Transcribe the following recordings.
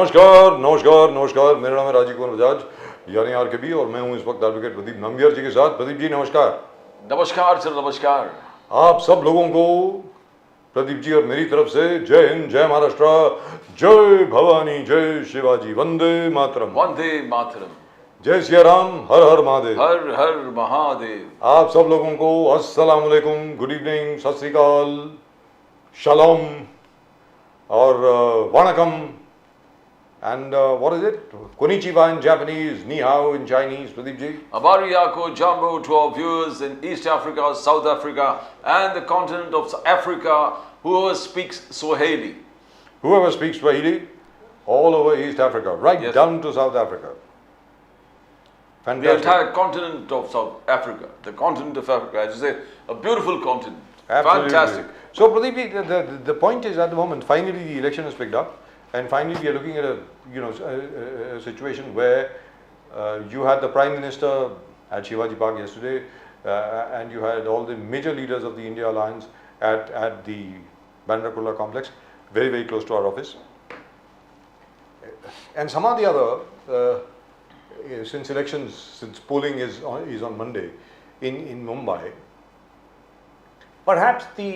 नमस्कार नमस्कार नमस्कार, मेरा नाम है राजीव कुमार बजाज यानी आरकेबी और मैं हूं इस वक्त एडवोकेट प्रदीप नंबियार जी के साथ। प्रदीप जी नमस्कार। नमस्कार सर, नमस्कार। आप सब लोगों को प्रदीप जी और मेरी तरफ से जय हिंद, जय महाराष्ट्र, जय भवानी, जय शिवाजी, वंदे मातरम। वंदे मातरम। जय सिया राम, हर हर महादेव। हर हर महादेव। आप सब लोगों को अस्सलाम वालेकुम, गुड इवनिंग, सत श्री अकाल, शलोम और वणकम and what is it? Konnichiwa in Japanese, ni hao in Chinese, Pradeep ji. Abariyako Jambo to our viewers in East Africa, South Africa and the continent of Africa, whoever speaks Swahili. Whoever speaks Swahili, all over East Africa, right Yes. down to South Africa. The Fantastic. entire continent of South Africa, the continent of Africa, as you say, a beautiful continent. Absolutely. Fantastic. So Pradeep ji, the point is at the moment, finally the election has picked up and finally we are looking at a situation where you had the Prime Minister at Shivaji Park yesterday and you had all the major leaders of the India Alliance at the Bandra Kurla complex, very, very close to our office. And some of the other, since polling is on Monday in Mumbai, perhaps the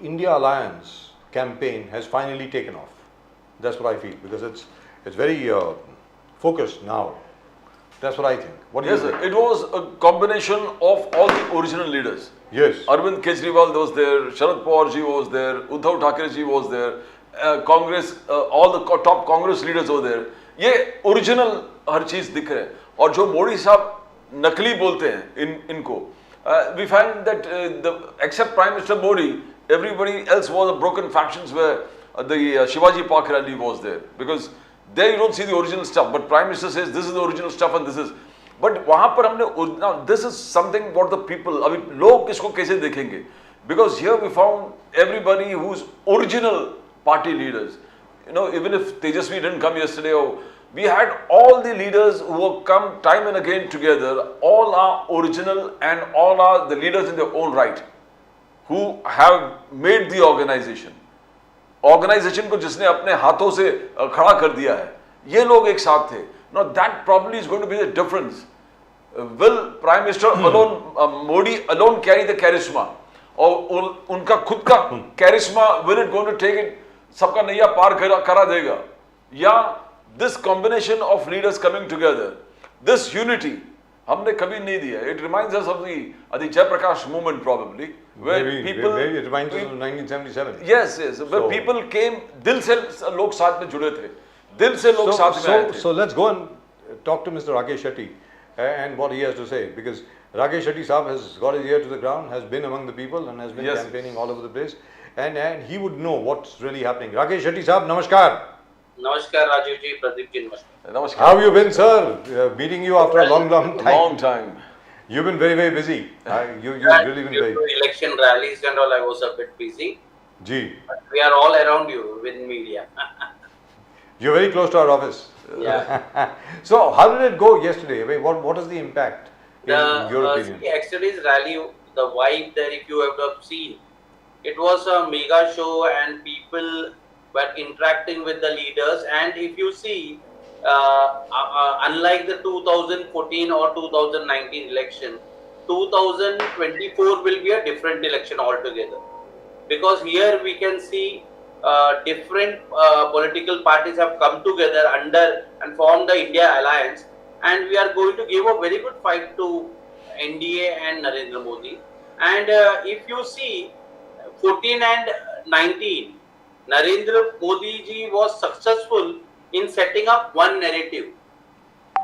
India Alliance campaign has finally taken off. That's what I feel, because it's very focused now. That's what I think. What do Yes, you sir. think? It was a combination of all the original leaders. Yes. Arvind Kejriwal was there, Sharad Pawar ji was there, Uddhav Thackeray ji was there, Congress, all the top Congress leaders were there. ये original हर चीज दिख रहा है और जो मोदी साहब नकली बोलते हैं इनको we find that except Prime Minister Modi, everybody else was a broken factions where the Shivaji Park rally was there, because there you don't see the original stuff, but Prime Minister says this is the original stuff and this is, but वहाँ पर हमने now this is something what the people, अभी लोग इसको कैसे देखेंगे, because here we found everybody who's original party leaders. You know, even if Tejasvi didn't come yesterday, we had all the leaders who have come time and again together. All are original and all are the leaders in their own right, who have made the organization. Organization को जिसने अपने हाथों से खड़ा कर दिया है, ये लोग एक साथ थे. Now that probably is going to be the difference. Will Prime Minister alone, Modi alone carry the charisma, और उनका खुद का charisma, will it going to take it, सबका नैया पार करा देगा, या this combination of leaders coming together, this unity हमने कभी नहीं दिया. It reminds us of the Jai Prakash movement probably, where people, maybe it reminds us of 1977. yes, where people came, दिल से लोग साथ में जुड़े थे, दिल से लोग साथ में आए थे. So let's go and talk to Mr. Rakesh Shetty and what he has to say, because Rakesh Shetty Saab has got his ear to the ground, has been among the people and has been Yes. campaigning all over the place, and he would know what's really happening. Rakesh Shetty Saab, namaskar. नमस्कार राजीव जी, प्रदीप जी नमस्कार। नमस्कार. How have you been, sir? Meeting you after a long time. Long time. You've been very, very busy. You've really been Due very. to election rallies and all, I was a bit busy. Gee, But we are all around you with media. you're very close to our office. Yeah. So, how did it go yesterday? I mean, what is the impact in your opinion? Yesterday's rally, the vibe there, if you have seen, it was a mega show and people were interacting with the leaders. And if you see, unlike the 2014 or 2019 election, 2024 will be a different election altogether, because here we can see different political parties have come together under and formed the India Alliance, and we are going to give a very good fight to NDA and Narendra Modi. And if you see 14 and 19, Narendra Modi ji was successful in setting up one narrative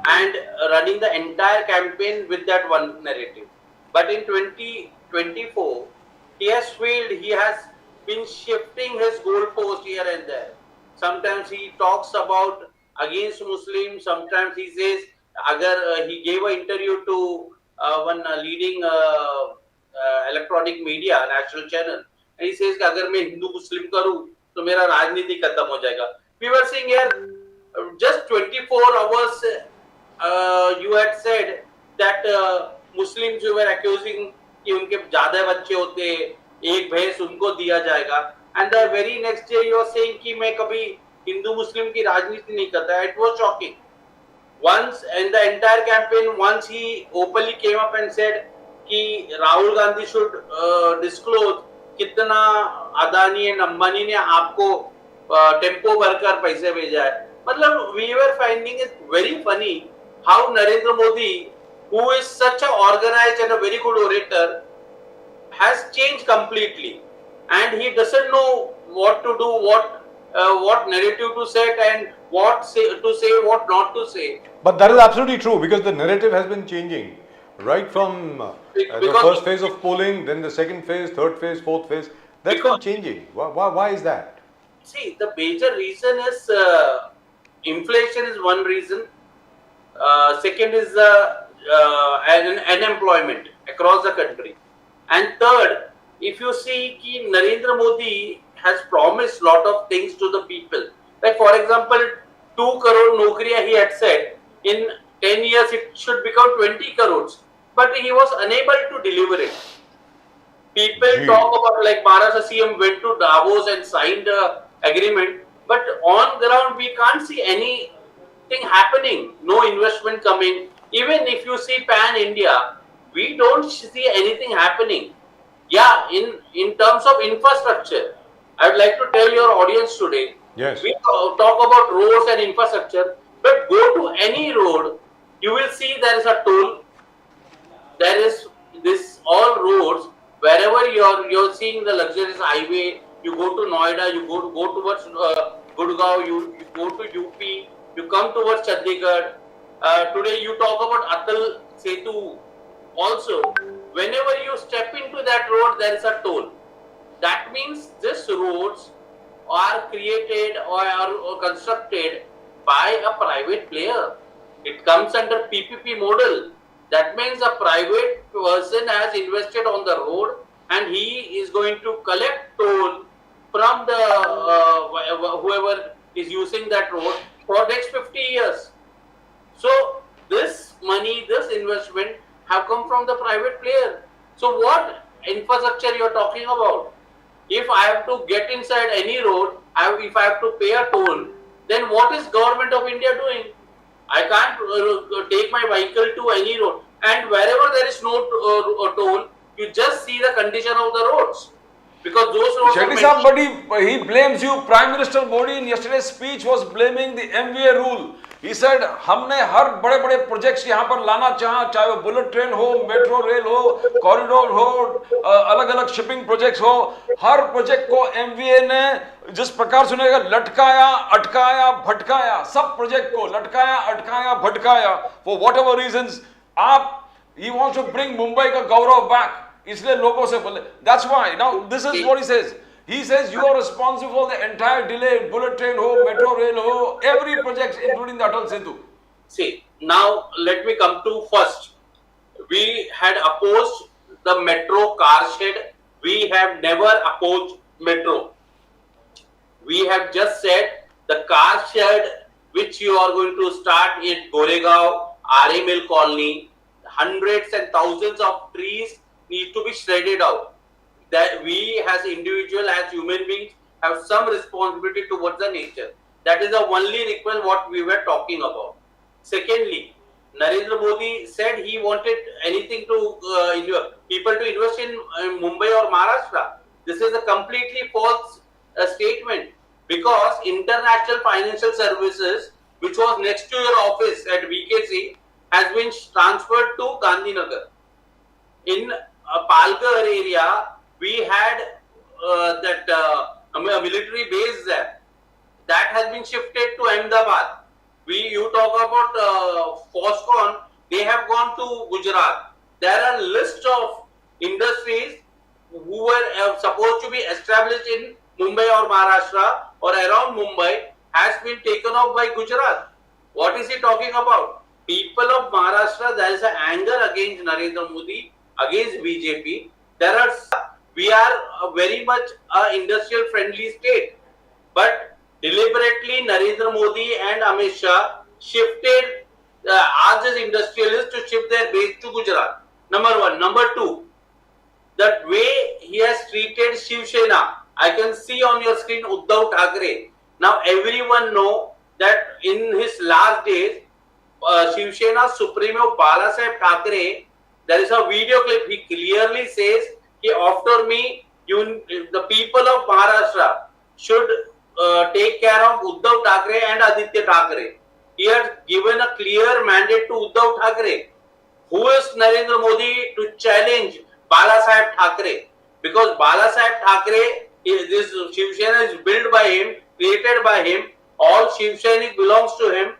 and running the entire campaign with that one narrative. But in 2024, he has failed. He has been shifting his goalpost here and there. Sometimes he talks about against Muslims. Sometimes he says, he gave an interview to one leading electronic media, national channel, and he says, अगर मैं हिंदू मुस्लिम करूँ तो मेरा राजनीति खत्म हो जाएगा. We were saying here, just 24 hours, you had said that Muslims you were accusing कि उनके ज्यादा बच्चे होते, एक भैंस उनको दिया जाएगा, and the very next day you are saying कि मैं कभी हिंदू मुस्लिम की राजनीति नहीं करता है. It was shocking. Once in the entire campaign, once he openly came up and said कि राहुल गांधी should disclose कितना अदानी एंड अंबानी ने आपको टेम्पो भरकर पैसे भेजा है. मतलब we were finding it very funny how Narendra Modi, who is such a organized and a very good orator, has changed completely, and he doesn't know what to do, what narrative to set, and what to say, what not to say. But that is absolutely true because the narrative has been changing right from the Because- first phase of polling, then the second phase, third phase, fourth phase. That's been Because- changing. Why is that? See, the major reason is inflation is one reason. Second is unemployment across the country. And third, if you see कि Narendra Modi has promised lot of things to the people. Like for example, 2 crore नौकरियां he had said. In 10 years it should become 20 crores. But he was unable to deliver it. People Gee. talk about like Maharashtra CM went to Davos and signed a agreement, but on ground we can't see anything happening. No investment coming. Even if you see pan India, we don't see anything happening. Yeah, in terms of infrastructure, I would like to tell your audience today. Yes. We talk about roads and infrastructure, but go to any road, you will see there is a toll. There is this all roads. Wherever you're seeing the luxurious highway, you go to Noida, you go towards Gurgaon, you go to UP, you come towards Chandigarh. Today you talk about Atal Setu. Also, whenever you step into that road, there is a toll. That means these roads are created or constructed by a private player. It comes under PPP model. That means a private person has invested on the road and he is going to collect toll from the whoever is using that road for next 50 years. So this money, this investment have come from the private player. So what infrastructure you are talking about? If I have to get inside any road, if I have to pay a toll, then what is government of India doing? I can't take my vehicle to any road, and wherever there is no toll, you just see the condition of the roads, because those roads. Shetty Saab, but he blames you. Prime Minister Modi in yesterday's speech was blaming the MVA rule. He said, हमने हर बड़े बड़े projects यहाँ पर लाना चाहे वो bullet train हो, metro rail हो, कॉरिडोर हो, अलग अलग शिपिंग प्रोजेक्ट्स हो, हर प्रोजेक्ट को एमवीए ने जिस प्रकार सुनेगा लटकाया, अटकाया, भटकाया, सब प्रोजेक्ट को लटकाया, अटकाया, भटकाया, for whatever reasons. he wants to bring Mumbai का गौरव back. इसलिए लोगों से बोले. That's why. Now this is what he says. He says you are responsible for the entire delay, bullet train ho, metro rail ho, every project including the Atal Setu. See, now let me come to first. We had opposed the metro car shed. We have never opposed metro. We have just said the car shed which you are going to start in Goregaon, RML colony, hundreds and thousands of trees need to be shredded out. That we as individual, as human beings, have some responsibility towards the nature. That is the only request what we were talking about. Secondly, Narendra Modi said he wanted anything to people to invest in Mumbai or Maharashtra. This is a completely false statement, because International Financial Services, which was next to your office at VKC, has been transferred to Gandhinagar. In Palghar area, we had a military base there. That has been shifted to Ahmedabad. You talk about Foxconn, they have gone to Gujarat. There are lists of industries who were supposed to be established in Mumbai or Maharashtra or around Mumbai has been taken off by Gujarat. What is he talking about? People of Maharashtra, there is an anger against Narendra Modi, against BJP. We are very much an industrial friendly state, but deliberately Narendra Modi and Amit Shah shifted, asked his industrialists to shift their base to Gujarat. Number one. Number two, that way he has treated Shiv Sena. I can see on your screen Uddhav Thackeray. Now everyone know that in his last days, Shiv Sena Supremo Balasaheb Thackeray, there is a video clip. He clearly says, after me, the people of Maharashtra should take care of Uddhav Thackeray and Aditya Thackeray. He has given a clear mandate to Uddhav Thackeray. Who is Narendra Modi to challenge Balasaheb Thackeray? Because Balasaheb Thackeray, this Shiv Sena is built by him, created by him. All Shiv Sainik belongs to him.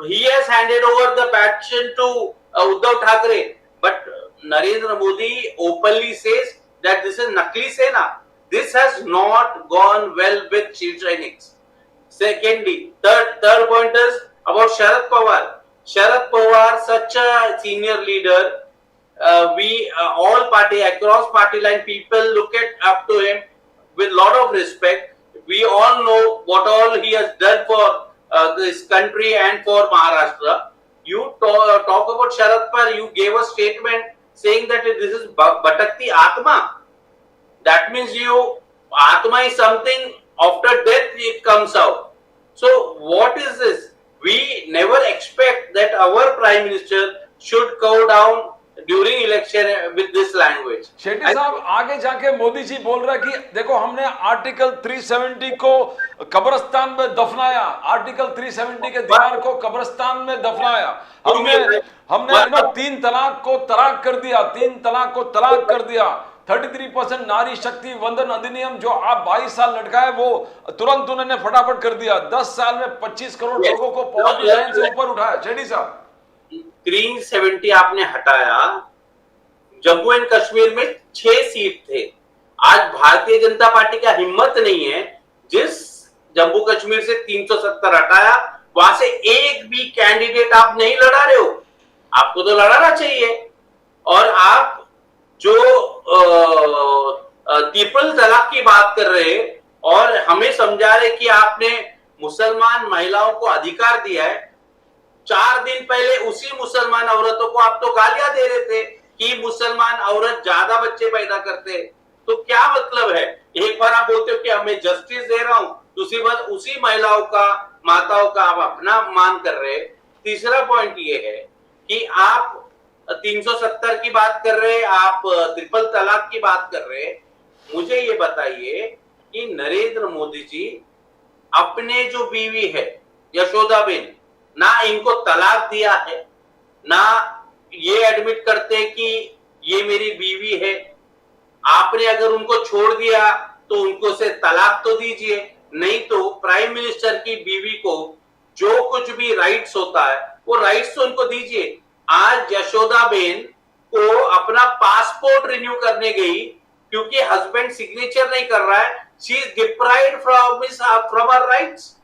He has handed over the passion to Uddhav Thackeray. But Narendra Modi openly says that this is Nakli Sena. This has not gone well with Shiv Sainiks. Secondly, third point is about Sharad Pawar. Sharad Pawar, such a senior leader, we all party, across party line, people look up to him with lot of respect. We all know what all he has done for this country and for Maharashtra. You talk about Sharad Pawar, you gave a statement saying that this is Bhatakti Atma. That means Atma is something after death it comes out. So what is this? We never expect that our Prime Minister should go down during election with this language. Shetty साहब आगे जाके मोदी जी बोल रहा है कि देखो हमने article 370 को कब्रिस्तान में दफनाया, आर्टिकल 370 के दीवार को कब्रिस्तान में दफनाया, हमने 3 तलाक को तलाक कर दिया, 3 तलाक को तलाक कर दिया, 33% नारी शक्ति वंदन अधिनियम जो आप 22 साल लटकाए वो तुरंत उन्होंने फटाफट कर दिया, 10 साल में 25 करोड़ लोगों को पॉवर्टी लाइन से ऊपर उठाया। शेट्टी साहब 370 आपने हटाया, जम्मू एंड कश्मीर में 6 सीट थे। आज भारतीय जनता पार्टी का हिम्मत नहीं है, जिस जम्मू कश्मीर से 370 हटाया वहां से एक भी कैंडिडेट आप नहीं लड़ा रहे हो। आपको तो लड़ाना चाहिए। और आप जो ट्रिपल तलाक की बात कर रहे और हमें समझा रहे कि आपने मुसलमान महिलाओं को अधिकार दिया है। 4 दिन पहले उसी मुसलमान औरतों को आप तो गालियां दे रहे थे कि मुसलमान औरत ज्यादा बच्चे पैदा करते। तो क्या मतलब है? एक बार आप बोलते हो कि हमें जस्टिस दे रहा हूं, दूसरी बार उसी महिलाओं का, माताओं का आप अपना मान कर रहे। तीसरा पॉइंट ये है कि आप 370 की बात कर रहे, आप ट्रिपल तलाक की बात कर रहे। मुझे ये बताइए कि नरेंद्र मोदी जी अपने जो बीवी है यशोदाबेन, ना इनको तलाक दिया है, ना ये एडमिट करते कि ये मेरी बीवी है। आपने अगर उनको छोड़ दिया तो उनको से तलाक तो दीजिए, नहीं तो प्राइम मिनिस्टर की बीवी को जो कुछ भी राइट्स होता है वो राइट्स तो उनको दीजिए। आज यशोदाबेन को अपना पासपोर्ट रिन्यू करने गई क्योंकि हस्बैंड सिग्नेचर नहीं कर रहा है। She is deprived from her rights.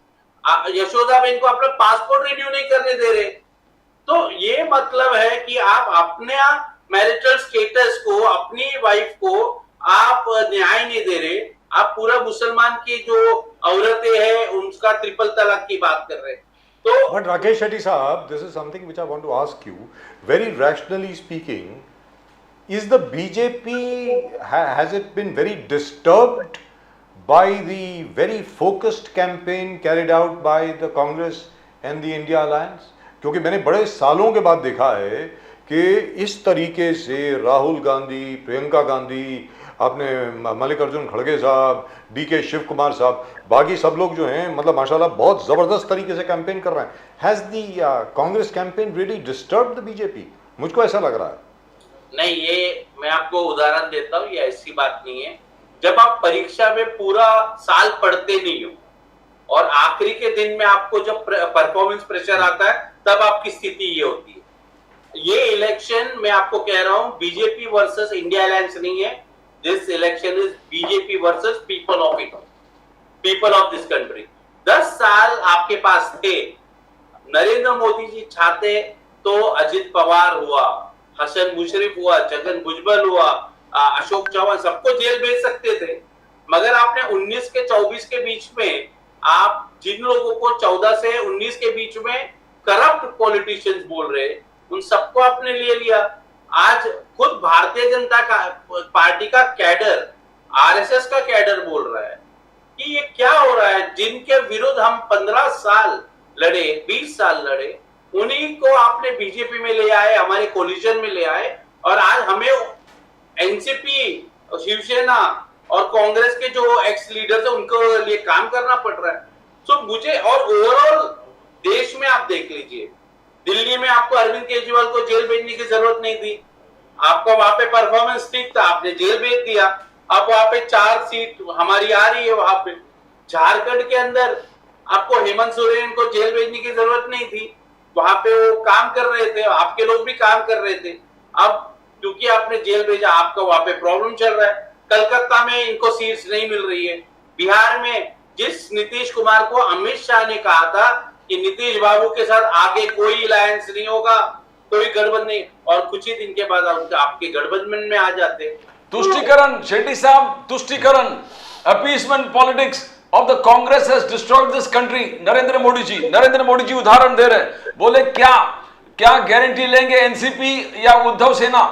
Yashodaben को अपना पासपोर्ट रिन्यू नहीं करने दे रहे। तो ये मतलब है कि आप अपने मैरिटल स्टेटस को, अपनी वाइफ को आप न्याय नहीं दे रहे। आप पूरा मुसलमान की जो औरतें हैं उनका ट्रिपल तलाक की बात कर रहे हैं। But Rakesh Shetty Saab, this is something which I want to ask you. Very rationally speaking, is the BJP, has it been very disturbed by the very focused campaign carried out by the Congress and the India Alliance? क्योंकि मैंने बड़े सालों के बाद देखा है कि इस तरीके से राहुल गांधी, प्रियंका गांधी, आपने मल्लिकार्जुन खड़गे साहब, डीके शिव कुमार साहब, बाकी सब लोग जो हैं मतलब माशाल्लाह बहुत जबरदस्त तरीके से कैंपेन कर रहे हैं। Has the Congress campaign really disturbed the BJP? मुझको ऐसा लग रहा है। नहीं, ये मैं आपको उदाहरण देता हूँ, ये ऐसी बात नहीं है। जब आप परीक्षा में पूरा साल पढ़ते नहीं हो और आखिरी के दिन में आपको जब परफॉर्मेंस प्रेशर आता है तब आपकी स्थिति ये होती है। ये इलेक्शन मैं आपको कह रहा हूँ बीजेपी वर्सेस इंडिया अलायंस नहीं है। This election is BJP versus people of it, people of this country. 10 साल आपके पास थे। नरेंद्र मोदी जी चाहते तो अजित पवार हुआ, हसन मुशर्रफ हुआ, छगन भुजबल हुआ, अशोक चौहान, सबको जेल भेज सकते थे। मगर आपने 19 के 24 के बीच में आप जिन लोगों को 14 से 19 के बीच में करप्ट पॉलिटिशियंस बोल रहे, उन सबको आपने ले लिया। आज खुद भारतीय जनता पार्टी का कैडर, आरएसएस का कैडर बोल रहा है कि ये क्या हो रहा है। जिनके विरुद्ध हम 15 साल लड़े, 20 साल लड़े, उन्हीं को आपने बीजेपी में ले आए, हमारे कोलिशन में ले आए, और आज हमें एनसीपी, शिवसेना और कांग्रेस के जो एक्स लीडर्स है उनको लिए काम करना पड़ रहा है। सो मुझे, और ओवरऑल देश में आप देख लीजिए, दिल्ली में आपको अरविंद केजरीवाल को जेल भेजने की जरूरत नहीं थी, आपका वहां पे परफॉर्मेंस ठीक था, आपने जेल भेज दिया। अब वहां पे 4 सीट हमारी आ रही है वहां पे। झारखंड के अंदर आपको हेमंत सोरेन को जेल भेजने की जरूरत नहीं थी, वहां पे वो काम कर रहे थे, आपके लोग भी काम कर रहे थे। अब क्योंकि आपने जेल भेजा, आपका वहां पे प्रॉब्लम चल रहा है। कलकत्ता में इनको सीट्स नहीं मिल रही है। बिहार में जिस नीतीश कुमार को अमित शाह ने कहा था कि नीतीश बाबू के साथ आगे कोई अलायंस नहीं होगा, कोई गठबंधन नहीं, और कुछ ही दिन के बाद आपके गठबंधन में आ जाते। तुष्टिकरण, शेट्टी साहब, तुष्टिकरण, appeasement politics of the Congress has destroyed this country. Narendra Modi ji उदाहरण दे रहे हैं। बोले क्या क्या गारंटी लेंगे एनसीपी या उद्धव सेना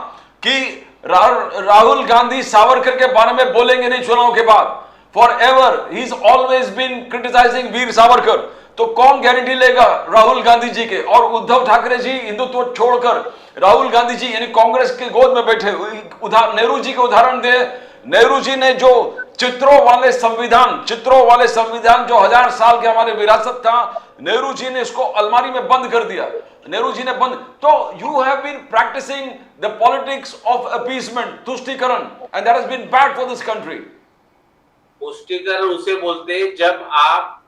कि राहुल गांधी सावरकर के बारे में बोलेंगे नहीं चुनाव के बाद? For ever he is always been criticising Veer Savarkar. तो कौन गारंटी लेगा राहुल गांधी जी के? और उद्धव ठाकरे जी हिंदुत्व छोड़कर राहुल गांधी जी यानी कांग्रेस के गोद में बैठे। नेहरू जी के उदाहरण दे। नेहरू जी ने जो चित्रों वाले संविधान जो 1000 साल के हमारे विरासत था, नेहरू जी ने इसको अलमारी में बंद कर दिया। नेहरू जी ने बंद। तो you have been practising the politics of appeasement, तुष्टिकरण, and that has been bad for this country. पुष्टिकरण उसे बोलते हैं जब आप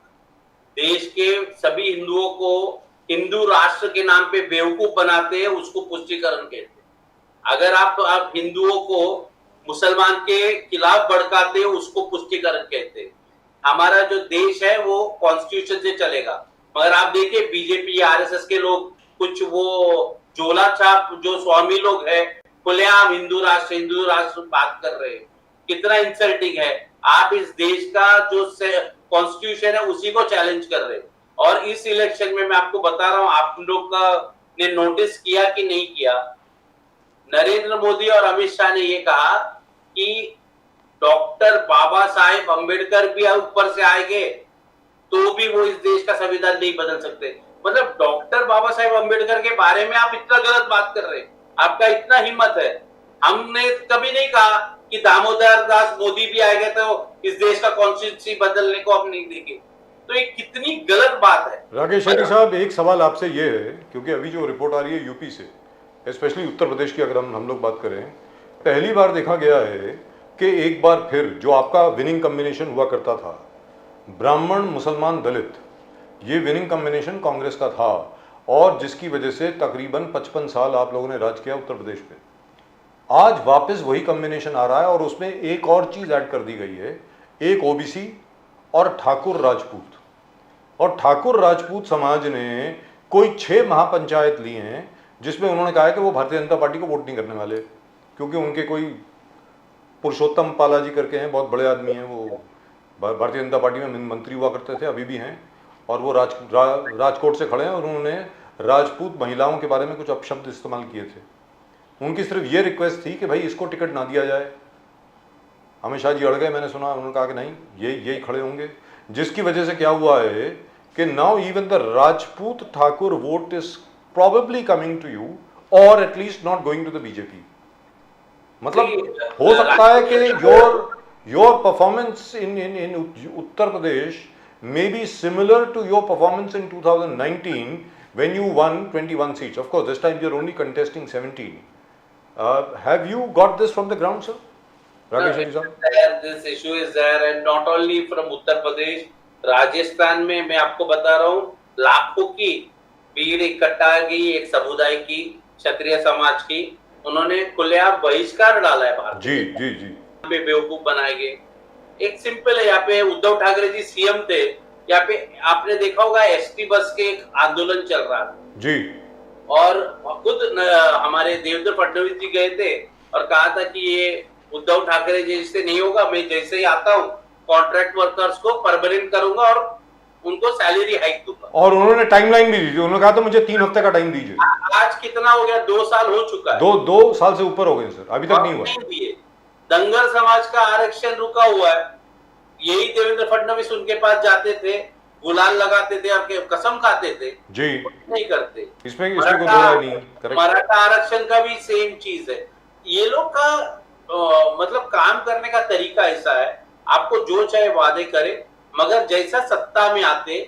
देश के सभी हिंदुओं को हिंदू राष्ट्र के नाम पे बेवकूफ बनाते हैं, उसको पुष्टिकरण कहते हैं। अगर आप हिंदुओं को मुसलमान के खिलाफ भड़काते हैं, उसको पुष्टिकरण कहते हैं। हमारा जो देश है वो कॉन्स्टिट्यूशन से चलेगा, मगर आप देखिए बीजेपी, आरएसएस के लोग, कुछ वो झोला छाप जो स्वामी लोग हैं, खुलेआम हिंदू राष्ट्र बात कर रहे हैं। कितना इंसल्टिंग है। आप इस देश का जो कॉन्स्टिट्यूशन है उसी को चैलेंज कर रहे हैं। और इस इलेक्शन में मैं आपको बता रहा हूं, आप लोग का ने नोटिस किया कि नहीं किया, नरेंद्र मोदी और अमित शाह ने ये कहा कि डॉक्टर बाबा साहेब अम्बेडकर भी ऊपर से आएंगे तो भी वो इस देश का संविधान नहीं बदल सकते। मतलब डॉक्टर बाबा साहेब अम्बेडकर के बारे में आप इतना गलत बात कर रहे हैं, आपका इतना हिम्मत है। हमने कभी नहीं कहा कि दामोदर दास मोदी भी आएंगे तो इस देश का कॉन्स्टिट्यूशन बदलने को हम नहीं देंगे। तो ये कितनी गलत बात है। राकेश शेट्टी साहब, एक सवाल आपसे ये है, क्योंकि अभी जो रिपोर्ट आ रही है यूपी से, स्पेशली उत्तर प्रदेश की अगर हम लोग बात करें, पहली बार देखा गया है कि एक बार फिर जो आपका विनिंग कॉम्बिनेशन हुआ करता था, ब्राह्मण मुसलमान दलित, ये विनिंग कॉम्बिनेशन कांग्रेस का था, और जिसकी वजह से तकरीबन 55 साल आप लोगों ने राज किया उत्तर प्रदेश पे। आज वापस वही कॉम्बिनेशन आ रहा है, और उसमें एक और चीज ऐड कर दी गई है, एक ओबीसी और ठाकुर राजपूत। और ठाकुर राजपूत समाज ने कोई 6 महापंचायत लिए हैं जिसमें उन्होंने कहा है कि वो भारतीय जनता पार्टी को वोट नहीं करने वाले, क्योंकि उनके कोई पुरुषोत्तम पाला जी करके हैं, बहुत बड़े आदमी हैं, वो भारतीय जनता पार्टी में मंत्री हुआ करते थे, अभी भी हैं, और वो राजकोट से खड़े हैं, और उन्होंने राजपूत महिलाओं के बारे में कुछ अपशब्द इस्तेमाल किए थे। उनकी सिर्फ ये रिक्वेस्ट थी कि भाई इसको टिकट ना दिया जाए। अमित शाह जी अड़ गए, मैंने सुना, उन्होंने कहा कि नहीं, यही खड़े होंगे, जिसकी वजह से क्या हुआ है कि now even the Rajput Thakur vote is probably coming to you, और at least not going to the BJP. मतलब हो सकता है कि your performance in Uttar Pradesh may be similar to your performance in 2019 when you won 21 seats. Of course, this time you're only contesting 17. Have you got this from the ground, sir? Rakesh Shetty sir? This issue is there, and not only from Uttar Pradesh, Rajasthan में मैं आपको बता रहा हूँ, लाखों की भीड़ इकट्ठा गई एक समुदाय की, क्षत्रिय समाज की, उन्होंने खुलेआम बहिष्कार डाला है भारत। जी जी जी। बेवकूफ बनाए गए। एक सिंपल है, यहाँ पे उद्धव ठाकरे जी सीएम थे, यहाँ पे आपने देखा होगा एसटी बस के एक आंदोलन चल रहा था जी, और खुद हमारे देवेंद्र फडणवीस जी गए थे और कहा था कि ये उद्धव ठाकरे जी से नहीं होगा, मैं जैसे ही आता हूँ कॉन्ट्रैक्ट वर्कर्स को परमानेंट करूंगा और उनको सैलरी हाइक दूंगा। और उन्होंने टाइमलाइन भी दी थी, उन्होंने कहा था मुझे 3 हफ्ते का टाइम दीजिए। आज कितना हो गया, 2 साल हो चुका है। दो साल से ऊपर हो गए सर, अभी तक नहीं हुआ। दंगल समाज का आरक्षण रुका हुआ है, यही देवेंद्र फडणवीस उनके पास जाते थे, गुलाल लगाते थे और कसम खाते थे, जी, नहीं करते। इसमें कोई दो राय नहीं, करेक्ट। मराठा आरक्षण का भी सेम चीज है। ये लोग का मतलब काम करने का तरीका ऐसा है, आपको जो चाहे वादे करे, मगर जैसा सत्ता में आते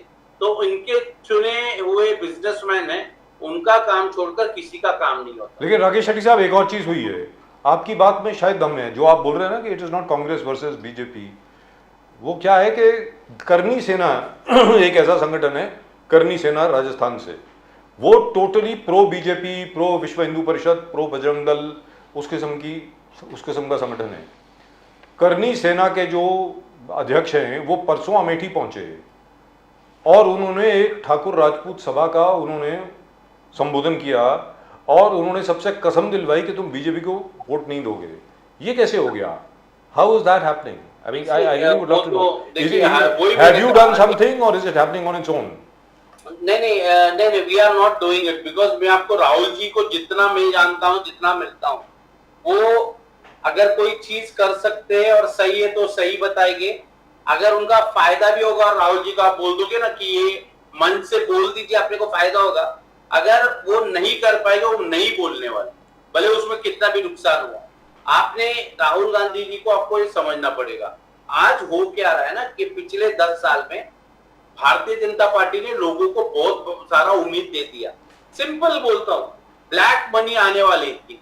तो इनके चुने हुए बिजनेसमैन है, उनका काम छोड़कर किसी का काम नहीं होता। लेकिन राकेश शेट्टी साहब, एक और चीज हुई है, आपकी बात में शायद दम है, जो आप बोल रहे हैं ना कि it is not Congress versus BJP. वो क्या है कि करनी सेना एक ऐसा संगठन है, करनी सेना राजस्थान से, वो टोटली प्रो बीजेपी, प्रो विश्व हिंदू परिषद, प्रो बजरंग दल, उस किस्म का संगठन है। करनी सेना के जो अध्यक्ष हैं वो परसों अमेठी पहुंचे और उन्होंने एक ठाकुर राजपूत सभा का उन्होंने संबोधन किया और उन्होंने सबसे कसम दिलवाई कि तुम बीजेपी को वोट नहीं दोगे। ये कैसे हो गया? How is that happening? I mean, I really would love to know. Have you done something or is it happening on its own? नहीं, we are not doing it, because मैं आपको राहुल जी को जितना मैं जानता हूँ, जितना मिलता हूँ, वो अगर कोई चीज कर सकते हैं और सही है तो सही बताएंगे। अगर उनका फायदा भी होगा और राहुल जी को आप बोल दोगे ना कि ये मन से बोल दीजिए, अपने को फायदा होगा, अगर वो नहीं कर पाएगा, वो नहीं बोलने वाले, भले उसमें कितना भी नुकसान हुआ। आपने राहुल गांधी जी को आपको ये समझना पड़ेगा, आज हो क्या रहा है ना कि पिछले 10 साल में भारतीय जनता पार्टी ने लोगों को बहुत सारा उम्मीद दे दिया। सिंपल बोलता हूं, ब्लैक मनी आने वाली थी,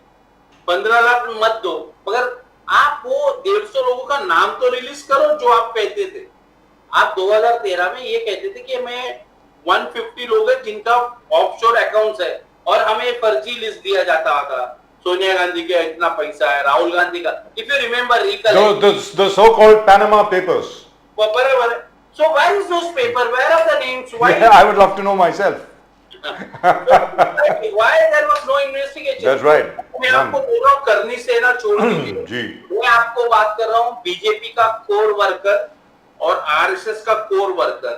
15 लाख मत दो, मगर आप वो 150 लोगों का नाम तो रिलीज करो जो आप कहते थे। आप 2013 में ये कहते थे कि मैं 150 लोग हैं जिनका ऑफशोर अकाउंट्स है और हमें फर्जी लिस्ट दिया जाता था। सोनिया गांधी का इतना पैसा है, राहुल गांधी का, if you remember the so called Panama papers. बराबर है। So where is those paper? Where are the names? Why? Yeah, I would love to know myself. Why there was no investigation? That's right. मैं आपको बोल रहा हूँ करनी सेना छोड़ दीजिए जी। मैं आपको बात कर रहा हूँ बीजेपी का कोर वर्कर और आरएसएस का core worker.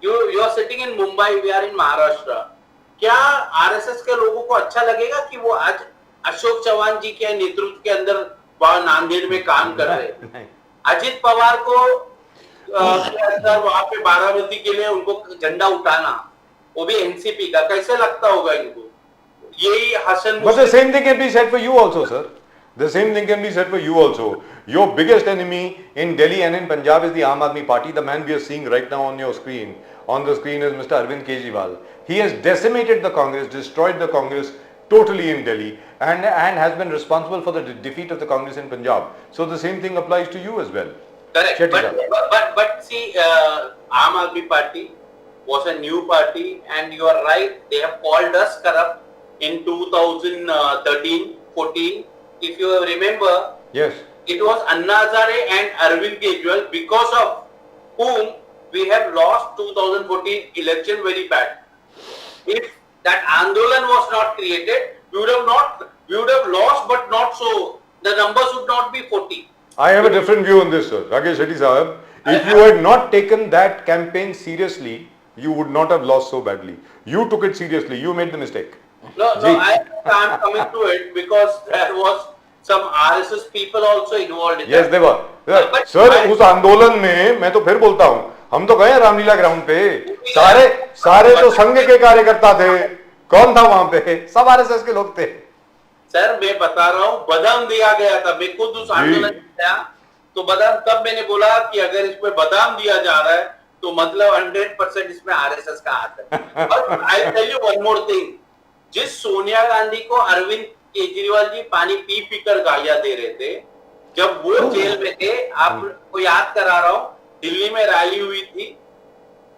You are sitting in Mumbai, we are in Maharashtra. क्या आरएसएस के लोगों को अच्छा लगेगा कि वो आज अशोक चौहान जी के नेतृत्व के अंदर नांदेड़ में काम कर रहे हैं? अजित पवार को वहां पे बारामती के लिए उनको झंडा उठाना, वो भी एनसीपी का, कैसे लगता होगा इनको? यही Hasan. But the same thing can be said for you also, sir. The same thing can be said for you also. Your biggest enemy in Delhi and in Punjab is the Aam Aadmi Party. The man we are seeing right now on your screen, on the screen is Mr. Arvind Kejriwal. He has decimated the Congress, destroyed the Congress totally in Delhi, and has been responsible for the defeat of the Congress in Punjab. So the same thing applies to you as well. Correct. But see, Aam Aadmi Party was a new party, and you are right. They have called us corrupt in 2013-14. If you remember, yes, it was Anna Hazare and Arvind Kejriwal, because of whom we have lost 2014 election very bad. If that Andolan was not created, we would have lost, but not so. The numbers would not be 40. I have a different view on this, sir. Rakesh Shetty Sahab, if you had not taken that campaign seriously, you would not have lost so badly. You took it seriously. You made the mistake. No, I'm coming to it because there was some RSS people also involved in yes, that. they were. But sir उस आंदोलन में मैं तो फिर बोलता हूँ, हम तो गए रामलीला ग्राउंड पे, सारे जो संघ के कार्यकर्ता थे, कौन था वहां पे? सब आरएसएस के लोग थे। सर मैं बता रहा हूँ, बादाम दिया गया था। मैं खुद उस आंदोलन में गया तो बादाम, तब मैंने बोला कि अगर इसमें बादाम दिया जा रहा है तो मतलब 100% इसमें आरएसएस का हाथ है। और I tell you one more thing, जिस सोनिया गांधी को अरविंद केजरीवाल जी पानी पी पी कर गालियां दे रहे थे, जब वो जेल में थे, आपको याद करा रहा हूँ, दिल्ली में रैली हुई थी,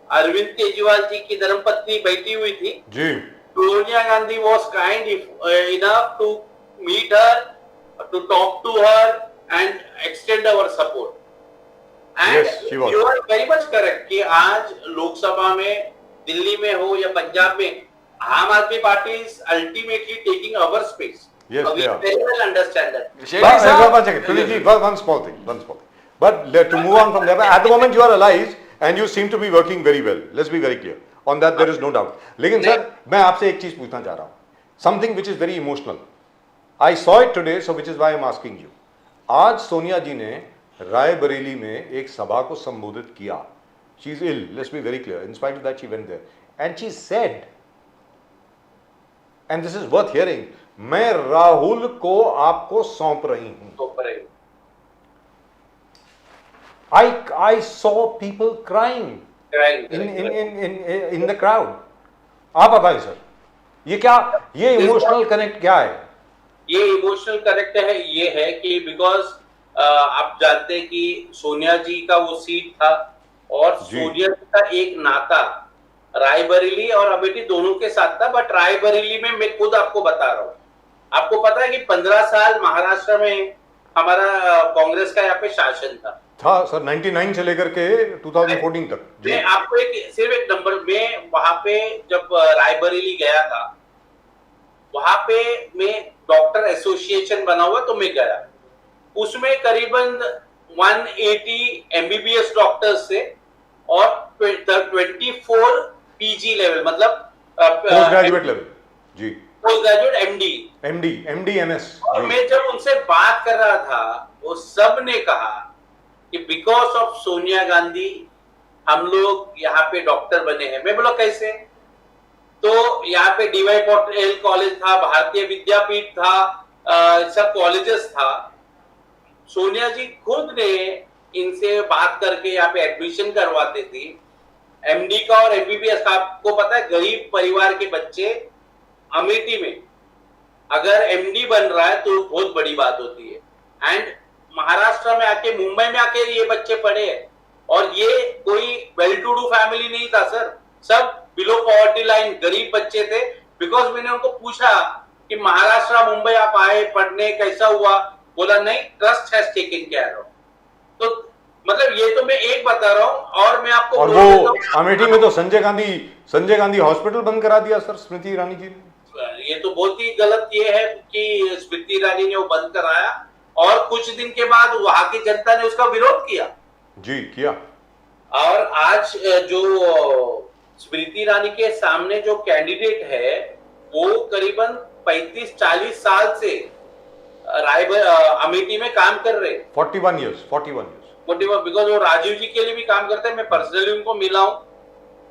अरविंद केजरीवाल जी की धर्मपत्नी बैठी हुई थी जी। Sonia Gandhi was kind enough to meet her, to talk to her and extend our support. And yes, she was. You are very much correct कि आज लोकसभा में, दिल्ली में हो या पंजाब में, आम आदमी party is ultimately taking our space. Yes, we very well understand that. One second, Pradeep ji, one small thing. But to move on from there, at the moment you are allies and you seem to be working very well. Let's be very clear. On that there is no doubt. लेकिन sir मैं आपसे एक चीज पूछना चाह रहा हूँ, something which is very emotional. I saw it today, so which is why I am asking you. आज सोनिया जी ने रायबरेली में एक सभा को संबोधित किया. She is ill, let's be very clear. In spite of that, she went there. And she said, and this is worth hearing, मैं राहुल को आपको सौंप रही हूं. तो पर I saw people crying in the crowd. आप बताइए सर, ये क्या, ये इमोशनल कनेक्ट क्या है? ये इमोशनल कनेक्ट है, ये है कि बिकॉज आप जानते हैं कि सोनिया जी का वो सीट था और सोनिया जी का एक नाता रायबरेली और अमेठी दोनों के साथ था. बट रायबरेली में मैं खुद आपको बता रहा हूँ, आपको पता है कि 15 साल महाराष्ट्र में हमारा कांग्रेस का यहाँ पे शासन था सर, 99 से लेकर के 2014 तक. मैं आपको सिर्फ एक नंबर में, वहां पे जब रायबरेली गया था, वहां पे मैं डॉक्टर एसोसिएशन बना हुआ तो मैं गया, उसमें करीबन 180 एमबीबीएस डॉक्टर्स थे और 24 पीजी लेवल, मतलब पोस्ट ग्रेजुएट लेवल. जी, पोस्ट ग्रेजुएट एमडी एमएस. और मैं जब उनसे बात कर रहा था, वो सब ने कहा कि बिकॉज ऑफ सोनिया गांधी हम लोग यहाँ पे डॉक्टर बने हैं. मैं बोला कैसे? तो यहाँ पे डीवाई पटेल कॉलेज था, भारतीय विद्यापीठ था, सब कॉलेजेस था. सोनिया जी खुद ने इनसे बात करके यहाँ पे एडमिशन करवाते थे एमडी का और एमबीबीएस का. आपको पता है गरीब परिवार के बच्चे अमेठी में अगर एमडी बन रहा है तो बहुत बड़ी बात होती है. एंड महाराष्ट्र में आके, मुंबई में आके ये बच्चे पढ़े हैं और ये कोई वेल टू डू फैमिली नहीं था सर, सब बिलो पॉवर्टी लाइन गरीब बच्चे थे. बिकॉज मैंने उनको पूछा कि महाराष्ट्र मुंबई आप आए पढ़ने, कैसा हुआ? बोला नहीं, trust has taken care of. तो मतलब ये तो मैं एक बता रहा हूँ और मैं आपको, और वो अमेठी में तो संजय गांधी हॉस्पिटल बंद करा दिया सर स्मृति ईरानी जी ने. ये तो बहुत ही गलत ये है कि स्मृति ईरानी ने वो बंद कराया और कुछ दिन के बाद वहां की जनता ने उसका विरोध किया. जी, किया. और आज जो स्मृति ईरानी के सामने जो कैंडिडेट है वो करीबन 35-40 साल से अमेठी में काम कर रहे. 41 years. बिकॉज वो राजीव जी के लिए भी काम करते हैं, मैं पर्सनली उनको मिला हूं.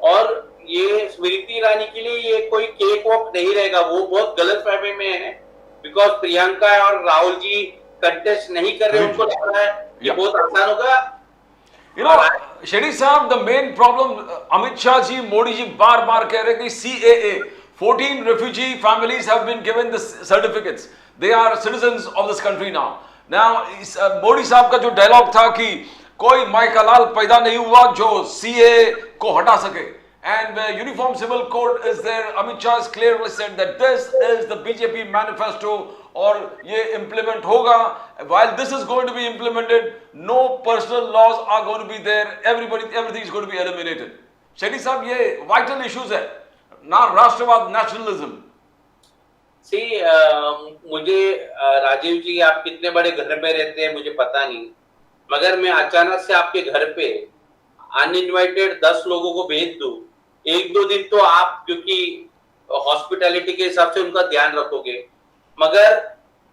और ये स्मृति ईरानी के लिए ये कोई केक वॉक नहीं रहेगा, वो बहुत गलत फहमी में है. बिकॉज प्रियंका और राहुल जी कंटेस्ट नहीं कर रहे, उनको लग रहा है ये बहुत आसान होगा. You know, Shedi साहब, the main problem, Amit Shah ji, Modi ji बार बार कह रहे हैं कि CAA, 14 refugee families have been given the certificates. They are citizens of this country now. Now, Modi साहब का जो डायलॉग था कि कोई माइका लाल पैदा नहीं हुआ जो CAA को हटा सके. And uniform civil code is there. Amit Shah has clearly said that this is the BJP manifesto और ये implement होगा. While this is going to be implemented, no personal laws are going to be there. Everything is going to be eliminated. Shady साहब, ये vital issues है ना, राष्ट्रवाद, nationalism. See, मुझे राजीव जी आप कितने बड़े घर में रहते हैं मुझे पता नहीं, मगर मैं अचानक से आपके घर पे अनइनवाइटेड 10 लोगों को भेज दूं, 1-2 दिन तो आप क्योंकि हॉस्पिटैलिटी के हिसाब से उनका ध्यान रखोगे, मगर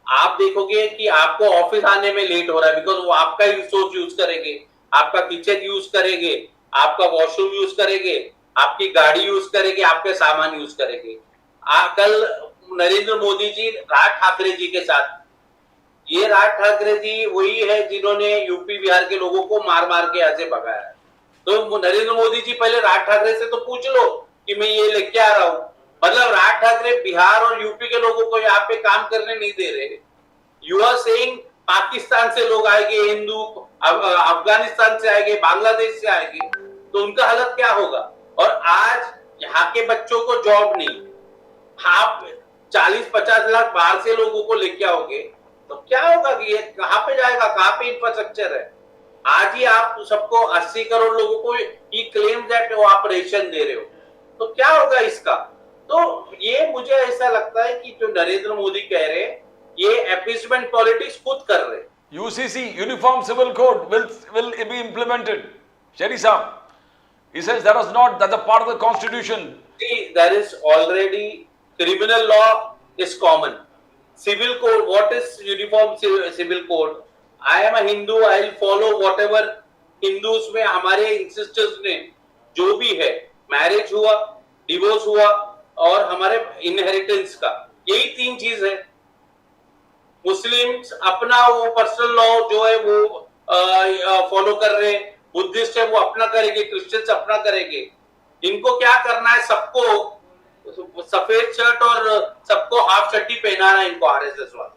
आप देखोगे कि आपको ऑफिस आने में लेट हो रहा है बिकॉज वो आपका ही रिसोर्स यूज करेंगे, आपका किचन यूज करेंगे, आपका वॉशरूम यूज करेंगे, आपकी गाड़ी यूज करेंगे, आपके सामान यूज करेंगे. कल नरेंद्र मोदी जी राज ठाकरे जी के साथ, ये राज ठाकरे जी वही है जिन्होंने यूपी बिहार के लोगों को मार मार के ऐसे भगाया. तो नरेंद्र मोदी जी पहले राज ठाकरे से तो पूछ लो कि मैं ये लेके आ रहा हूं. मतलब राज ठाकरे बिहार और यूपी के लोगों को यहाँ पे काम करने नहीं दे रहे. यू आर सेइंग पाकिस्तान से लोग आएंगे, हिंदू अफगानिस्तान से आएंगे, बांग्लादेश से आएंगे, तो उनका हालत क्या होगा? और आज यहाँ के बच्चों को जॉब नहीं, आप 40-50 लाख बाहर से लोगों को लेके आओगे तो क्या होगा कि ये कहाँ पे जाएगा, कहाँ पे इंफ्रास्ट्रक्चर है? आज ही आप सबको 80 करोड़ लोगों को ही क्लेम दैट ऑपरेशन दे रहे हो, तो क्या होगा इसका? तो ये मुझे ऐसा लगता है कि जो नरेंद्र मोदी कह रहे हैं ये अपीसमेंट पॉलिटिक्स खुद कर रहे हैं. UCC, Uniform Civil Code, will be implemented. Sheri Saab, he says that was not, that's a part of the constitution. See, there is already criminal law is common. Civil code, what is uniform civil code? I am a Hindu, I will follow what ever Hindus में हमारे इंसिस्टर्स ने जो भी है, marriage हुआ, divorce हुआ और हमारे इनहेरिटेंस का, यही 3 चीज है। मुस्लिम्स अपना वो पर्सनल लॉ जो है वो फॉलो कर रहे हैं, बुद्धिस्ट है वो अपना करेंगे, क्रिश्चियंस अपना करेंगे। इनको क्या करना है, सबको सफेद शर्ट और सबको हाफ चड्डी पहनाना है इनको, आरएसएस वाले।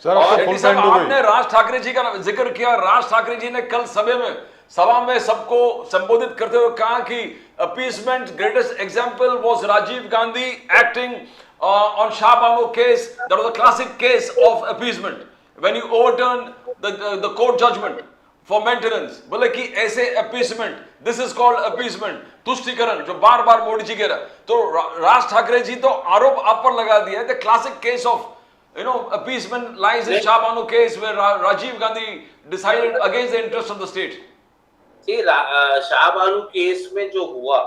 सर आपको शेट्टी फुल साहब, पैंट हो आपने गई। राज ठाकरे जी का जिक्र किया। राज ठाकरे जी ने कल सभा में सबको संबोधित करते हुए कहा कि appeasement greatest example was Rajiv Gandhi acting on Shah Bano case, that was a classic case of appeasement when you overturn the court judgment for maintenance. बोले कि ऐसे appeasement, this is called appeasement, तुष्टीकरण, जो बार बार मोदी जी कह रहा। तो राज ठाकरे जी तो आरोप आप पर लगा दिया, the classic case of appeasement lies in Shah Bano case where Rajiv Gandhi decided against the interest of the state. Shah Bano case में जो हुआ,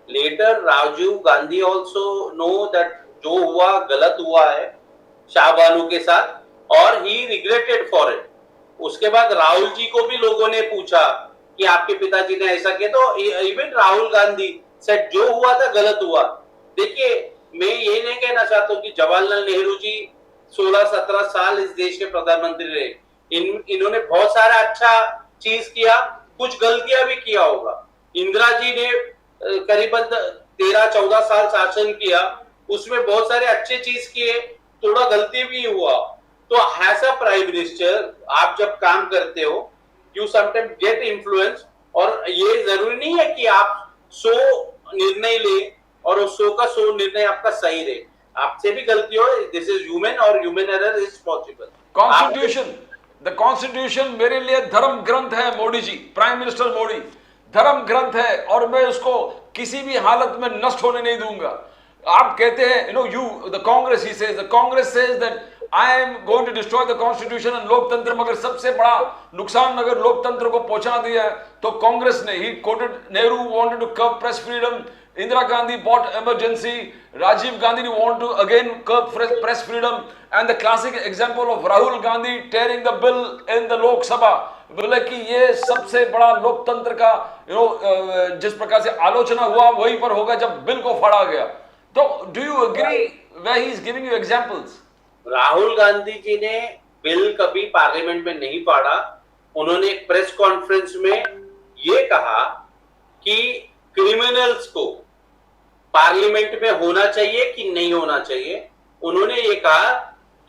later Rajiv Gandhi also know that जो हुआ गलत हुआ है शाह बानू के साथ, और ही रिग्रेटेड फॉर इट। उसके बाद राहुल जी को भी लोगों ने पूछा कि आपके पिताजी ने ऐसा किया, तो इवन राहुल गांधी सेड जो हुआ था गलत हुआ। देखिए, मैं ये नहीं कहना चाहता हूँ कि जवाहरलाल नेहरू जी 16-17 साल इस देश के प्रधानमंत्री रहे, इन्होंने बहुत सारा अच्छा चीज किया, कुछ गलतियां भी किया होगा। इंदिरा जी ने करीबन 13-14 साल शासन किया, उसमें बहुत सारे अच्छे चीज किए, थोड़ा गलती भी हुआ। तो एज अ प्राइम मिनिस्टर आप जब काम करते हो, यू समटाइम गेट इन्फ्लुएंस, और ये जरूरी नहीं है कि आप 100 निर्णय ले और उस 100 का 100 निर्णय आपका सही रहे, आपसे भी गलती हो। दिस इज ह्यूमन और human error is possible. Constitution, the constitution मेरे लिए धर्म ग्रंथ है। मोदी जी, प्राइम मिनिस्टर मोदी, धर्म ग्रंथ है और मैं उसको किसी भी हालत में नष्ट होने नहीं दूंगा। आप कहते हैं, the Congress, he says, the Congress says that I am going to destroy the constitution and लोकतंत्र। मगर सबसे बड़ा नुकसान अगर लोकतंत्र को पहुंचा दिया है तो कांग्रेस ने। He quoted Nehru wanted to curb press freedom, Indira Gandhi bought emergency, Rajiv Gandhi want to again curb press freedom, and the classic example of Rahul Gandhi tearing the bill in the Lok Sabha। बोले कि ये सबसे बड़ा लोकतंत्र का जिस प्रकार से आलोचना हुआ वहीं पर होगा जब बिल को फाड़ा गया। तो do you agree where he is giving you examples? Rahul Gandhi ji ने बिल कभी पार्लियामेंट में नहीं पाड़ा। उन्होंने एक प्रेस कॉन्फ्रेंस में ये कहा कि क्रिमिनल्स को पार्लियामेंट में होना चाहिए कि नहीं होना चाहिए। उन्होंने ये कहा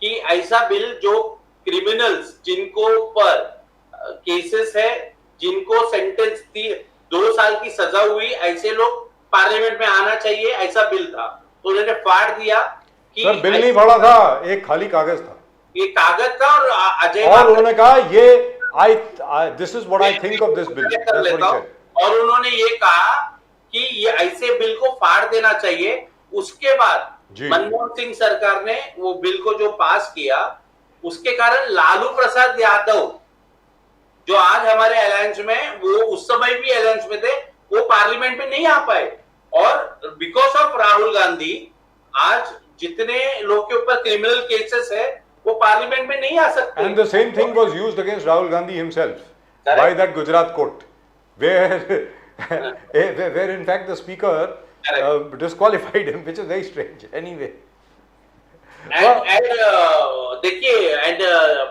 कि ऐसा बिल जो क्रिमिनल्स जिनको पर केसेस है, जिनको सेंटेंस 2 साल की सजा हुई, ऐसे लोग पार्लियामेंट में आना चाहिए, ऐसा बिल था। तो उन्होंने फाड़ दिया कि सर बिल नहीं फाड़ा था, एक खाली कागज था, ये कागज था। और अजय और उन्होंने कहा ये this is what I think of this bill, that's what he said. और उन्होंने ये कहा कि ये ऐसे बिल को फाड़ देना चाहिए। उसके बाद मनमोहन सिंह सरकार ने वो बिल को जो पास किया, उसके कारण लालू प्रसाद यादव जो आज हमारे अलायंस में, वो उस समय भी अलायंस में थे, वो पार्लियामेंट में नहीं आ पाए। और बिकॉज ऑफ राहुल गांधी आज जितने लोग के ऊपर क्रिमिनल केसेस है वो पार्लियामेंट में नहीं आ सकते। And the same thing was used against Rahul Gandhi himself by that Gujarat court where in fact the speaker disqualified him, which is very strange anyway. And देखिए, and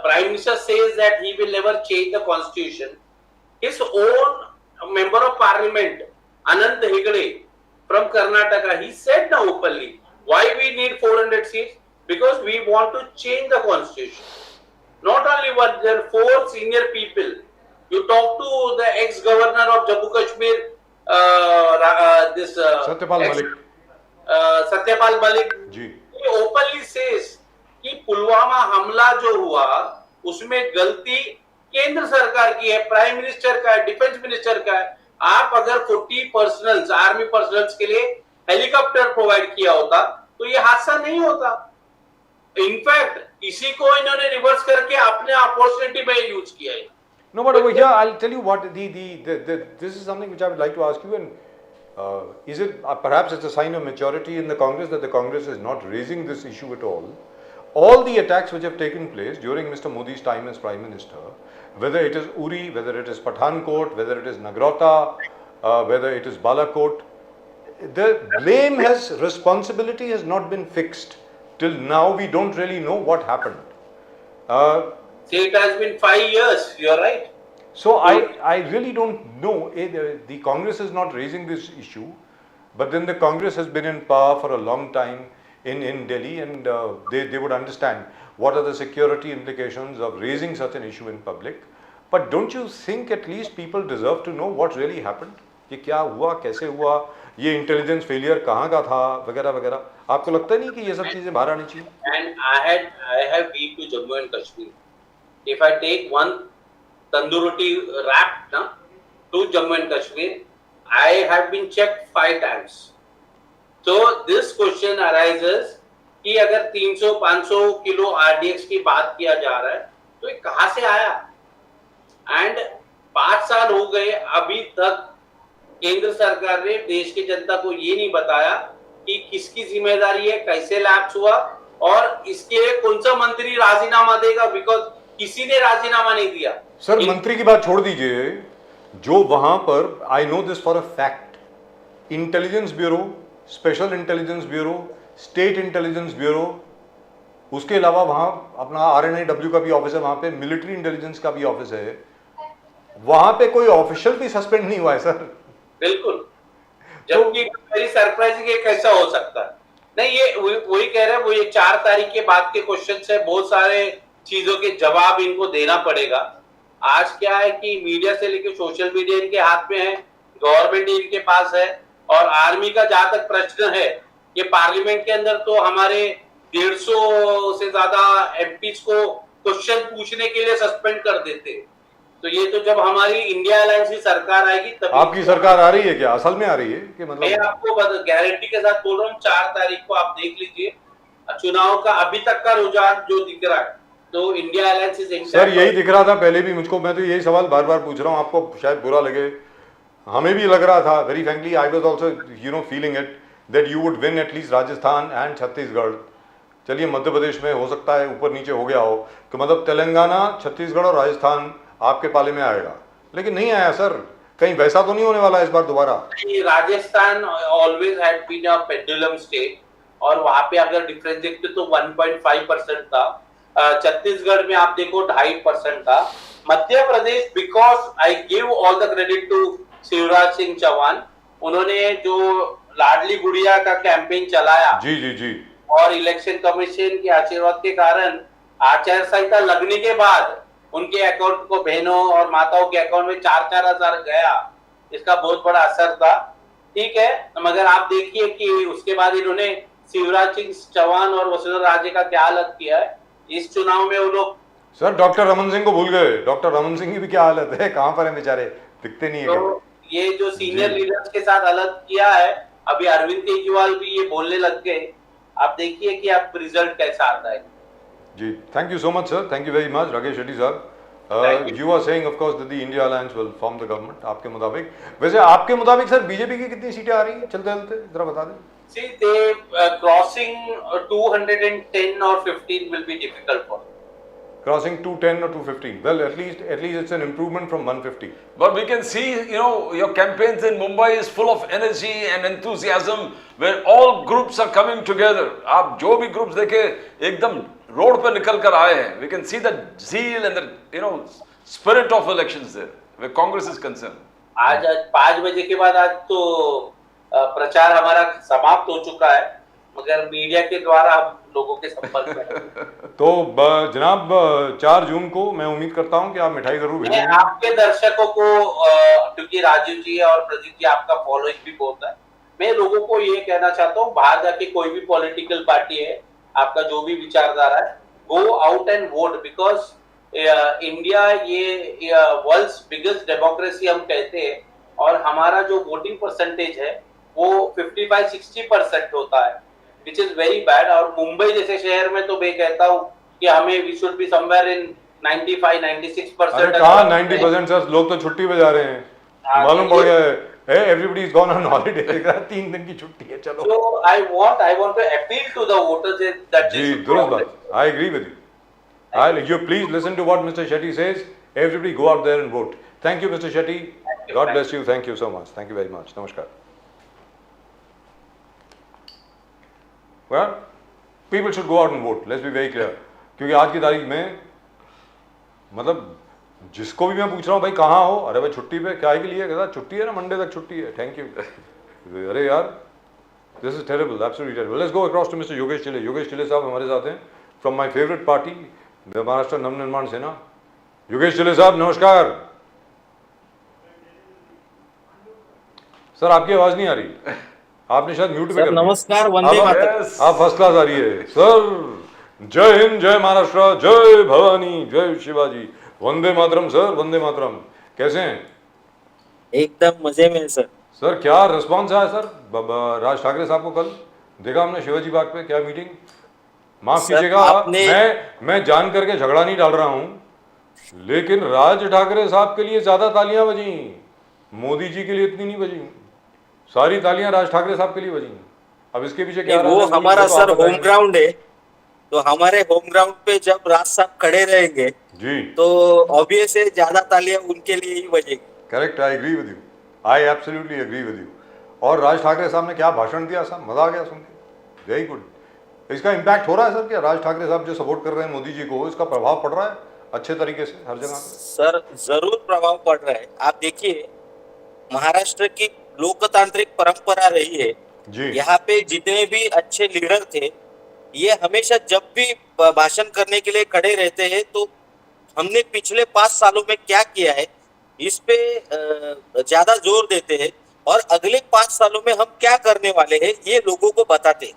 Prime Minister says that he will never change the constitution. His own member of parliament, Anant Hegde from Karnataka, he said now openly, why we need 400 seats? Because we want to change the constitution. Not only one, there are 4 senior people. You talk to the ex-governor of Jammu Kashmir, Satyapal Malik. Satyapal Malik. Ji, he openly says कि पुलवामा हमला जो हुआ उसमें गलती केंद्र सरकार की है, प्राइम मिनिस्टर का है, डिफेंस मिनिस्टर का है। आप अगर 40 पर्सनल्स, आर्मी पर्सनल्स के लिए हेलीकॉप्टर प्रोवाइड किया होता तो ये हादसा नहीं होता। इनफैक्ट इसी को इन्होंने रिवर्स करके अपने अपॉर्चुनिटी में यूज किया है। no, but over here I'll tell you what this is something which I would like to ask you, and is it perhaps it's a sign of maturity in the Congress that the Congress is not raising this issue at all, all the attacks which have taken place during Mr. Modi's time as Prime Minister, whether it is Uri, whether it is Pathankot, whether it is Nagrota, whether it is Balakot, the blame responsibility has not been fixed. Till now, we don't really know what happened. See, it has been 5 years, you're right. So I really don't know. The Congress is not raising this issue, but then the Congress has been in power for a long time in Delhi, and they would understand what are the security implications of raising such an issue in public. But don't you think at least people deserve to know what really happened? ये क्या हुआ, कैसे हुआ, ये intelligence failure कहाँ का था, वगैरह वगैरह. आपको लगता नहीं कि ये सब चीजें बाहर आनी चाहिए? And I have been to Jammu and Kashmir. If I take one tandoor roti wrap to Jammu and Kashmir, I have been checked 5 times. So this question arises कि अगर 300-500 किलो RDX की बात किया जा रहा है तो ये कहाँ से आया? एंड 5 साल हो गए, अभी तक केंद्र सरकार ने देश की जनता को ये नहीं बताया कि किसकी जिम्मेदारी है, कैसे लैप्स हुआ और इसके लिए कौन सा मंत्री राजीनामा देगा, बिकॉज किसी ने राजीनामा नहीं दिया. सर मंत्री की बात छोड़ दीजिए, जो वहां पर, I know this for a fact, intelligence bureau, special intelligence bureau, state intelligence bureau, उसके अलावा वहां अपना RNIW का भी ऑफिस है, वहां पे मिलिट्री इंटेलिजेंस का भी ऑफिस है, वहां पे कोई ऑफिशियल भी सस्पेंड नहीं हुआ है सर. बिल्कुल. जबकि वेरी सरप्राइजिंग ये कैसा हो सकता है? नहीं, ये वही कह रहे हैं, वो ये 4 तारीख के बाद के क्वेश्चन है, बहुत सारे चीजों के जवाब इनको देना पड़ेगा. आज क्या है कि मीडिया से लेकर सोशल मीडिया इनके हाथ में है, गवर्नमेंट इनके पास है, और आर्मी का जहां तक प्रश्न है, ये पार्लियामेंट के अंदर तो हमारे 150 से ज्यादा एमपीज को क्वेश्चन पूछने के लिए सस्पेंड कर देते. तो ये तो जब हमारी इंडिया अलायंस की सरकार आएगी तब. आपकी सरकार आ रही है क्या? असल में आ रही है कि मतलब? मैं आपको गारंटी के साथ बोल रहा हूँ, 4 तारीख को आप देख लीजिए चुनाव का अभी तक का रुझान जो दिख रहा है, तो इंडिया अलायंस इज. सर यही दिख रहा था पहले भी मुझको, मैं तो यही सवाल बार बार पूछ रहा हूँ, आपको शायद बुरा लगे, हमें भी लग रहा था. Very frankly I was also feeling it that you would win at least Rajasthan and Chhattisgarh. चलिए मध्य प्रदेश में हो सकता है ऊपर नीचे हो गया हो, तो मतलब तेलंगाना, छत्तीसगढ़ और राजस्थान आपके पाले में आएगा, लेकिन नहीं आया सर. कहीं वैसा तो नहीं होने वाला इस बार दोबारा? Rajasthan always had been a pendulum state, और वहां पे अगर डिफरेंस देखते तो 1.5% था. छत्तीसगढ़ में आप देखो 2.5% था. Madhya Pradesh, because I give all the credit to Shivraj Singh Chouhan, उन्होंने जो लाडली गुड़िया का कैंपेन चलाया, जी जी जी, और इलेक्शन कमीशन के आशीर्वाद के कारण आचार संहिता लगने के बाद उनके अकाउंट को, बहनों और माताओं के अकाउंट में 4-4 हजार गया. इसका बहुत बड़ा असर था. ठीक है, मगर आप देखिए कि उसके बाद इन्होंने शिवराज सिंह चौहान और वसुंधरा राजे का क्या हालत किया है इस चुनाव में. वो लोग सर डॉक्टर रमन सिंह को भूल गए. डॉक्टर रमन सिंह की भी क्या हालत है, कहाँ पर है बेचारे, दिखते नहीं है. तो ये जो सीनियर लीडर्स के साथ हालत किया है, अभी अरविंद केजरीवाल भी ये बोलने लग गए. आप देखिए कि आप रिजल्ट कैसा आता है. जी, thank you so much sir, thank you very much Rakesh Shetty साहब. You are saying of course that the India alliance will form the government. आपके मुताबिक, वैसे आपके मुताबिक सर बीजेपी की कितनी सीटें आ रही हैं चलते चलते, जरा बता दें. See, they crossing 210 or 15 will be difficult for them. Crossing 210 or 215. Well, at least it's an improvement from 150. But we can see, your campaigns in Mumbai is full of energy and enthusiasm, where all groups are coming together. आप जो भी groups देखे एकदम road पे निकल कर आए हैं. We can see the zeal and the spirit of elections there, where Congress is concerned. आज 5 बजे के बाद आज तो प्रचार हमारा समाप्त हो चुका है, मगर मीडिया के द्वारा हम लोगों के संपर्क में. तो जनाब 4 जून को मैं उम्मीद करता हूं कि आप मिठाई जरूर मैं भेजेंगे. आपके दर्शकों को, क्योंकि राजीव जी और प्रदीप जी आपका फॉलोइंग भी बहुत है, मैं लोगों को ये कहना चाहता हूँ, बाहर जाके कोई भी पॉलिटिकल पार्टी है, आपका जो भी विचारधारा है, go out and vote, because India ये वर्ल्ड्स बिगेस्ट डेमोक्रेसी हम कहते हैं, और हमारा जो वोटिंग परसेंटेज है वो 55-60% होता है, विच इज वेरी बैड. और मुंबई जैसे शहर में तो मैं कहता हूँ कि हमें we should be somewhere in 95-96%. अरे कहाँ 90% सर, लोग तो छुट्टी पे जा रहे हैं. मालूम पड़ गया है everybody is gone on holiday. 3 दिन की छुट्टी है, चलो. So I want to appeal to the voters that they ji, should दुरुस्त go out बात. I agree with you. You please listen to what Mr. Shetty says. Everybody go out there and vote. Thank you, Mr. Shetty. you, God thank bless you. Thank you so much. Thank you very much. Namaskar. Well, people should go out and vote. Let's be very clear. क्योंकि आज की तारीख में मतलब जिसको भी मैं पूछ रहा हूँ भाई कहाँ हो, अरे भाई छुट्टी पे, क्या के लिए, कहता छुट्टी है ना, मंडे तक छुट्टी है, थैंक यू. अरे यार, this is terrible, absolutely terrible. Let's go across to mister Yogesh Chile. Yogesh Chile साहब हमारे साथ हैं from my favourite party Maharashtra Navnirman Sena. Yogesh Chile साहब नमस्कार. सर आपकी आवाज नहीं आ रही, आपने शायद म्यूट पे कर दिया. नमस्कार, वंदे मातरम. आप फर्स्ट क्लास आ रही है सर. जय हिंद, जय महाराष्ट्र, जय भवानी, जय शिवाजी, वंदे मातरम सर, वंदे मातरम. कैसे हैं? एकदम मजे में है सर. सर क्या रिस्पांस आया सर राज ठाकरे साहब को? कल देखा हमने शिवाजी बाग पे, क्या मीटिंग. माफ सर, कीजिएगा, आपने- मैं जान करके झगड़ा नहीं डाल रहा हूं, लेकिन राज ठाकरे साहब के लिए ज्यादा तालियां बजी, मोदी जी के लिए इतनी नहीं बजी. सारी तालियां राज ठाकरे साहब के लिए बजी. अब इसके पीछे क्या वो राज है, हमारा तो सर आप होम बताएंगे. ग्राउंड है, तो हमारे होम ग्राउंड पे जब राज साहब खड़े रहेंगे जी, तो ऑब्वियस है ज्यादा तालियां उनके लिए ही बजेगी. Correct. I agree with you, I absolutely agree with you. और राज ठाकरे साहब ने क्या भाषण दिया साहब, मजा आ गया सुन के. Very good. इसका इम्पैक्ट हो रहा है सर क्या? राज ठाकरे साहब जो सपोर्ट कर रहे हैं मोदी जी को, इसका प्रभाव पड़ रहा है अच्छे तरीके से हर जगह पे? सर जरूर प्रभाव पड़ रहा है. आप देखिए, महाराष्ट्र की लोकतांत्रिक परंपरा रही है. जी, यहाँ पे जितने भी अच्छे लीडर थे, ये हमेशा जब भी भाषण करने के लिए खड़े रहते हैं, तो हमने पिछले 5 सालों में क्या किया है इस पे ज्यादा जोर देते हैं, और अगले 5 सालों में हम क्या करने वाले हैं ये लोगों को बताते हैं.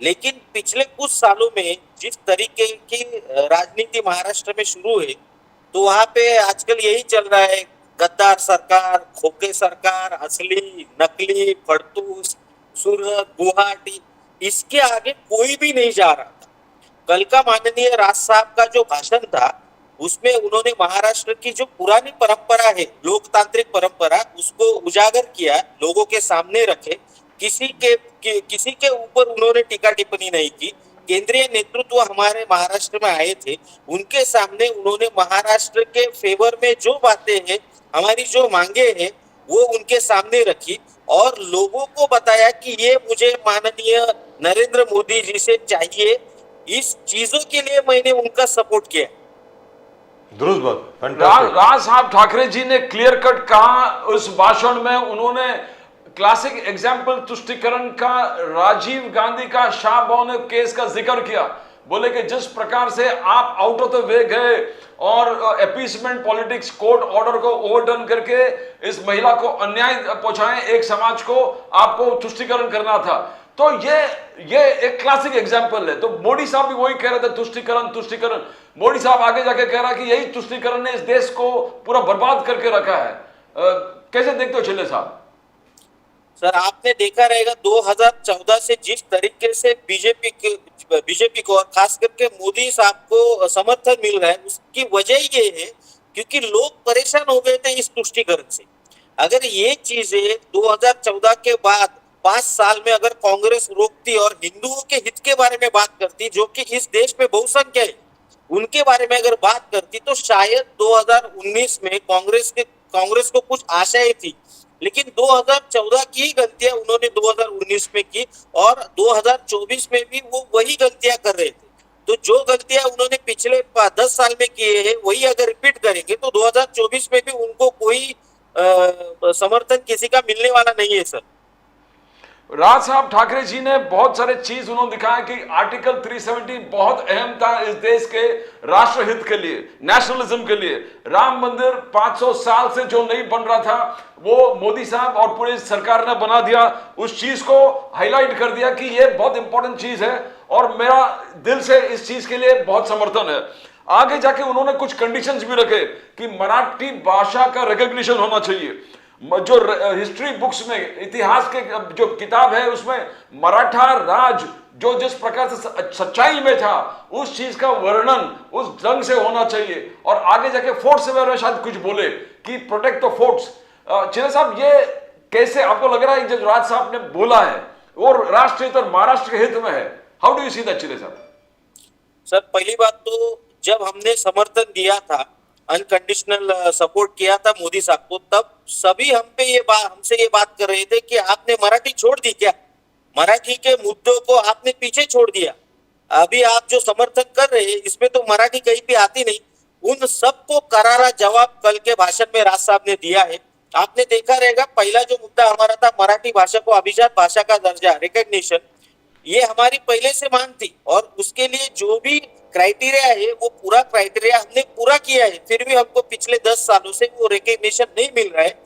लेकिन पिछले कुछ सालों में जिस तरीके की राजनीति महाराष्ट्र में शुरू है, तो वहां पे आजकल यही चल रहा है, गद्दार सरकार, खोके सरकार, असली नकली, फड़तूस, सूरत, गुवाहाटी, इसके आगे कोई भी नहीं जा रहा था. कल का माननीय राज साहब का जो भाषण था, उसमें उन्होंने महाराष्ट्र की जो पुरानी परंपरा है, लोकतांत्रिक परंपरा, उसको उजागर किया, लोगों के सामने रखे. किसी के ऊपर उन्होंने टीका टिप्पणी नहीं की. केंद्रीय नेतृत्व हमारे महाराष्ट्र में आए थे, उनके सामने उन्होंने महाराष्ट्र के फेवर में जो बातें हैं, हमारी जो मांगे हैं, वो उनके सामने रखी और लोगों को बताया कि ये मुझे माननीय नरेंद्र मोदी जी से चाहिए. इस चीजों के लिए मैंने उनका सपोर्ट किया. दुरुस्त बात, फैंटास्टिक. राज साहब ठाकरे जी ने क्लियर कट कहा उस भाषण में. उन्होंने क्लासिक एग्जाम्पल तुष्टिकरण का, राजीव गांधी का शाहबानो केस का जिक्र किया. बोले कि जिस प्रकार से आप आउट ऑफ द वे गए और अपीसमेंट पॉलिटिक्स, कोर्ट ऑर्डर को ओवरटर्न करके इस महिला को अन्याय पहुंचाए, एक समाज को आपको तुष्टिकरण करना था. तो ये एक क्लासिक एग्जाम्पल है. तो मोदी साहब भी वही कह रहे थे, तुष्टिकरण तुष्टिकरण. मोदी साहब आगे जाके कह रहा है कि यही तुष्टिकरण ने इस देश को पूरा बर्बाद करके रखा है. कैसे देखते हो चिल्ले साहब? सर, आपने देखा रहेगा 2014 से जिस तरीके से बीजेपी को और खास करके मोदी साहब को समर्थन मिल रहा है, उसकी वजह ये है क्योंकि लोग परेशान हो गए थे इस तुष्टिकरण से. अगर ये चीजें 2014 के बाद 5 साल में अगर कांग्रेस रोकती और हिंदुओं के हित के बारे में बात करती, जो कि इस देश में बहुसंख्या है, उनके बारे में अगर बात करती, तो शायद 2019 में कांग्रेस को कुछ आशाएं थी. लेकिन 2014 की ही गलतियां उन्होंने 2019 में की और 2024 में भी वो वही गलतियां कर रहे थे. तो जो गलतियां उन्होंने पिछले 10 साल में किए हैं, वही अगर रिपीट करेंगे तो 2024 में भी उनको कोई समर्थन किसी का मिलने वाला नहीं है. सर, राज साहब ठाकरे जी ने बहुत सारे चीज उन्होंने दिखाया कि आर्टिकल 370 बहुत अहम था इस देश के राष्ट्रहित के लिए, नेशनलिज्म के लिए. राम मंदिर 500 साल से जो नहीं बन रहा था, वो मोदी साहब और पूरी सरकार ने बना दिया. उस चीज को हाईलाइट कर दिया कि ये बहुत इंपॉर्टेंट चीज है और मेरा दिल से इस चीज के लिए बहुत समर्थन है. आगे जाके उन्होंने कुछ कंडीशंस भी रखे कि मराठी भाषा का रिकॉग्निशन होना चाहिए. जो हिस्ट्री बुक्स में, इतिहास के जो किताब है, उसमें मराठा राज जो जिस प्रकार से सच्चाई में था, उस चीज का वर्णन उस ढंग से होना चाहिए. और आगे जाके फोर्ट्स से शायद कुछ बोले कि प्रोटेक्ट द फोर्ट्स. चिरे साहब, ये कैसे आपको लग रहा है जो राज साहब ने बोला है वो राष्ट्र हित और महाराष्ट्र के हित में है? How do you see that Chile साहब? सर पहली बात तो जब हमने समर्थन दिया था, अनकंडीशनल सपोर्ट किया था मोदी साहब को, तब सभी हमसे ये बात कर रहे थे कि आपने मराठी छोड़ दी क्या, मराठी के मुद्दों को आपने पीछे छोड़ दिया। अभी आप जो समर्थन कर रहे हैं इसमें तो मराठी कहीं भी आती नहीं। उन सबको करारा जवाब कल के भाषण में राज साहब ने दिया है। आपने देखा रहेगा पहला जो मुद्दा हमारा था मराठी भाषा को अभिजात भाषा का दर्जा, रिकॉग्निशन, ये हमारी पहले से मांग थी और उसके लिए जो भी क्राइटेरिया है वो पूरा क्राइटेरिया हमने पूरा किया है। फिर भी हमको पिछले 10 सालों से वो रिकॉग्निशन नहीं मिल रहा है।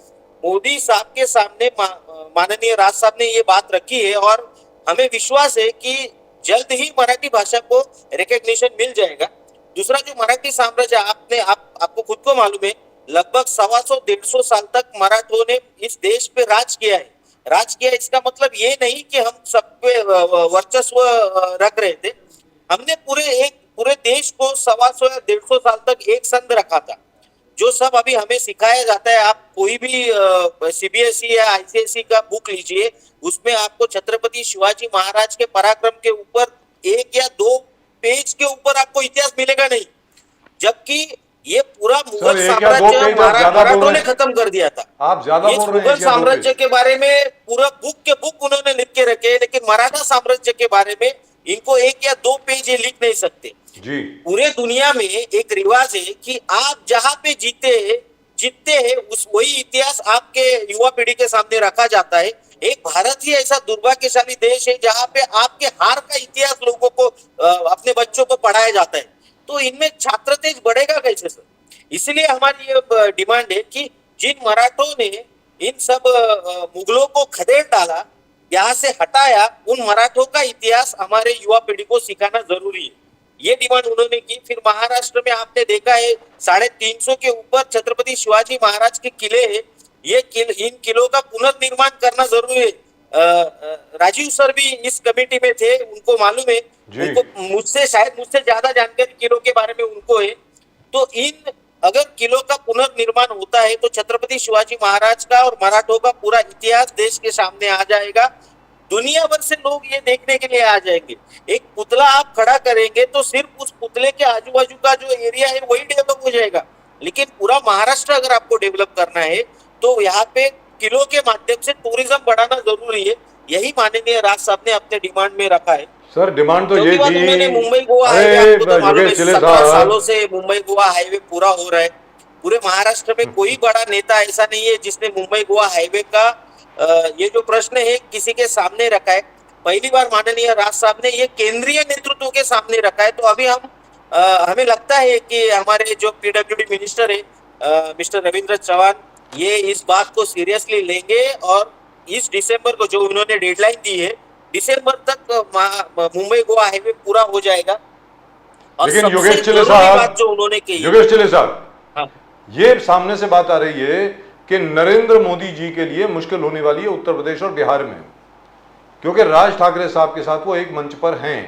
मोदी साहब के सामने माननीय राज साहब ने ये बात रखी है और हमें विश्वास है कि जल्द ही मराठी भाषा को रिकॉग्निशन मिल जाएगा। दूसरा जो मराठी साम्राज्य आपको खुद को मालूम है, लगभग 125-150 साल तक मराठों ने इस देश पे राज किया है। राज किया इसका मतलब ये नहीं कि हम सब पे वर्चस्व रख रहे थे। हमने पूरे देश को 125-150 साल तक एक संग रखा था। जो सब अभी हमें सिखाया जाता है, आप कोई भी सीबीएसई या आईसीएसई का बुक लीजिए, उसमें आपको छत्रपति शिवाजी महाराज के पराक्रम के ऊपर 1 या 2 पेज के ऊपर आपको इतिहास मिलेगा नहीं, जबकि ये पूरा मुगल एक या दो साम्राज्य पेज आप ज्यादा बोल मराठों रहे ने हैं। खत्म कर दिया था। आप ज्यादा ये बोल रहे हैं, मुगल एक या दो साम्राज्य पेज। के बारे में पूरा बुक के बुक उन्होंने लिख के रखे हैं, लेकिन मराठा साम्राज्य के बारे में इनको 1 या 2 पेज ये लिख नहीं सकते। जी पूरे दुनिया में एक रिवाज है कि आप जहां पे जीतते हैं उस वही इतिहास आपके युवा पीढ़ी के सामने रखा जाता है। एक भारत ही ऐसा दुर्भाग्यशाली देश है जहां पे आपके हार का इतिहास लोगों को अपने बच्चों को पढ़ाया जाता है, तो इनमें छात्र तेज बढ़ेगा कैसे सर? इसलिए हमारी ये डिमांड है कि जिन मराठों ने इन सब मुगलों को खदेड़ डाला, यहाँ से हटाया, उन मराठों का इतिहास हमारे युवा पीढ़ी को सिखाना जरूरी है। ये डिमांड उन्होंने की। फिर महाराष्ट्र में आपने देखा है 350 के ऊपर छत्रपति शिवाजी महाराज के किले हैं। इन किलों का पुनर्निर्माण करना जरूरी है। राजीव सर भी इस कमेटी में थे, उनको मालूम है। उनको मुझसे ज्यादा जानकारी किलों के बारे में उनको है। तो अगर किलों का पुनर्निर्माण होता है तो छत्रपति शिवाजी महाराज का और मराठों का पूरा इतिहास देश के सामने आ जाएगा। दुनिया भर से लोग ये देखने के लिए आ जाएंगे। एक पुतला आप खड़ा करेंगे तो सिर्फ उस पुतले के आजू बाजू का जो एरिया है वही डेवलप हो जाएगा, लेकिन पूरा महाराष्ट्र अगर आपको डेवलप करना है तो यहाँ पे किलों के माध्यम से टूरिज्म बढ़ाना जरूरी है। यही माननीय राज साहब ने अपने डिमांड में रखा है। सर डिमांड तो ये थी। उन्होंने मुंबई गोवा हाईवे, आपको तो मालूम है 17 सालों से मुंबई गोवा हाईवे पूरा हो रहा है। पूरे महाराष्ट्र में कोई बड़ा नेता ऐसा नहीं है जिसने मुंबई गोवा हाईवे का ये जो प्रश्न है किसी के सामने रखा है। पहली बार माननीय राज साहब ने ये केंद्रीय नेतृत्व के सामने रखा है। तो अभी हमें लगता है कि हमारे जो पीडब्ल्यूडी मिनिस्टर है मिस्टर रविंद्र चौहान, ये इस बात को सीरियसली लेंगे और इस दिसंबर को जो उन्होंने डेडलाइन दी है, दिसंबर तक मुंबई गोवा हाईवे पूरा हो जाएगा। और लेकिन सबसे योगेश चिले जरूरी साहब, बात जो उन्होंने कही, योगेश चिले साहब, हाँ, ये सामने से बात आ रही है कि नरेंद्र मोदी जी के लिए मुश्किल होने वाली है उत्तर प्रदेश और बिहार में, क्योंकि राज ठाकरे साहब के साथ वो एक मंच पर हैं,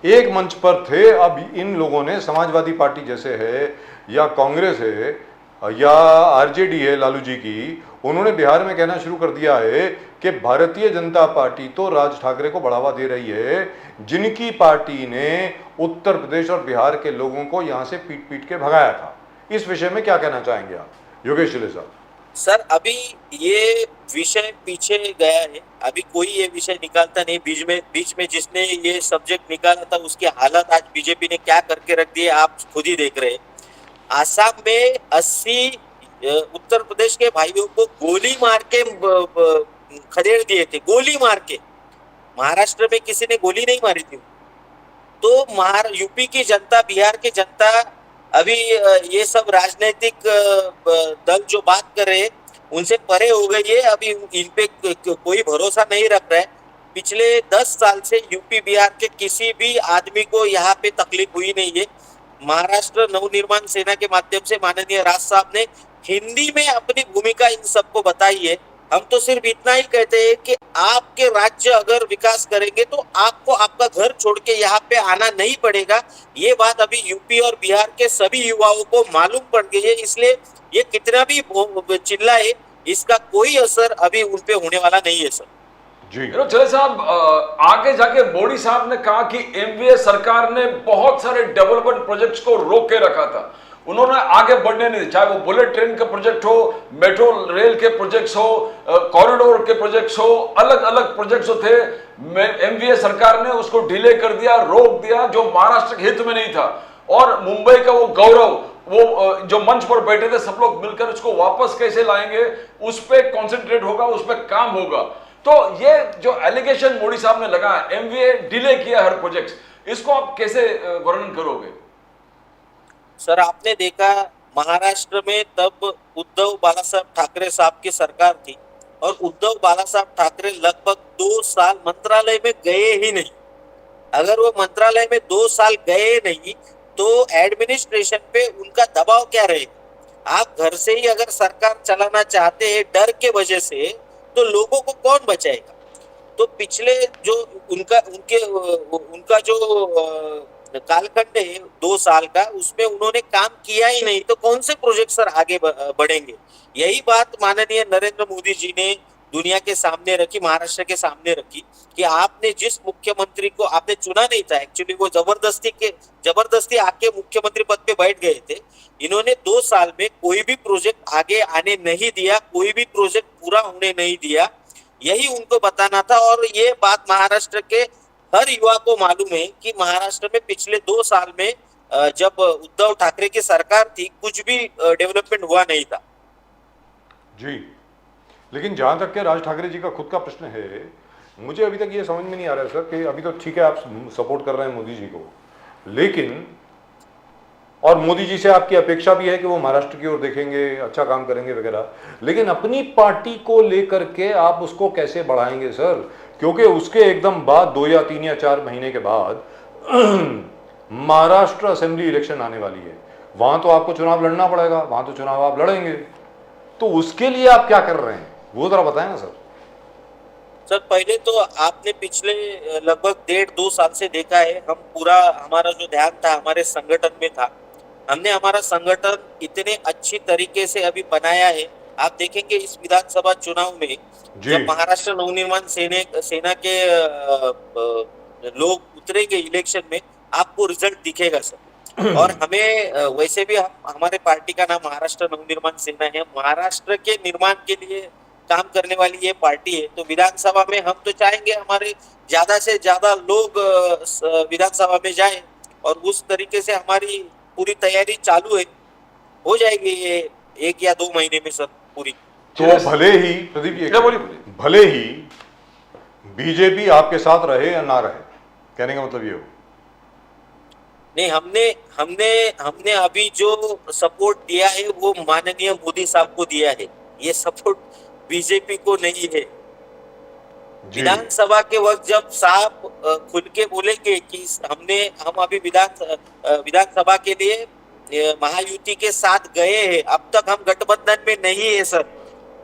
एक मंच पर थे। अब इन लोगों ने समाजवादी पार्टी जैसे है या कांग्रेस है या आरजेडी है लालू जी की, उन्होंने बिहार में कहना शुरू कर दिया है कि भारतीय जनता पार्टी तो राज ठाकरे को बढ़ावा दे रही है, जिनकी पार्टी ने उत्तर प्रदेश और बिहार के लोगों को यहां से पीट पीट के भगाया था। इस विषय में क्या कहना चाहेंगे आप योगेश चिले साहब? सर अभी ये विषय पीछे गया है, अभी कोई ये विषय निकालता नहीं। बीच में जिसने ये सब्जेक्ट निकाला था उसकी हालत आज बीजेपी ने क्या करके रख दी है आप खुद ही देख रहे हैं। आसाम में 80 उत्तर प्रदेश के भाइयों को गोली मार के खदेड़ दिए थे, गोली मार के। महाराष्ट्र में किसी ने गोली नहीं मारी थी। तो यूपी की जनता, बिहार की जनता अभी ये सब राजनीतिक दल जो बात कर रहे हैं उनसे परे हो गई है। अभी इन पे कोई भरोसा नहीं रख रहा है। पिछले 10 साल से यूपी बिहार के किसी भी आदमी को यहाँ पे तकलीफ हुई नहीं है। महाराष्ट्र नवनिर्माण सेना के माध्यम से माननीय राज साहब ने हिंदी में अपनी भूमिका इन सबको बताई है। हम तो सिर्फ इतना ही कहते हैं कि आपके राज्य अगर विकास करेंगे तो आपको आपका घर छोड़ के यहाँ पे आना नहीं पड़ेगा। ये बात अभी यूपी और बिहार के सभी युवाओं को मालूम पड़ गई है। इसलिए ये कितना भी चिल्लाए, इसका कोई असर अभी उन पे होने वाला नहीं है सर। जी चले साहब, आगे जाके मोदी साहब ने कहा कि एमवीए सरकार ने बहुत सारे डेवलपमेंट प्रोजेक्ट्स को रोक के रखा था, उन्होंने आगे बढ़ने नहीं दिया, चाहे वो बुलेट ट्रेन का प्रोजेक्ट हो, मेट्रो रेल के प्रोजेक्ट्स हो, कॉरिडोर के प्रोजेक्ट्स हो, अलग अलग प्रोजेक्ट्स जो थे एमवीए सरकार ने उसको डिले कर दिया, रोक दिया, जो महाराष्ट्र के हित में नहीं था। और मुंबई का वो गौरव, वो जो मंच पर बैठे थे सब लोग मिलकर उसको वापस कैसे लाएंगे, उस पर कॉन्सेंट्रेट होगा, उस पर काम होगा। तो ये जो एलिगेशन मोदी साहब ने लगा एमवीए डिले किया हर प्रोजेक्ट्स, इसको आप कैसे वर्णन करोगे? सर आपने देखा महाराष्ट्र में तब उद्धव बालासाहेब ठाकरे साहब की सरकार थी और उद्धव बालासाहेब ठाकरे लगभग 2 साल मंत्रालय में गए ही नहीं। अगर वो मंत्रालय में 2 साल गए नहीं तो एडमिनिस्ट्रेशन पे उनका दबाव क्या रहेगा? आप घर से ही अगर सरकार चलाना चाहते हैं डर के वजह से, तो लोगों को कौन बचाएगा? तो पिछले जो उनका जो कालखंड है 2 साल का, उसमें उन्होंने काम किया ही नहीं, तो कौन से प्रोजेक्ट सर आगे बढ़ेंगे? यही बात माननीय नरेंद्र मोदी जी ने दुनिया के सामने रखी, महाराष्ट्र के सामने रखी कि आपने जिस मुख्यमंत्री को आपने चुना नहीं था, एक्चुअली वो जबरदस्ती आके मुख्यमंत्री पद पे बैठ गए थे। इन्होंने 2 साल में कोई भी प्रोजेक्ट आगे आने नहीं दिया, कोई भी प्रोजेक्ट पूरा होने नहीं दिया, यही उनको बताना था। और ये बात महाराष्ट्र के हर युवा को मालूम है कि महाराष्ट्र में पिछले 2 साल में जब उद्धव ठाकरे की सरकार थी कुछ भी डेवलपमेंट हुआ नहीं था। जी, लेकिन जहाँ तक के राज ठाकरे जी का खुद का प्रश्न है, मुझे अभी तक ये समझ में नहीं आ रहा है सर कि अभी तो ठीक है आप सपोर्ट कर रहे हैं मोदी जी को, लेकिन और मोदी जी से आपकी अपेक्षा भी है कि वो महाराष्ट्र की ओर देखेंगे, अच्छा काम करेंगे वगैरह, लेकिन अपनी पार्टी को लेकर के आप उसको कैसे बढ़ाएंगे सर? क्योंकि उसके एकदम बाद 2 या 3 या 4 महीने के बाद महाराष्ट्र असेंबली इलेक्शन आने वाली है, वहां तो आपको चुनाव लड़ना पड़ेगा, वहां तो चुनाव आप लड़ेंगे, तो उसके लिए आप क्या कर रहे हैं वो जरा बताएं ना सर। सर पहले तो आपने पिछले लगभग 1.5-2 साल से देखा है, हम पूरा हमारा जो ध्यान था हमारे संगठन में था, हमने हमारा संगठन इतने अच्छी तरीके से अभी बनाया है। आप देखेंगे इस विधानसभा चुनाव में जब महाराष्ट्र नवनिर्माण सेना के लोग उतरेंगे इलेक्शन में, आपको रिजल्ट दिखेगा सर। और हमें वैसे भी हमारे पार्टी का नाम महाराष्ट्र नवनिर्माण सेना है, महाराष्ट्र के निर्माण के लिए काम करने वाली ये पार्टी है। तो विधानसभा में हम तो चाहेंगे हमारे ज्यादा से ज्यादा लोग विधानसभा में जाए, और उस तरीके से हमारी पूरी तैयारी चालू है, हो जाएगी ये 1 या 2 महीने में सर पूरी। तो भले ही प्रदीप जी बोलिए। भले ही बीजेपी आपके साथ रहे या ना रहे, कहने का मतलब ये हो नहीं, हमने अभी जो सपोर्ट दिया है वो माननीय मोदी साहब को दिया है, ये सपोर्ट बीजेपी को नहीं है। विधानसभा के वक्त जब साहब खुल के बोलेंगे कि हम अभी विधानसभा के लिए महायुति के साथ गए हैं, अब तक हम गठबंधन में नहीं है सर,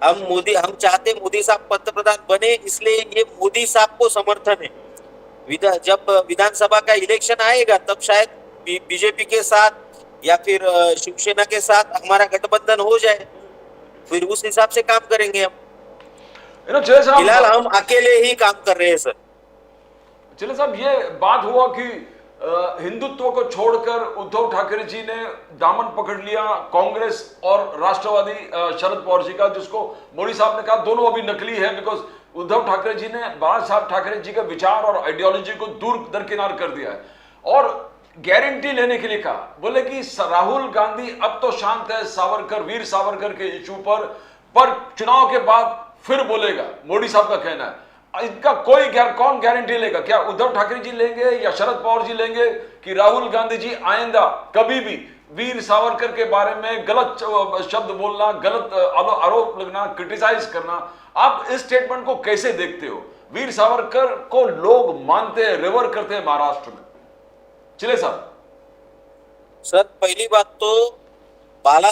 हम चाहते मोदी साहब पंतप्रधान बने, इसलिए ये मोदी साहब को समर्थन है। जब विधानसभा का इलेक्शन आएगा तब शायद बीजेपी के साथ या फिर शिवसेना के साथ हमारा गठबंधन हो जाए, फिर उस हिसाब से काम करेंगे हम। फिलहाल हम अकेले ही काम कर रहे हैं सर। चले साहब, ये बात हुआ कि हिंदुत्व को छोड़कर उद्धव ठाकरे जी ने दामन पकड़ लिया कांग्रेस और राष्ट्रवादी शरद पवार जी का, जिसको मोदी साहब ने कहा दोनों अभी नकली है, बिकॉज उद्धव ठाकरे जी ने बाला साहब ठाकरे जी के विचार और आइडियोलॉजी को दूर दरकिनार कर दिया है और गारंटी लेने के लिए कहा। बोले कि राहुल गांधी अब तो शांत है सावरकर, वीर सावरकर के इशू पर चुनाव के बाद फिर बोलेगा, मोदी साहब का कहना है। इसका कौन गारंटी लेगा? क्या उद्धव ठाकरे जी लेंगे या शरद पवार जी लेंगे कि राहुल गांधी जी आइंदा कभी भी वीर सावरकर के बारे में गलत शब्द बोलना, गलत आरोप लगना, क्रिटिसाइज करना, आप इस स्टेटमेंट को कैसे देखते हो? वीर सावरकर को लोग मानते हैं, रिवर करते हैं महाराष्ट्र में। चले साहब। सर पहली बात तो बाला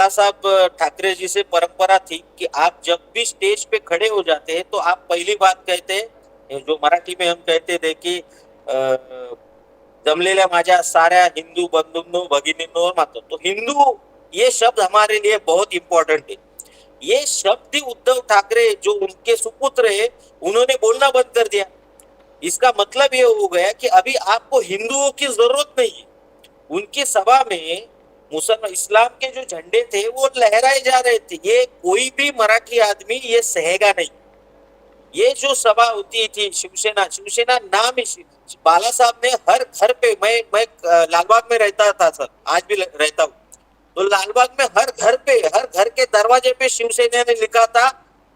साहब ठाकरे जी से परंपरा थी कि आप जब भी स्टेज पे खड़े हो जाते हैं तो आप पहली बात कहते हैं, जो मराठी में हम कहते थे कि जमलेल्या माझ्या साऱ्या हिंदू बंधूंनो भगिनींनो और मातो, तो हिंदू ये शब्द हमारे लिए बहुत इंपॉर्टेंट है। ये शब्द ही उद्धव ठाकरे जो उनके सुपुत्र है उन्होंने बोलना बंद कर दिया। इसका मतलब ये हो गया कि अभी आपको हिंदुओं की जरूरत नहीं है। उनकी सभा में मुसलमान इस्लाम के जो झंडे थे वो लहराए जा रहे थे। ये कोई भी मराठी आदमी ये सहेगा नहीं। ये जो सभा होती थी शिवसेना नाम ही बाला साहब ने हर घर पे, मैं लालबाग में रहता था सर, आज भी रहता हूँ, तो लालबाग में हर घर के दरवाजे पे शिवसेना ने लिखा था,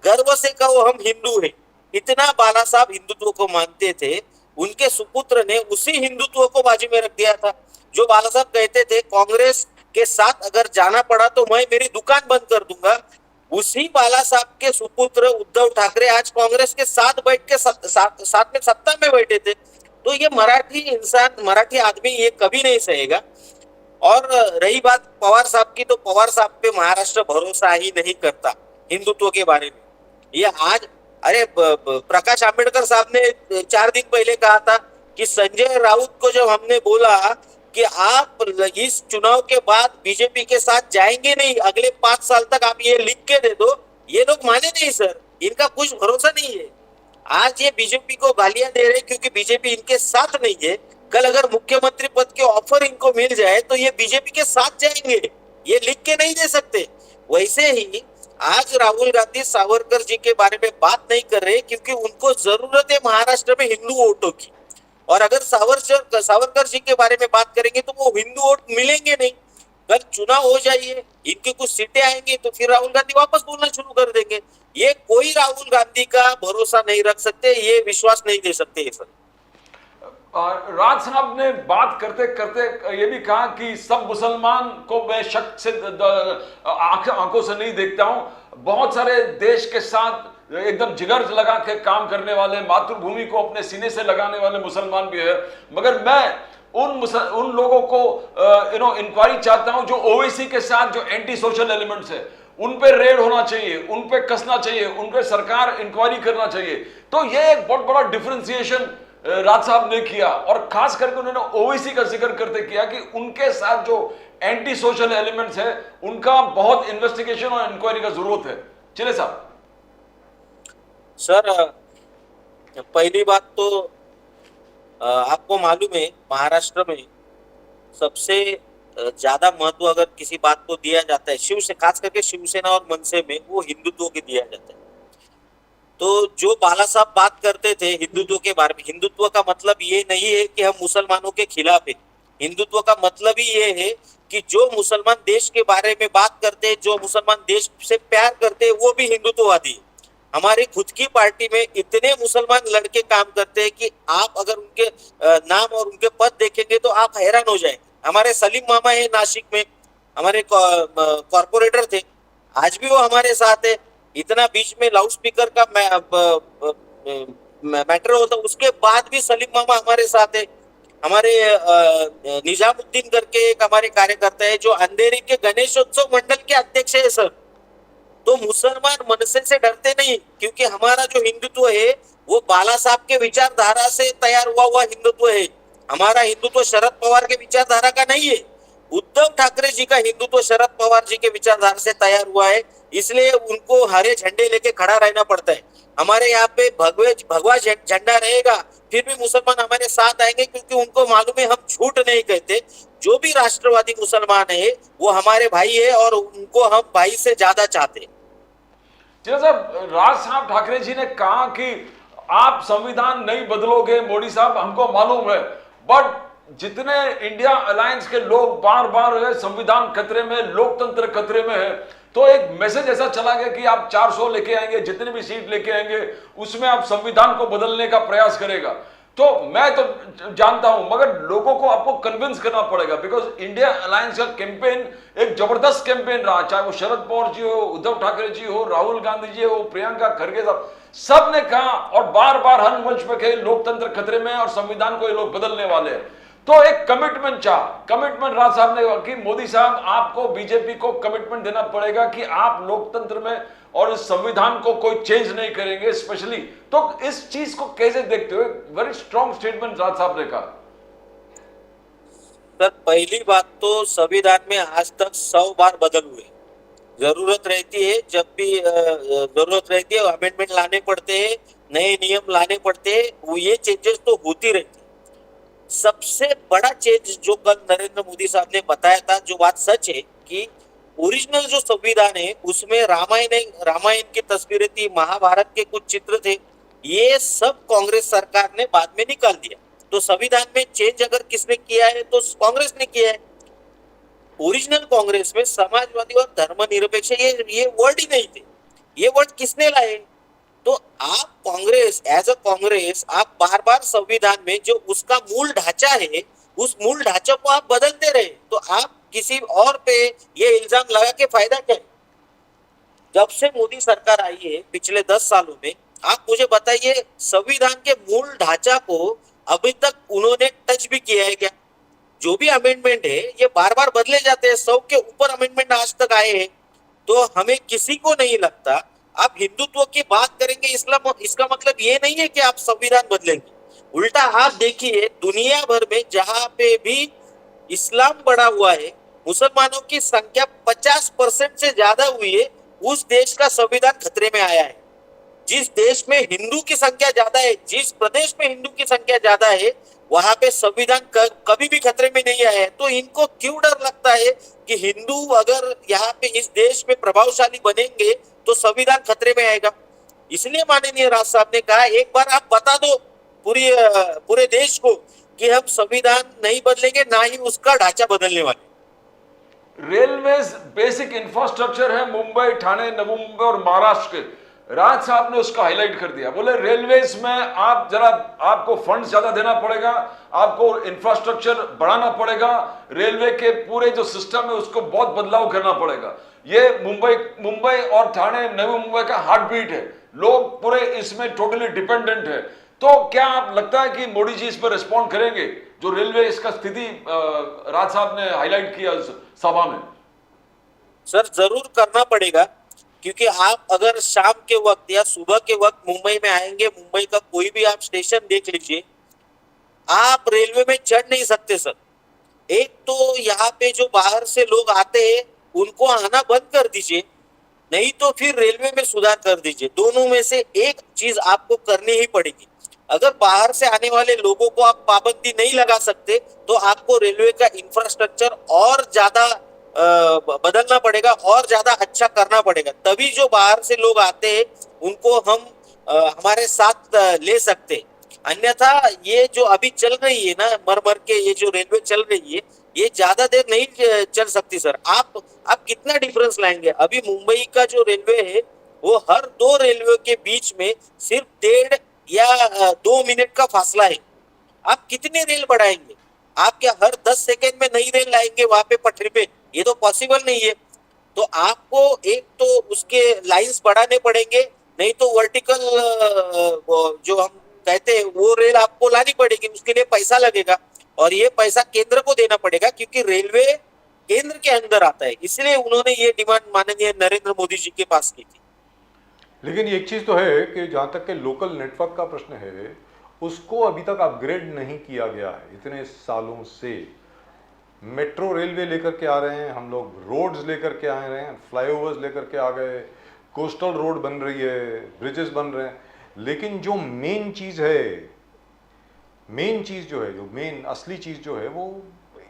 गर्व से कहो हम हिंदू हैं। इतना बाला साहब हिंदुत्व को मानते थे। उनके सुपुत्र ने उसी हिंदुत्व को बाजी में रख दिया था। जो बाला साहब कहते थे कांग्रेस के साथ अगर जाना पड़ा तो मैं मेरी दुकान बंद कर दूंगा, उसी बाला साहब के सुपुत्र उद्धव ठाकरे आज कांग्रेस के साथ बैठ के साथ में सत्ता में बैठे थे। तो ये मराठी इंसान, मराठी आदमी ये कभी नहीं सहेगा। और रही बात पवार साहब की, तो पवार साहब पे महाराष्ट्र भरोसा ही नहीं करता हिंदुत्व के बारे में। ये आज अरे प्रकाश आंबेडकर साहब ने 4 दिन पहले कहा था कि संजय राउत को जब हमने बोला कि आप इस चुनाव के बाद बीजेपी के साथ जाएंगे नहीं, अगले 5 साल तक आप ये लिख के दे दो, ये लोग माने नहीं सर, इनका कुछ भरोसा नहीं है। आज ये बीजेपी को गालियां दे रहे क्योंकि बीजेपी इनके साथ नहीं है। कल अगर मुख्यमंत्री पद के ऑफर इनको मिल जाए तो ये बीजेपी के साथ जाएंगे, ये लिख के नहीं दे सकते। वैसे ही आज राहुल गांधी सावरकर जी के बारे में बात नहीं कर रहे क्योंकि उनको जरूरत है महाराष्ट्र में हिंदू वोटों की। और अगर सावरकर जी के बारे में बात करेंगे तो वो हिंदू वोट मिलेंगे नहीं। कल चुनाव हो जाइए, इनकी कुछ सीटें आएंगी तो फिर राहुल गांधी वापस बोलना शुरू कर देंगे। ये कोई राहुल गांधी का भरोसा नहीं रख सकते, ये विश्वास नहीं दे सकते सर। राज साहब ने बात करते करते ये भी कहा कि सब मुसलमान को मैं शक से आंखों से नहीं देखता हूं। बहुत सारे देश के साथ एकदम जिगर लगा के काम करने वाले, मातृभूमि को अपने सीने से लगाने वाले मुसलमान भी है, मगर मैं उन लोगों को इंक्वायरी चाहता हूं जो ओवैसी के साथ जो एंटी सोशल एलिमेंट्स है उन पे रेड होना चाहिए, उन पे कसना चाहिए, उन पे सरकार इंक्वायरी करना चाहिए। तो ये एक बहुत बड़ा डिफरेंशिएशन राज साहब ने किया और खास करके उन्होंने ओवैसी का जिक्र करते किया कि उनके साथ जो एंटी सोशल एलिमेंट्स है उनका बहुत इन्वेस्टिगेशन और इंक्वायरी का जरूरत है। चले साहब। सर पहली बात तो आपको मालूम है महाराष्ट्र में सबसे ज्यादा महत्व अगर किसी बात को दिया जाता है खास करके शिवसेना और मनसे में, वो हिंदुत्व के दिया जाता है। तो जो बाला साहब बात करते थे हिंदुत्व के बारे में, हिंदुत्व का मतलब ये नहीं है कि हम मुसलमानों के खिलाफ है। हिंदुत्व का मतलब ही ये है कि जो मुसलमान देश के बारे में बात करते हैं, जो मुसलमान देश से प्यार करते हैं, वो भी हिंदुत्ववादी है। हमारी खुद की पार्टी में इतने मुसलमान लड़के काम करते हैं कि आप अगर उनके नाम और उनके पद देखेंगे तो आप हैरान हो जाएंगे। हमारे सलीम मामा है नासिक में, हमारे कॉर्पोरेटर थे, आज भी वो हमारे साथ है। इतना बीच में लाउड स्पीकर का मैटर होता, उसके बाद भी सलीम मामा हमारे साथ है। हमारे निजामुद्दीन करके एक हमारे कार्यकर्ता है जो अंधेरी के गणेशोत्सव मंडल के अध्यक्ष है सर। तो मुसलमान मनसे से डरते नहीं क्योंकि हमारा जो हिंदुत्व है वो बाला साहब के विचारधारा से तैयार हुआ हिंदुत्व है। हमारा हिंदुत्व शरद पवार के विचारधारा का नहीं है। उद्धव ठाकरे जी का हिंदुत्व शरद पवार जी के विचारधारा से तैयार हुआ है, इसलिए उनको हरे झंडे लेके खड़ा रहना पड़ता है। हमारे यहाँ पे भगवा झंडा रहेगा फिर भी मुसलमान हमारे साथ आएंगे क्योंकि उनको मालूम है हम झूठ नहीं कहते। जो भी राष्ट्रवादी मुसलमान है वो हमारे भाई है और उनको हम भाई से ज्यादा चाहते हैं। जैसा राज साहब ठाकरे जी ने कहा कि आप संविधान नहीं बदलोगे मोदी साहब, हमको मालूम है, बट जितने इंडिया अलायंस के लोग बार बार संविधान खतरे में, लोकतंत्र खतरे में है, तो एक मैसेज ऐसा चला गया कि आप 400 लेके आएंगे, जितने भी सीट लेके आएंगे उसमें आप संविधान को बदलने का प्रयास करेगा। तो मैं तो जानता हूं मगर लोगों को आपको कन्विंस करना पड़ेगा, बिकॉज इंडिया अलायंस का कैंपेन एक जबरदस्त कैंपेन रहा, चाहे वो शरद पवार जी हो, उद्धव ठाकरे जी हो, राहुल गांधी जी हो, प्रियंका खड़गे साहब, सब ने कहा और बार बार हर मंच पे कहे लोकतंत्र खतरे में और संविधान को ये लोग बदलने वाले हैं। तो एक कमिटमेंट राज साहब ने कि मोदी साहब आपको, बीजेपी को कमिटमेंट देना पड़ेगा कि आप लोकतंत्र में और इस संविधान को कोई चेंज नहीं करेंगे स्पेशली। तो इस चीज को कैसे देखते हो? वेरी स्ट्रॉन्ग स्टेटमेंट राज साहब ने कहा। सर पहली बात तो संविधान में आज तक 100 बार बदल हुए। जरूरत रहती है, जब भी जरूरत रहती है अमेंडमेंट लाने पड़ते हैं, नए नियम लाने पड़ते हैं, वो ये चेंजेस तो होती रहती है। सबसे बड़ा चेंज जो कल नरेंद्र मोदी साहब ने बताया था, जो बात सच है कि ओरिजिनल जो संविधान है उसमें रामायण की तस्वीरें थी, महाभारत के कुछ चित्र थे, ये सब कांग्रेस सरकार ने बाद में निकाल दिया। तो संविधान में चेंज अगर किसने किया है तो कांग्रेस ने किया है। ओरिजिनल कांग्रेस में समाजवादी और धर्मनिरपेक्ष ये वर्ड ही नहीं थे। ये वर्ड किसने लाए? तो आप कांग्रेस एज अ कांग्रेस आप बार बार संविधान में जो उसका मूल ढांचा है उस मूल ढांचे को आप बदलते रहे, तो आप किसी और पे ये इल्जाम लगा के फायदा क्या है? जब से मोदी सरकार आई है पिछले 10 सालों में, आप मुझे बताइए संविधान के मूल ढांचा को अभी तक उन्होंने टच भी किया है क्या? जो भी अमेंडमेंट है ये बार बार बदले जाते हैं, 100 के ऊपर अमेंडमेंट आज तक आए हैं। तो हमें किसी को नहीं लगता आप हिंदुत्व की बात करेंगे इस्लाम, इसका मतलब ये नहीं है कि आप संविधान बदलेंगे। उल्टा आप देखिए दुनिया भर में जहां पे भी इस्लाम बढ़ा हुआ है, मुसलमानों की संख्या 50% से ज्यादा हुई है, उस देश का संविधान खतरे में आया है। जिस देश में हिंदू की संख्या ज्यादा है, जिस प्रदेश में हिंदू की संख्या ज्यादा है, वहां पे संविधान कभी भी खतरे में नहीं आया है। तो इनको क्यों डर लगता है कि हिंदू अगर यहाँ पे इस देश में प्रभावशाली बनेंगे तो संविधान खतरे में आएगा? इसलिए माननीय राज साहब ने कहा एक बार आप बता दो पूरे देश को कि हम संविधान नहीं बदलेंगे, ना ही उसका ढांचा बदलने वाले। रेलवेज बेसिक इंफ्रास्ट्रक्चर है मुंबई, ठाणे, नवी मुंबई और महाराष्ट्र के। राज साहब ने उसका हाईलाइट कर दिया, बोले रेलवेज में आप जरा आपको फंड ज्यादा देना पड़ेगा, आपको इंफ्रास्ट्रक्चर बढ़ाना पड़ेगा, रेलवे के पूरे जो सिस्टम है उसको बहुत बदलाव करना पड़ेगा। ये मुंबई और ठाणे, नवी मुंबई का हार्ट बीट है, लोग पूरे इसमें टोटली डिपेंडेंट है। तो क्या आप लगता है कि मोदी जी इस पर रिस्पॉन्ड करेंगे, जो रेलवे इसका स्थिति राज साहब ने हाईलाइट किया सभा में? सर जरूर करना पड़ेगा, क्योंकि आप अगर शाम के वक्त या सुबह के वक्त मुंबई में आएंगे, मुंबई का कोई भी आप स्टेशन देख लीजिए, आप रेलवे में चढ़ नहीं सकते सर। एक तो यहाँ पे जो बाहर से लोग आते हैं उनको आना बंद कर दीजिए, नहीं तो फिर रेलवे में सुधार कर दीजिए। दोनों में से एक चीज आपको करनी ही पड़ेगी। अगर बाहर से आने वाले लोगों को आप पाबंदी नहीं लगा सकते तो आपको रेलवे का इंफ्रास्ट्रक्चर और ज्यादा बदलना पड़ेगा और ज्यादा अच्छा करना पड़ेगा, तभी जो बाहर से लोग आते हैं उनको हम हमारे साथ ले सकते हैं। अन्यथा ये जो अभी चल रही है ना मर के ये जो रेलवे चल रही है ये ज्यादा देर नहीं चल सकती सर। आप कितना डिफरेंस लाएंगे? अभी मुंबई का जो रेलवे है वो हर 2 रेलवे के बीच में सिर्फ 1.5 या 2 मिनट का फासला है। आप कितने रेल बढ़ाएंगे? आप क्या हर 10 सेकेंड में नई रेल लाएंगे वहां पे पटरी पे? ये तो पॉसिबल नहीं है। तो आपको एक तो उसके लाइंस बढ़ाने पड़ेंगे, नहीं तो वर्टिकल जो हम कहते हैं वो रेल आपको लानी पड़ेगी, उसके लिए पैसा लगेगा और ये पैसा केंद्र को देना पड़ेगा, क्योंकि रेलवे केंद्र के अंदर आता है। इसलिए उन्होंने ये डिमांड माननीय नरेंद्र मोदी जी के पास की थी। लेकिन एक चीज़ तो है कि जहाँ तक के लोकल नेटवर्क का प्रश्न है उसको अभी तक अपग्रेड नहीं किया गया है। इतने सालों से मेट्रो रेलवे लेकर के आ रहे हैं हम लोग, रोड्स लेकर के आ रहे हैं, फ्लाईओवर्स लेकर के आ गए, कोस्टल रोड बन रही है, ब्रिजेस बन रहे हैं, लेकिन जो मेन चीज़ है, मेन चीज़ जो है, जो मेन असली चीज़ जो है वो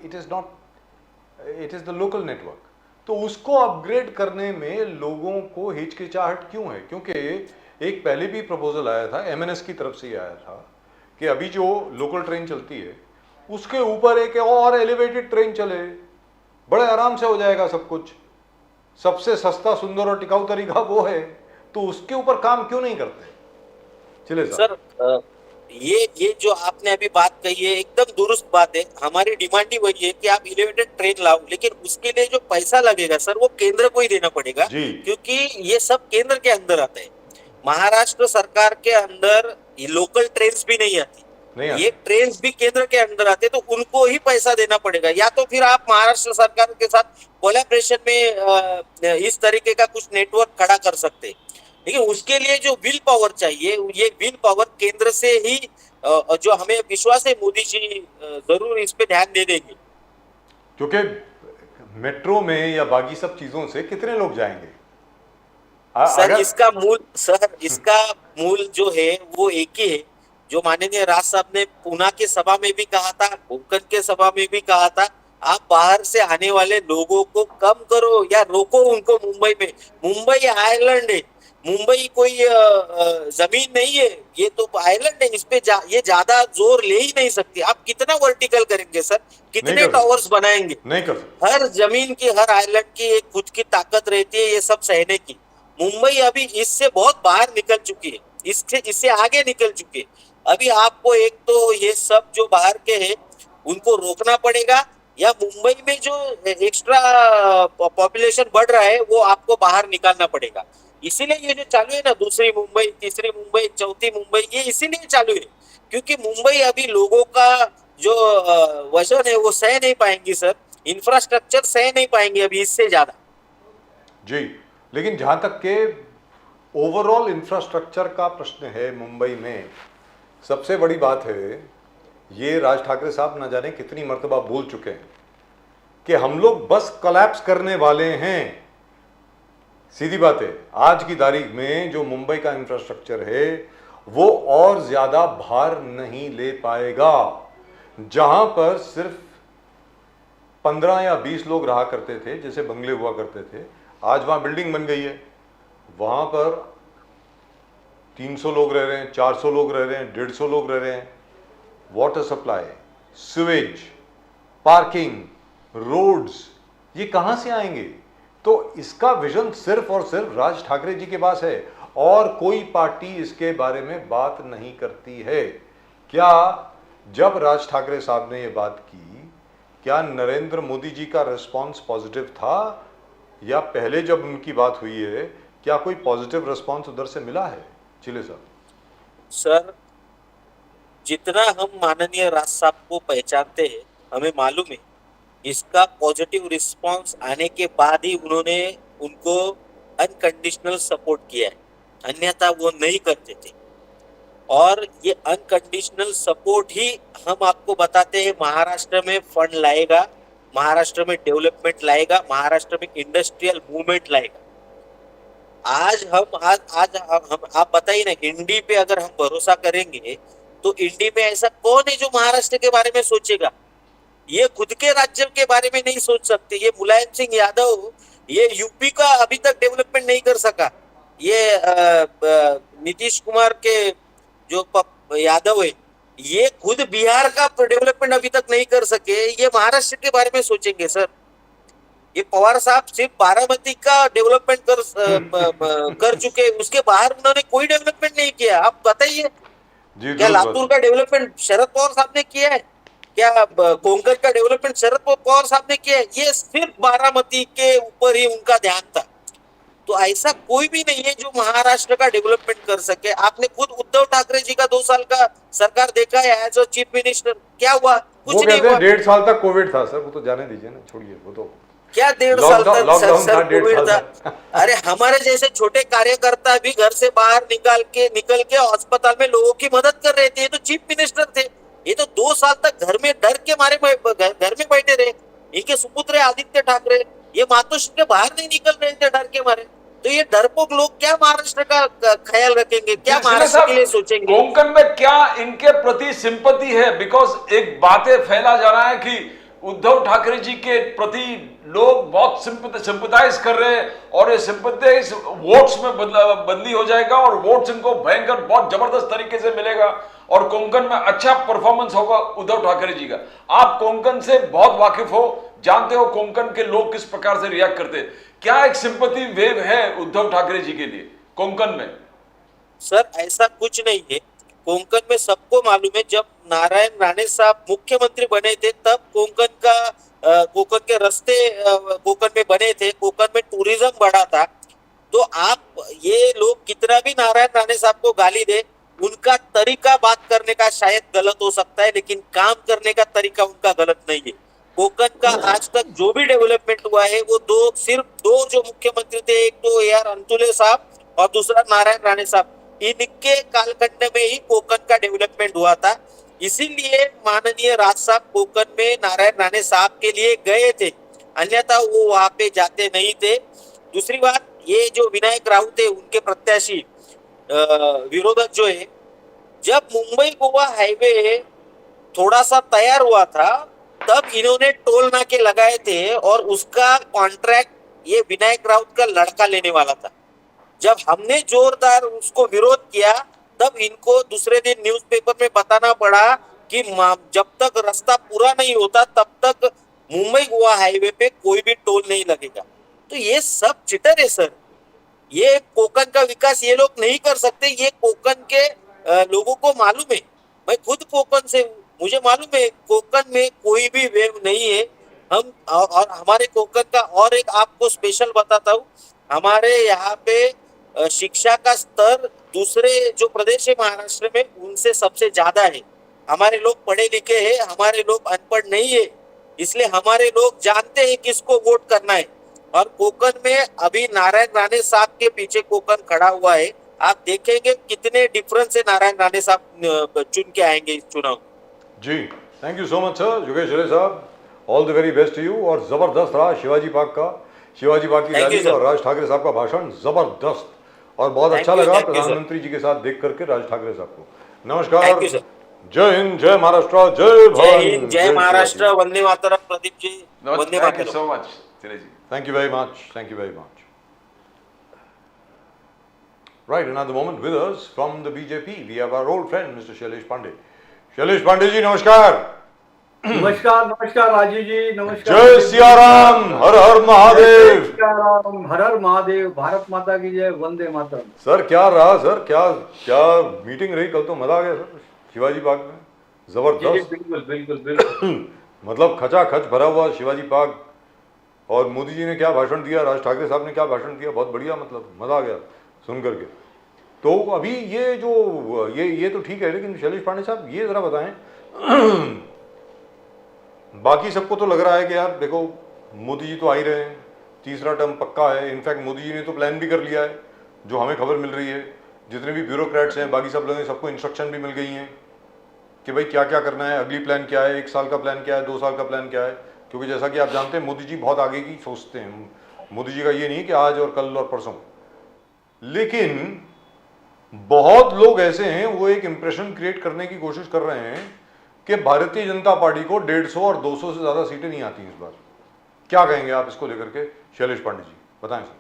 it is the local network. तो उसको अपग्रेड करने में लोगों को हिचकिचाहट क्यों है? क्योंकि एक पहले भी प्रपोजल आया था, एमएनएस की तरफ से ही आया था कि अभी जो लोकल ट्रेन चलती है उसके ऊपर एक और एलिवेटेड ट्रेन चले, बड़े आराम से हो जाएगा सब कुछ, सबसे सस्ता, सुंदर और टिकाऊ तरीका वो है। तो उसके ऊपर काम क्यों नहीं करते? चले सर ये जो आपने अभी बात कही है एकदम दुरुस्त बात है। हमारी डिमांड ही वही है कि आप एलिवेटेड ट्रेन लाओ, लेकिन उसके लिए जो पैसा लगेगा सर वो केंद्र को ही देना पड़ेगा, क्योंकि ये सब केंद्र के अंदर आता है। महाराष्ट्र सरकार के अंदर लोकल ट्रेन भी नहीं आती, ये ट्रेन भी केंद्र के अंदर आते, तो उनको ही पैसा देना पड़ेगा। या तो फिर आप महाराष्ट्र सरकार के साथ कोलैबोरेशन में इस तरीके का कुछ नेटवर्क खड़ा कर सकते हैं, लेकिन उसके लिए जो विल पावर चाहिए, ये विल पावर केंद्र से ही, जो हमें विश्वास है मोदी जी जरूर इस पे ध्यान दे देंगे। क्योंकि मेट्रो में या बाकी सब चीजों से कितने लोग जाएंगे? सर अगर इसका मूल जो है वो एक ही है, जो माननीय राज साहब ने पूना के सभा में भी कहा था, कोंकण के सभा में भी कहा था, आप बाहर से आने वाले लोगों को कम करो या रोको उनको मुंबई में। मुंबई आइलैंड है, मुंबई कोई जमीन नहीं है, ये तो आइलैंड है, इस पे ये ज्यादा जोर ले ही नहीं सकती। आप कितना वर्टिकल करेंगे सर, कितने नहीं कर टावर्स बनाएंगे? नहीं कर सकते। हर जमीन की, हर आइलैंड की एक खुद की ताकत रहती है ये सब सहने की। मुंबई अभी इससे बहुत बाहर निकल चुकी है, इससे आगे निकल चुकी है। अभी आपको एक तो ये सब जो बाहर के हैं उनको रोकना पड़ेगा, या मुंबई में जो एक्स्ट्रा पॉपुलेशन बढ़ रहा है वो आपको बाहर निकालना पड़ेगा। इसीलिए ये जो चालू है ना, दूसरी मुंबई, तीसरी मुंबई, चौथी मुंबई, ये इसीलिए चालू है क्योंकि मुंबई अभी लोगों का जो वजन है वो सह नहीं पाएंगी सर, इंफ्रास्ट्रक्चर सह नहीं पाएंगे अभी इससे ज्यादा। जी, लेकिन जहां तक के ओवरऑल इंफ्रास्ट्रक्चर का प्रश्न है मुंबई में, सबसे बड़ी बात है, ये राज ठाकरे साहब न जाने कितनी मर्तबा बोल चुके हैं कि हम लोग बस कोलैप्स करने वाले हैं। सीधी बात है, आज की तारीख में जो मुंबई का इंफ्रास्ट्रक्चर है वो और ज्यादा भार नहीं ले पाएगा। जहां पर सिर्फ 15 या 20 लोग रहा करते थे, जैसे बंगले हुआ करते थे, आज वहां बिल्डिंग बन गई है, वहां पर 300 लोग रह रहे हैं, 400 लोग रह रहे हैं, 150 लोग रह रहे हैं। Water supply, sewage, parking, roads, ये कहां से आएंगे? तो इसका विजन सिर्फ और सिर्फ राज ठाकरे जी के पास है और कोई पार्टी इसके बारे में बात नहीं करती है। क्या जब राज ठाकरे साहब ने ये बात की, क्या नरेंद्र मोदी जी का रिस्पॉन्स पॉजिटिव था, या पहले जब उनकी बात हुई है क्या कोई पॉजिटिव रिस्पॉन्स उधर से मिला है? चिले साहब। सर जितना हम माननीय राज साहब को पहचानते हैं, हमें मालूम है इसका पॉजिटिव रिस्पांस आने के बाद ही उन्होंने उनको अनकंडीशनल सपोर्ट किया है, अन्यथा वो नहीं करते थे। और ये अनकंडीशनल सपोर्ट ही हम आपको बताते हैं महाराष्ट्र में फंड लाएगा, महाराष्ट्र में डेवलपमेंट लाएगा, महाराष्ट्र में इंडस्ट्रियल मूवमेंट लाएगा। आज हम आप बताइए ना, इंडी पे अगर हम भरोसा करेंगे तो इंडी में ऐसा कौन है जो महाराष्ट्र के बारे में सोचेगा? ये खुद के राज्य के बारे में नहीं सोच सकते। ये मुलायम सिंह यादव, ये यूपी का अभी तक डेवलपमेंट नहीं कर सका। ये नीतीश कुमार के जो यादव है, ये खुद बिहार का डेवलपमेंट अभी तक नहीं कर सके, ये महाराष्ट्र के बारे में सोचेंगे सर? ये पवार साहब सिर्फ बारामती का डेवलपमेंट कर चुके, उसके बाहर उन्होंने कोई डेवलपमेंट नहीं किया। आप बताइए, क्या लातूर का डेवलपमेंट शरद पवार साहब ने किया है? क्या कोंकण का डेवलपमेंट शरद पवार साहब ने किया है? ये सिर्फ बारामती के ऊपर ही उनका ध्यान था। तो ऐसा कोई भी नहीं है जो महाराष्ट्र का डेवलपमेंट कर सके। आपने खुद उद्धव ठाकरे जी का 2 साल का सरकार देखा है एज अ चीफ मिनिस्टर, क्या हुआ? कुछ नहीं हुआ। 1.5 साल तक कोविड था सर, वो तो जाने दीजिए ना, छोड़िए वो तो। क्या 1.5 साल तक सर कोविड था? था। अरे हमारे जैसे छोटे कार्यकर्ता भी घर से बाहर निकल के अस्पताल में लोगों की मदद कर रहे थे। ये तो चीफ मिनिस्टर थे, ये तो 2 साल तक घर में डर के मारे घर में बैठे रहे। इनके सुपुत्र आदित्य ठाकरे, ये मातोश्री के बाहर नहीं निकल रहे थे डर के मारे। तो ये डरपोक लोग क्या महाराष्ट्र का ख्याल रखेंगे? क्या महाराष्ट्र के लिए सोचेंगे? कोंकण में क्या इनके प्रति सिंपैथी है? बिकॉज एक बातें फैला जा रहा है कि उद्धव ठाकरे जी के प्रति लोग बहुत सिंपथाइज कर रहे हैं और ये सिंपथाइज वोट्स में बदली हो जाएगा और वोट्स इनको भयंकर बहुत जबरदस्त तरीके से मिलेगा और कोंकण में अच्छा परफॉर्मेंस होगा उद्धव ठाकरे जी का। आप कोंकण से बहुत वाकिफ हो, जानते हो कोंकण के लोग किस प्रकार से रिएक्ट करते हैं। क्या एक सिंपैथी वेव है उद्धव ठाकरे जी के लिए कोंकण में? सर ऐसा कुछ नहीं है। कोंकण में सबको मालूम है, जब नारायण राणे साहब मुख्यमंत्री बने थे तब कोंकण के रास्ते कोंकण में बने थे, कोंकण में टूरिज्म बढ़ा था। तो आप ये लोग कितना भी नारायण राणे साहब को गाली दे, उनका तरीका बात करने का शायद गलत हो सकता है, लेकिन काम करने का तरीका उनका गलत नहीं है। कोंकण का आज तक जो भी डेवलपमेंट हुआ है वो सिर्फ दो जो मुख्यमंत्री थे, एक तो AR अंतुले साहब और दूसरा नारायण राणे साहब, इनके कालखंड में ही कोंकण का डेवलपमेंट हुआ था। इसीलिए माननीय राज साहब कोकण में नारायण राणे साहब के लिए गए थे, अन्यथा वो वहां पे जाते नहीं थे। दूसरी बात, ये जो विनायक राउत है उनके प्रत्याशी विरोधक जो है, जब मुंबई गोवा हाईवे थोड़ा सा तैयार हुआ था तब इन्होंने टोल नाके लगाए थे और उसका कॉन्ट्रैक्ट ये विनायक राउत का लड़का लेने वाला था। जब हमने जोरदार उसको विरोध किया तब इनको दूसरे दिन न्यूज़पेपर में बताना पड़ा कि जब तक रास्ता पूरा नहीं होता तब तक मुंबई गोवा हाईवे पे कोई भी टोल नहीं लगेगा। तो ये सब चिटर है सर। ये कोकण का विकास ये लोग नहीं कर सकते, ये कोकण के लोगों को मालूम है। मैं खुद कोकण से हूँ, मुझे मालूम है कोकण में कोई भी वेव नहीं है। हम और हमारे कोकण का और एक आपको स्पेशल बताता हूँ, हमारे यहाँ पे शिक्षा का स्तर दूसरे जो प्रदेश है महाराष्ट्र में उनसे सबसे ज्यादा है। हमारे लोग पढ़े लिखे हैं, हमारे लोग अनपढ़ नहीं है, इसलिए हमारे लोग जानते हैं किसको वोट करना है। और कोकण में अभी नारायण राणे साहब के पीछे कोकण खड़ा हुआ है। आप देखेंगे कितने डिफरेंस से नारायण राणे साहब चुन के आएंगे इस चुनाव। जी, thank you so much sir Yogesh Reddy साहब, all the very best to you. और ज़बरदस्त रहा शिवाजी पार्क का, शिवाजी पार्क की रैली और राज ठाकरे साहब का भाषण ज़बरदस्त, और बहुत अच्छा लगा प्रधानमंत्री जी के साथ देख करके राज ठाकरे साहब को। नमस्कार, जय हिंद, जय महाराष्ट्र, जय भारत, जय महाराष्ट्र, वंदे मातरम। प्रदीप जी, वंदे थैंक यू मातरम। So much Tilak ji. Thank you very much. Thank you very much. Right, another moment with us from the BJP. We have our old friend, Mr. Shailesh Pandey. Shailesh Pandey ji, नमस्कार। नमस्कार नमस्कार राजीव जी, नमस्कार। जय सिया राम, हर हर महादेव। सिया राम, हर हर महादेव, भारत माता की जय, Vande Mataram. Sir क्या रहा सर, क्या क्या मीटिंग रही कल, तो मजा आ गया सर शिवाजी पार्क में, जबरदस्त। बिल्कुल बिल्कुल बिल्कुल। मतलब खचाखच भरा हुआ शिवाजी पार्क, और मोदी जी ने क्या भाषण दिया, राज ठाकरे साहब ने क्या भाषण दिया, बहुत बढ़िया, मतलब मज़ा आ गया सुन करके। तो अभी ये जो ये तो ठीक है, लेकिन शैलेश पांडे साहब ये ज़रा बताएं बाकी सबको तो लग रहा है कि यार देखो मोदी जी तो आ ही रहे हैं, तीसरा टर्म पक्का है। इनफैक्ट मोदी जी ने तो प्लान भी कर लिया है, जो हमें खबर मिल रही है। जितने भी ब्यूरोक्रेट्स हैं, बाकी सब लोग हैं, सबको इंस्ट्रक्शन भी मिल गई हैं कि भाई क्या क्या करना है, अगली प्लान क्या है, 1 साल का प्लान क्या है, 2 साल का प्लान क्या है। क्योंकि जैसा कि आप जानते हैं मोदी जी बहुत आगे की सोचते हैं। मोदी जी का ये नहीं कि आज और कल और परसों, लेकिन बहुत लोग ऐसे हैं वो एक इंप्रेशन क्रिएट करने की कोशिश कर रहे हैं कि भारतीय जनता पार्टी को 150 और 200 से ज़्यादा सीटें नहीं आती इस बार। क्या कहेंगे आप इसको लेकर के शैलेश पांडे जी, बताएं सर।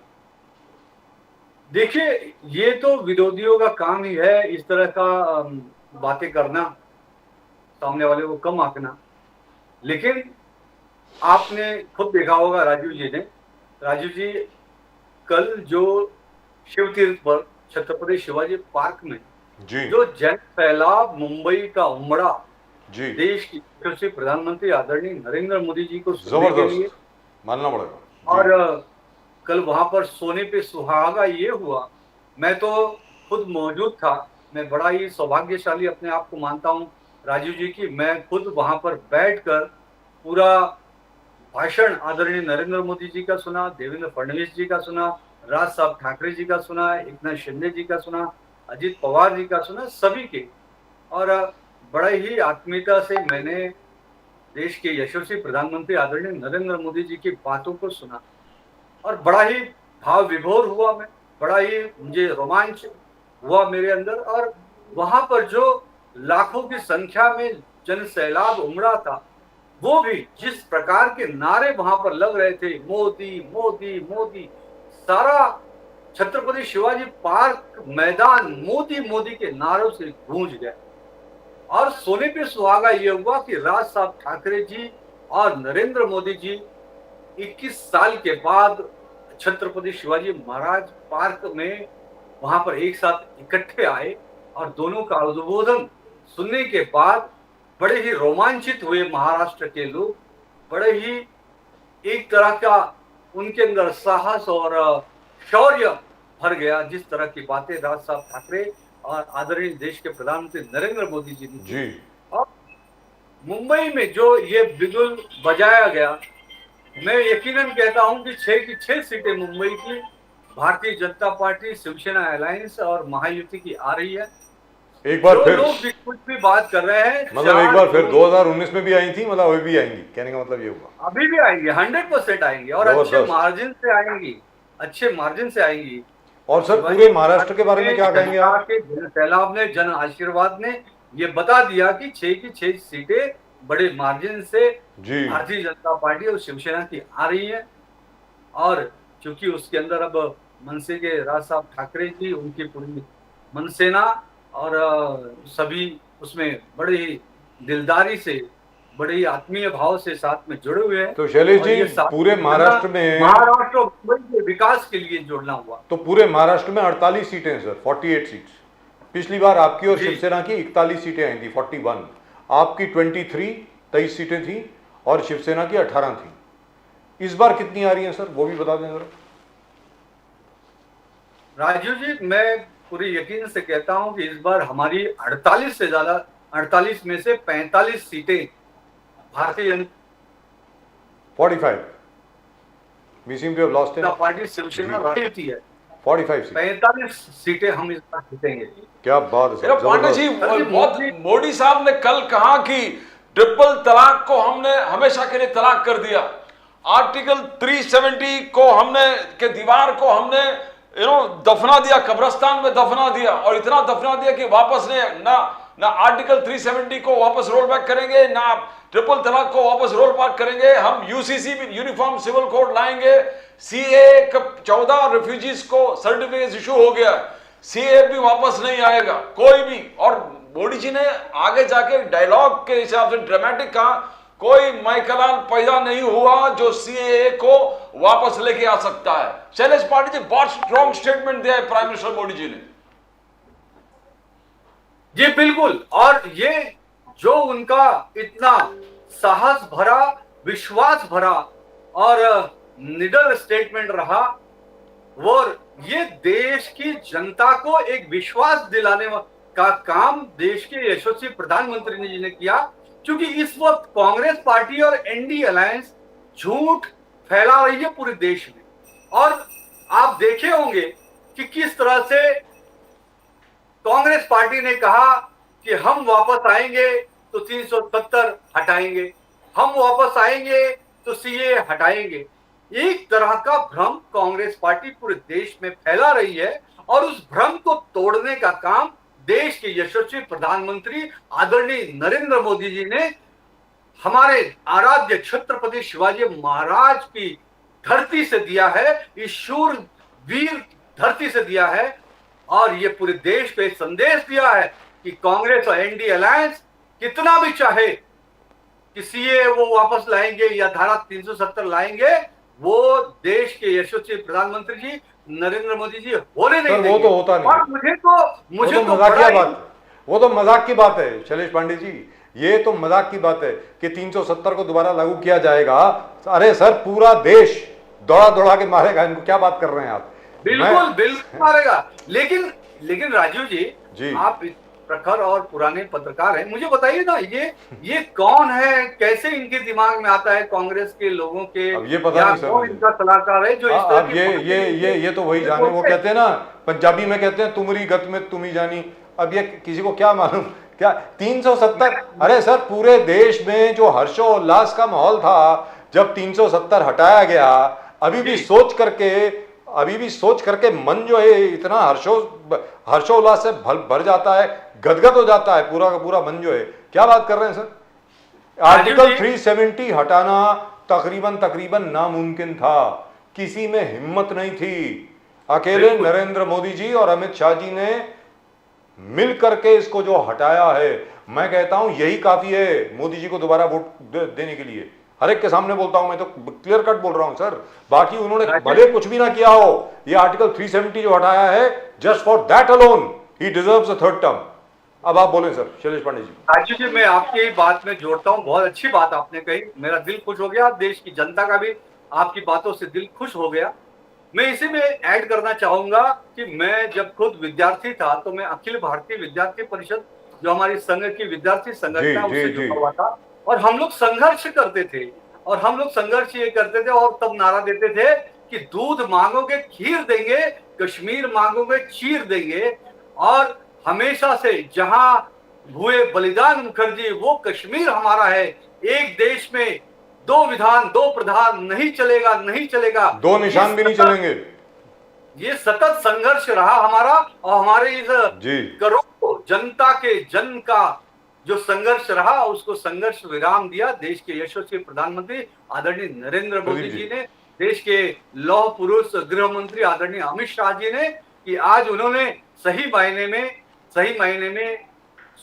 देखिए, ये तो विरोधियों का काम ही है इस तरह का बातें करना, सामने वाले को कम आंकना। लेकिन आपने खुद देखा होगा राजीव जी कल जो शिव तीर्थ पर छत्रपति शिवाजी पार्क में जी जो जन सैलाब मुंबई का उमड़ा, जी, देश की यशस्वी प्रधानमंत्री आदरणीय नरेंद्र मोदी जी को सुनने के लिए, मानना पड़ेगा। और कल वहां पर सोने पे सुहागा ये हुआ। मैं तो खुद मौजूद था, मैं बड़ा ही सौभाग्यशाली अपने आप को मानता हूँ राजीव जी की। मैं खुद वहां पर बैठकर पूरा भाषण आदरणीय नरेंद्र मोदी जी का सुना, देवेंद्र फडणवीस जी का सुना, राज साहब ठाकरे जी का सुना, एकनाथ शिंदे जी का सुना, अजित पवार जी का सुना, सभी के। और बड़ा ही आत्मीयता से मैंने देश के यशस्वी प्रधानमंत्री आदरणीय नरेंद्र मोदी जी की बातों को सुना, और बड़ा ही भाव विभोर हुआ मैं, बड़ा ही मुझे रोमांच हुआ मेरे अंदर। और वहां पर जो लाखों की संख्या में जन सैलाब उमड़ा था, वो भी जिस प्रकार के नारे वहां पर लग रहे थे, मोदी मोदी मोदी, सारा छत्रपति शिवाजी पार्क मैदान मोदी मोदी के नारों से गूंज गया। और सोने पे सुहागा ये हुआ कि राज साहब ठाकरे जी और नरेंद्र मोदी जी 21 साल के बाद छत्रपति शिवाजी महाराज पार्क में वहां पर एक साथ इकट्ठे आए, और दोनों का उद्बोधन सुनने के बाद बड़े ही रोमांचित हुए महाराष्ट्र के लोग। बड़े ही एक तरह का उनके अंदर साहस और शौर्य भर गया, जिस तरह की बातें राज साहब ठाकरे और आदरणीय देश के प्रधानमंत्री नरेंद्र मोदी जी ने जी। और मुंबई में जो ये बिगुल बजाया गया, मैं यकीनन कहता हूं कि 6 की 6 सीटें मुंबई की भारतीय जनता पार्टी, शिवसेना अलायंस और महायुति की आ रही है। एक बार जो फिर लोग भी कुछ भी बात कर रहे हैं, मतलब एक बार फिर 4 2019 में भी आई थी, मतलब अभी भी आएंगी, कहने का मतलब ये हुआ। अभी भी आएंगे, 100% आएंगे और अच्छे जबरदस्त। मार्जिन से आएंगी, अच्छे मार्जिन से आएंगी। और सर शिवाजी पूरे महाराष्ट्र के बारे में क्या कहेंगे जनता आप? के जन सैलाब ने, जन आशीर्वाद ने ये बता दिया कि 6 की 6 सीटें बड़े मार्जिन से जी भारतीय जनता पार्टी और शिवसेना की आ रही है। और चूंकि उसके अंदर अब मनसे के राज साहब ठाकरे जी, उनकी पूरी मनसेना और सभी उसमें बड़े ही दिलदारी से, बड़े ही आत्मीय भाव से साथ में जुड़े हुए हैं। तो शैलेश और जी ये साथ पूरे में महाराष्ट्र में, महाराष्ट्र और मुंबई के विकास के लिए जुड़ना हुआ। तो पूरे महाराष्ट्र में 48 सीटें हैं सर, 48 सीट्स। पिछली बार आपकी और जी। शिवसेना की 41 सीटें आई थी, 41। आपकी 23 सीटें थी और शिवसेना की 18 थी। इस बार कितनी आ रही हैं सर, वो भी बता दें जरा। राजू जी, मैं पूरी यकीन से कहता हूं कि इस बार हमारी 48 से ज्यादा, 48 में से 45 सीटें भारतीय 45 we seem to have lost it. Janata party Shiv Sena जीती है। 45 सीट, 45 सीटें हम इस बार जीतेंगे। क्या बात है मेरा सर, पांडे जी, जबरदस्त। बहुत मोदी साहब ने कल कहा कि ट्रिपल तलाक को हमने हमेशा के लिए तलाक कर दिया। आर्टिकल 370 को हमने के दीवार को हमने दफना दिया, कब्रिस्तान में दफना दिया, और इतना दफना दिया कि वापस ना आर्टिकल 370 को वापस रोल बैक करेंगे, ना ट्रिपल तलाक को वापस रोल बैक करेंगे। हम यूसीसी भी, यूनिफॉर्म सिविल कोड लाएंगे। सीए 14 रिफ्यूजीज को सर्टिफिकेट इशू हो गया, सीए भी वापस नहीं आएगा कोई भी। और मोदी जी ने आगे जाके डायलॉग के हिसाब से ड्रामेटिक कहा, कोई माइकलाल पैदा नहीं हुआ जो सीएए को वापस लेके आ सकता है। शैलेश पाटिल जी, बहुत स्ट्रॉन्ग स्टेटमेंट दिया है प्राइम मिनिस्टर मोदी जी ने। जी बिल्कुल, और ये जो उनका इतना साहस भरा, विश्वास भरा और निडर स्टेटमेंट रहा, वो ये देश की जनता को एक विश्वास दिलाने का काम देश के यशस्वी प्रधानमंत्री जी ने किया। क्योंकि इस वक्त कांग्रेस पार्टी और एनडीए अलायंस झूठ फैला रही है पूरे देश में, और आप देखे होंगे कि किस तरह से कांग्रेस पार्टी ने कहा कि हम वापस आएंगे तो 370 हटाएंगे, हम वापस आएंगे तो सीए हटाएंगे। एक तरह का भ्रम कांग्रेस पार्टी पूरे देश में फैला रही है, और उस भ्रम को तोड़ने का काम देश के यशस्वी प्रधानमंत्री आदरणीय नरेंद्र मोदी जी ने हमारे आराध्य छत्रपति शिवाजी महाराज की धरती से दिया है, इस शूर वीर धरती से दिया है। और ये पूरे देश को एक संदेश दिया है कि कांग्रेस और एनडीए अलायंस कितना भी चाहे कि सीए वो वापस लाएंगे या धारा 370 लाएंगे, वो देश के यशस्वी प्रधानमंत्री जी नरेंद्र मोदी जी होने नहीं सर, वो देंगे। तो होता नहीं। और मुझे तो मजाकिया बड़ा बात, वो तो मजाक की बात है शैलेश पांडे जी, ये तो मजाक की बात है कि 370 को दोबारा लागू किया जाएगा। अरे सर, पूरा देश दौड़ा दौड़ा के मारेगा इनको, क्या बात कर रहे हैं आप? बिल्कुल बिल्कुल मारेगा। लेकिन राजू जी, आप प्रखर और पुराने पत्रकार हैं, मुझे बताइए ना, ये कौन है, कैसे इनके दिमाग में आता है कांग्रेस के लोगों के, अब ये पता नहीं सर, कौन इनका सलाहकार है जो इस तरह अब की ये तो वही जाने। वो कहते हैं ना, पंजाबी में कहते हैं तुमरी गत में तुम ही जानी। अब ये किसी को क्या मालूम क्या 370? अरे सर, पूरे देश में जो हर्षोल्लास का माहौल था जब 370 हटाया गया, अभी भी सोच करके मन जो है इतना हर्षोल्लास से भर जाता है, गदगद हो जाता है पूरा का पूरा मन जो है। क्या बात कर रहे हैं सर? आर्टिकल 370 हटाना तकरीबन नामुमकिन था, किसी में हिम्मत नहीं थी। अकेले नरेंद्र मोदी जी और अमित शाह जी ने मिल करके इसको जो हटाया है, मैं कहता हूं यही काफी है मोदी जी को दोबारा वोट देने के लिए। हर एक के सामने बोलता हूं, मैं तो क्लियर कट बोल रहा हूं सर। बाकी उन्होंने भले कुछ भी ना किया हो, ये आर्टिकल 370 जो हटाया है, just for that alone he deserves a third term. अब आप बोलें सर, शैलेश पांडे जी। राजू जी, मैं आपकी बात में जोड़ता हूं, बहुत अच्छी बात आपने कही, मेरा दिल खुश हो गया, देश की जनता का भी आपकी बातों से दिल खुश हो गया। मैं इसी में ऐड करना चाहूंगा कि मैं जब खुद विद्यार्थी था तो मैं अखिल भारतीय विद्यार्थी परिषद, जो हमारी संघ की विद्यार्थी संगठन है, उससे जुड़ा हुआ था, और हम लोग संघर्ष करते थे, और हम लोग संघर्ष ये करते थे और तब नारा देते थे कि दूध मांगोगे खीर देंगे, कश्मीर मांगोगे चीर देंगे। और हमेशा से जहां हुए बलिदान मुखर्जी, वो कश्मीर हमारा है। एक देश में दो विधान, दो प्रधान नहीं चलेगा, नहीं चलेगा। दो निशान भी नहीं चलेंगे। ये सतत संघर्ष रहा हमारा, और हमारे इस जी। करोड़ों जनता के जन का जो संघर्ष रहा, उसको संघर्ष विराम दिया देश के यशस्वी प्रधानमंत्री आदरणीय नरेंद्र मोदी प्रदीप जी। जी ने, देश के लौह पुरुष गृह मंत्री आदरणीय अमित शाह जी ने, कि आज उन्होंने सही मायने में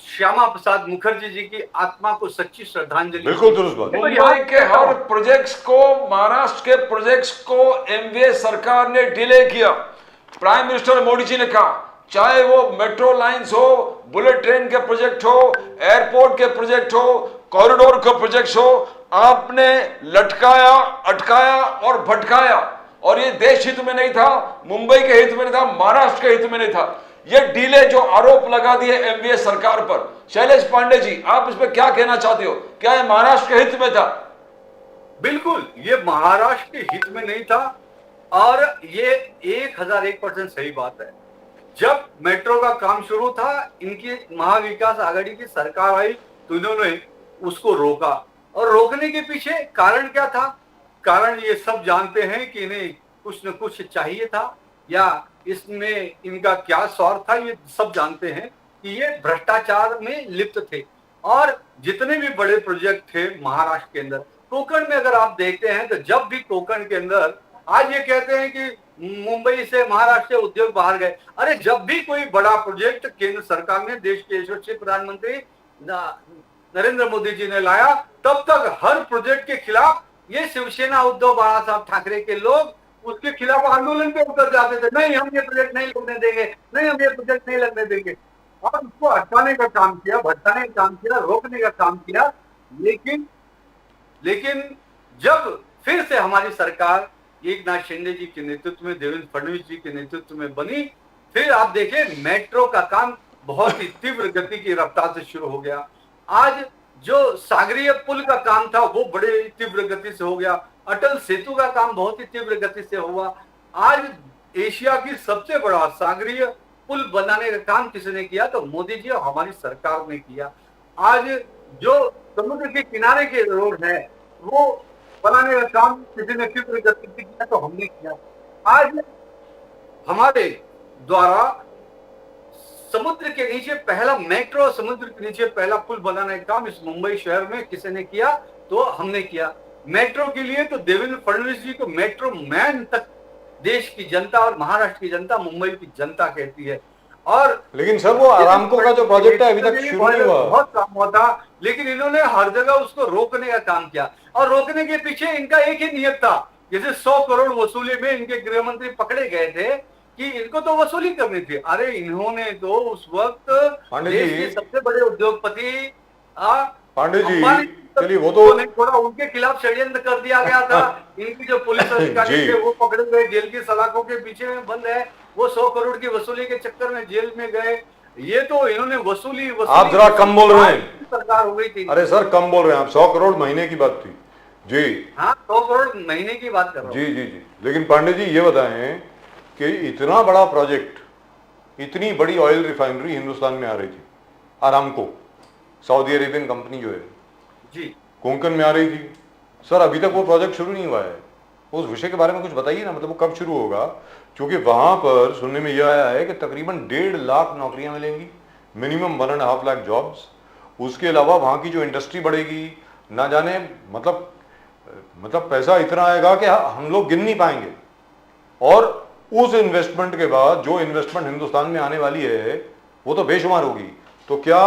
श्यामा प्रसाद मुखर्जी जी की आत्मा को सच्ची श्रद्धांजलि। बिल्कुल दुरुस्त बात। देखो, मुंबई के हर प्रोजेक्ट्स को, महाराष्ट्र के प्रोजेक्ट्स को एनडीए सरकार ने डिले किया। प्राइम मिनिस्टर मोदी जी ने कहा, चाहे वो मेट्रो लाइंस हो, बुलेट ट्रेन के प्रोजेक्ट हो, एयरपोर्ट के प्रोजेक्ट हो, कॉरिडोर के प्रोजेक्ट हो, आपने लटकाया, अटकाया और भटकाया, और ये देश हित में नहीं था, मुंबई के हित में नहीं था, महाराष्ट्र के हित में नहीं था। ये डिले जो आरोप लगा दिए एमवीए सरकार पर, शैलेश पांडे जी, आप इस पर क्या कहना चाहते हो? क्या ये महाराष्ट्र के हित में था? बिल्कुल, ये महाराष्ट्र के हित में नहीं था, और ये 1001% सही बात है। जब मेट्रो का काम शुरू था, इनकी महाविकास आघाड़ी की सरकार आई, तो इन्होंने उसको रोका, और रोकने के पीछे कारण क्या था? कारण ये सब जानते हैं कि इन्हें कुछ न कुछ चाहिए था, या इसमें इनका क्या स्वार्थ था, ये सब जानते हैं कि ये भ्रष्टाचार में लिप्त थे। और जितने भी बड़े प्रोजेक्ट थे महाराष्ट्र के अंदर, कोंकण में अगर आप देखते हैं, तो जब भी कोंकण के अंदर, आज ये कहते हैं कि मुंबई से, महाराष्ट्र से उद्योग बाहर गए, अरे जब भी कोई बड़ा प्रोजेक्ट केंद्र सरकार ने, देश के यशस्वी प्रधानमंत्री नरेंद्र मोदी जी ने लाया, तब तक हर प्रोजेक्ट के खिलाफ ये शिवसेना, उद्धव बाला साहब ठाकरे के लोग उसके खिलाफ आंदोलन पे उतर जाते थे। नहीं, हम ये प्रोजेक्ट नहीं लगने देंगे, नहीं, हम ये प्रोजेक्ट नहीं लगने देंगे। और उसको अटकाने का काम किया, भटकाने का काम किया, रोकने का काम किया। लेकिन जब फिर से हमारी सरकार एकनाथ शिंदे जी के नेतृत्व में, देवेंद्र फडणवीस जी के नेतृत्व में बनी, फिर आप देखें मेट्रो का काम बहुत ही तीव्र गति की रफ्तार से शुरू हो गया। आज जो सागरीय पुल का काम था, वो बड़े तीव्र गति से हो गया। अटल सेतु का काम बहुत ही तीव्र गति से हुआ। आज एशिया की सबसे बड़ा सागरीय पुल बनाने का काम किसने किया? तो मोदी जी और हमारी सरकार ने किया। आज जो समुद्र के किनारे के रोड है, वो बनाने का काम किसी ने तीव्र गति से किया, तो हमने किया। आज हमारे द्वारा समुद्र के नीचे पहला मेट्रो, समुद्र के नीचे पहला पुल बनाने का काम इस मुंबई शहर में किसी ने किया, तो हमने किया। मेट्रो के लिए तो देवेंद्र फडणवीस जी को मेट्रो मैन तक देश की जनता और महाराष्ट्र की जनता, मुंबई की जनता कहती है। और लेकिन सर, वो आरामको का जो प्रोजेक्ट है अभी तक शुरू नहीं हुआ। बहुत काम हुआ था, लेकिन इन्होंने हर जगह उसको रोकने का काम किया, और रोकने के पीछे इनका एक ही नियत था। जैसे 100 करोड़ वसूली में इनके गृह मंत्री पकड़े गए थे कि इनको तो वसूली करनी थी। अरे इन्होंने तो उस वक्त देश के सबसे बड़े उद्योगपति पांडे जी, चलिए वो तो थोड़ा उनके खिलाफ षड्यंत्र कर दिया गया था। इनकी जो पुलिस अधिकारी थे वो पकड़े गए, जेल की सलाखों के पीछे में बंद है। वो 100 करोड़ की वसूली के चक्कर में जेल में गए। ये तो इन्होंने वसूली आप जरा कम बोल रहे हैं, सरकार हो गई थी। अरे सर कम बोल रहे हैं आप, 100 करोड़ महीने की बात थी जी। हाँ, 100 करोड़ महीने की बात कर रहा हूँ। जी जी जी। लेकिन पांडे जी ये बताएं कि इतना बड़ा प्रोजेक्ट, इतनी बड़ी ऑयल रिफाइनरी हिंदुस्तान में आ रही थी, आरामको सऊदी अरेबियन कंपनी जो है जी, कोंकण में आ रही थी। सर अभी तक वो प्रोजेक्ट शुरू नहीं हुआ है। उस विषय के बारे में कुछ बताइए ना, मतलब वो कब शुरू होगा? क्योंकि वहां पर सुनने में यह आया है कि तकरीबन 1.5 लाख नौकरियां मिलेंगी, मिनिमम 1.5 लाख जॉब्स। उसके अलावा वहां की जो इंडस्ट्री बढ़ेगी, ना जाने मतलब पैसा इतना आएगा कि हम लोग गिन नहीं पाएंगे। और उस इन्वेस्टमेंट के बाद जो इन्वेस्टमेंट हिंदुस्तान में आने वाली है वो तो बेशुमार होगी। तो क्या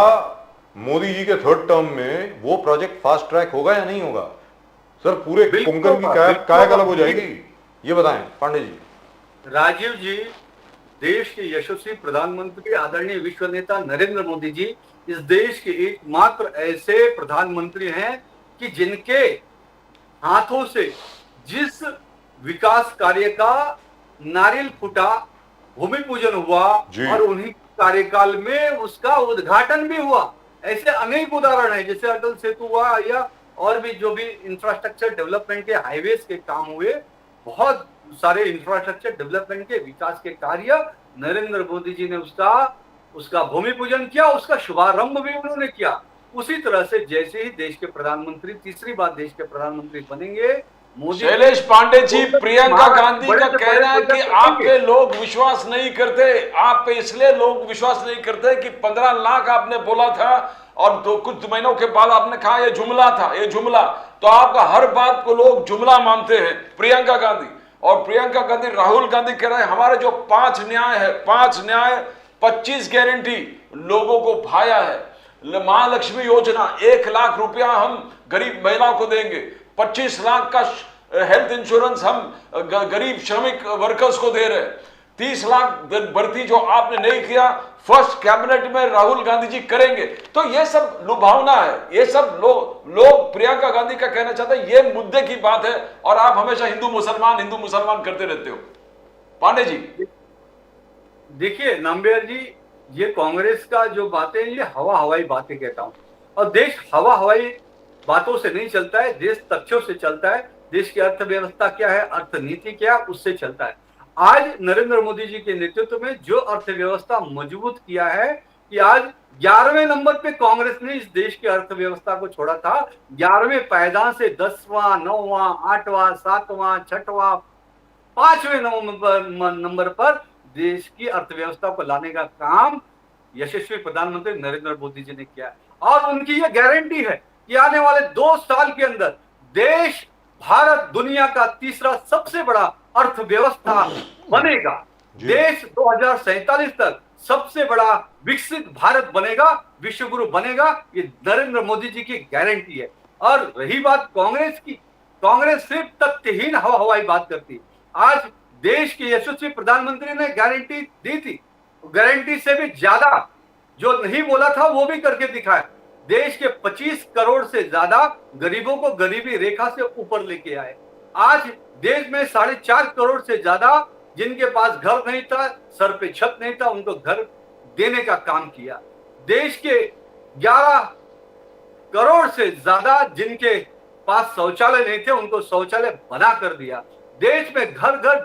मोदी जी के 3rd टर्म में वो प्रोजेक्ट फास्ट ट्रैक होगा या नहीं होगा? सर पूरे कोंकण की काया अलग हो जाएगी, ये बताएं पांडे जी। राजीव जी, देश के यशस्वी प्रधानमंत्री आदरणीय विश्व नेता नरेंद्र मोदी जी इस देश के एकमात्र ऐसे प्रधानमंत्री हैं कि जिनके हाथों से जिस विकास कार्य का नारियल फूटा, भूमि पूजन हुआ, और उन्हीं कार्यकाल में उसका उद्घाटन भी हुआ। ऐसे अनेक उदाहरण हैं, जैसे अटल सेतु हुआ, या और भी जो भी इंफ्रास्ट्रक्चर डेवलपमेंट के हाईवेज के काम हुए, बहुत सारे इंफ्रास्ट्रक्चर डेवलपमेंट के विकास के कार्य नरेंद्र मोदी जी ने उसका उसका भूमि पूजन किया, उसका शुभारंभ भी उन्होंने किया। उसी तरह से जैसे ही देश के प्रधानमंत्री तीसरी बार देश के प्रधानमंत्री बनेंगे, मोदी शैलेश पांडे जी, प्रियंका गांधी बड़े का से बड़े कहना है कि प्रोजेक्ट आप करेंगे। पे लोग विश्वास नहीं करते, आप पे इसलिए लोग विश्वास नहीं करते कि 15 लाख आपने बोला था और कुछ महीनों के बाद आपने कहा ये जुमला था, ये जुमला। तो आपका हर बात को लोग जुमला मानते हैं, प्रियंका गांधी। और प्रियंका गांधी, राहुल गांधी कह रहे हैं हमारे जो 5 न्याय है, 5 न्याय 25 गारंटी लोगों को भाया है। महालक्ष्मी योजना, 1 लाख रुपया हम गरीब महिलाओं को देंगे, 25 लाख का हेल्थ इंश्योरेंस हम गरीब श्रमिक वर्कर्स को दे रहे हैं, 30 लाख भर्ती जो आपने नहीं किया, फर्स्ट कैबिनेट में राहुल गांधी जी करेंगे। तो ये सब लुभावना है, ये सब लोग प्रियंका गांधी का कहना चाहते हैं, ये मुद्दे की बात है। और आप हमेशा हिंदू मुसलमान करते रहते हो। पांडे जी देखिए नाम्बियर जी, ये कांग्रेस का जो बातें, ये हवाई बातें कहता हूं। और देश हवाई बातों से नहीं चलता है, देश तथ्यों से चलता है। देश की अर्थव्यवस्था क्या है, अर्थनीति क्या है, उससे चलता है। आज नरेंद्र मोदी जी के नेतृत्व में जो अर्थव्यवस्था मजबूत किया है कि आज 11वें नंबर पे कांग्रेस ने इस देश की अर्थव्यवस्था को छोड़ा था। 11वें पायदान से 10वां, 9वां, 8वां, 7वां, 6वां, 5वें नंबर पर देश की अर्थव्यवस्था को लाने का काम यशस्वी प्रधानमंत्री नरेंद्र मोदी जी ने किया है। और उनकी यह गारंटी है कि आने वाले 2 साल के अंदर देश, भारत दुनिया का तीसरा सबसे बड़ा अर्थव्यवस्था बनेगा। देश 2047 तक सबसे बड़ा विकसित भारत बनेगा, विश्वगुरु बनेगा। ये नरेंद्र मोदी जी की गारंटी है। और रही बात कांग्रेस की, कांग्रेस सिर्फ तथ्यहीन हवाई बात करती है। आज देश के यशस्वी प्रधानमंत्री ने गारंटी दी थी, गारंटी से भी ज्यादा जो नहीं बोला था वो भी करके दिखाया। देश के 25 करोड़ से ज्यादा गरीबों को गरीबी रेखा से ऊपर लेके आए। आज देश में 4.5 करोड़ से ज्यादा जिनके पास घर नहीं था, सर पे छत नहीं था, उनको घर देने का काम किया। देश के 11 करोड़ से ज्यादा जिनके पास शौचालय नहीं थे, उनको शौचालय बना कर दिया। देश में घर घर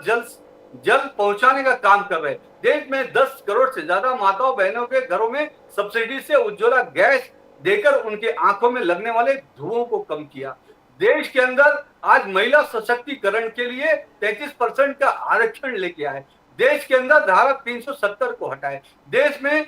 जल पहुंचाने का काम कर रहे। देश में 10 करोड़ से ज्यादा माताओं बहनों के घरों में सब्सिडी से उज्ज्वला गैस देकर उनके आंखों में लगने वाले धुओं को कम किया। देश के अंदर आज महिला सशक्तिकरण के लिए 33% का आरक्षण लेके आए। देश के अंदर धारा 370 को हटाए। देश में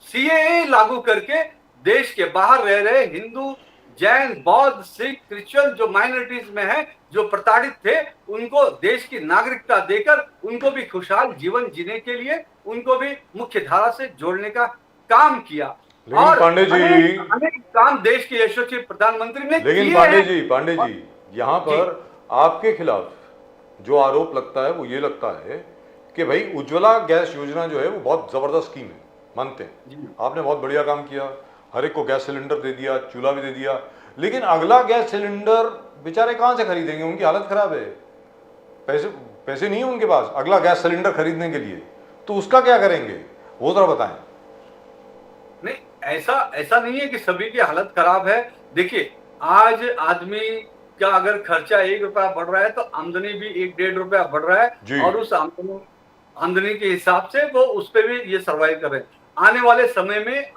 सीएए लागू करके देश के बाहर रह रहे हिंदू, जैन, बौद्ध, सिख, क्रिश्चियन जो माइनॉरिटीज में है, जो प्रताड़ित थे, उनको देश की नागरिकता देकर उनको भी खुशहाल जीवन जीने के लिए उनको भी मुख्य धारा से जोड़ने का काम किया। लेकिन और पांडे जी, अनेक काम देश के यशस्वी प्रधानमंत्री ने लेकिन किए पांडे हैं। जी यहाँ पर आपके खिलाफ जो आरोप लगता है वो ये लगता है कि भाई उज्ज्वला गैस योजना जो है वो बहुत जबरदस्त स्कीम है, मानते हैं आपने बहुत बढ़िया काम किया, हर एक को गैस सिलेंडर दे दिया, चूल्हा भी दे दिया, लेकिन अगला गैस सिलेंडर बेचारे कहाँ से खरीदेंगे? उनकी हालत खराब है, पैसे नहीं है उनके पास अगला गैस सिलेंडर खरीदने के लिए, तो उसका क्या करेंगे वो जरा बताएं। नहीं, ऐसा नहीं है कि सभी की हालत खराब है। देखिए, आज आदमी का अगर खर्चा 1 रुपया बढ़ रहा है तो आमदनी भी 1-1.5 रुपया बढ़ रहा है, और उस आमदनी के हिसाब से वो उस पर भी ये सर्वाइव कर रहे हैं। आने वाले समय में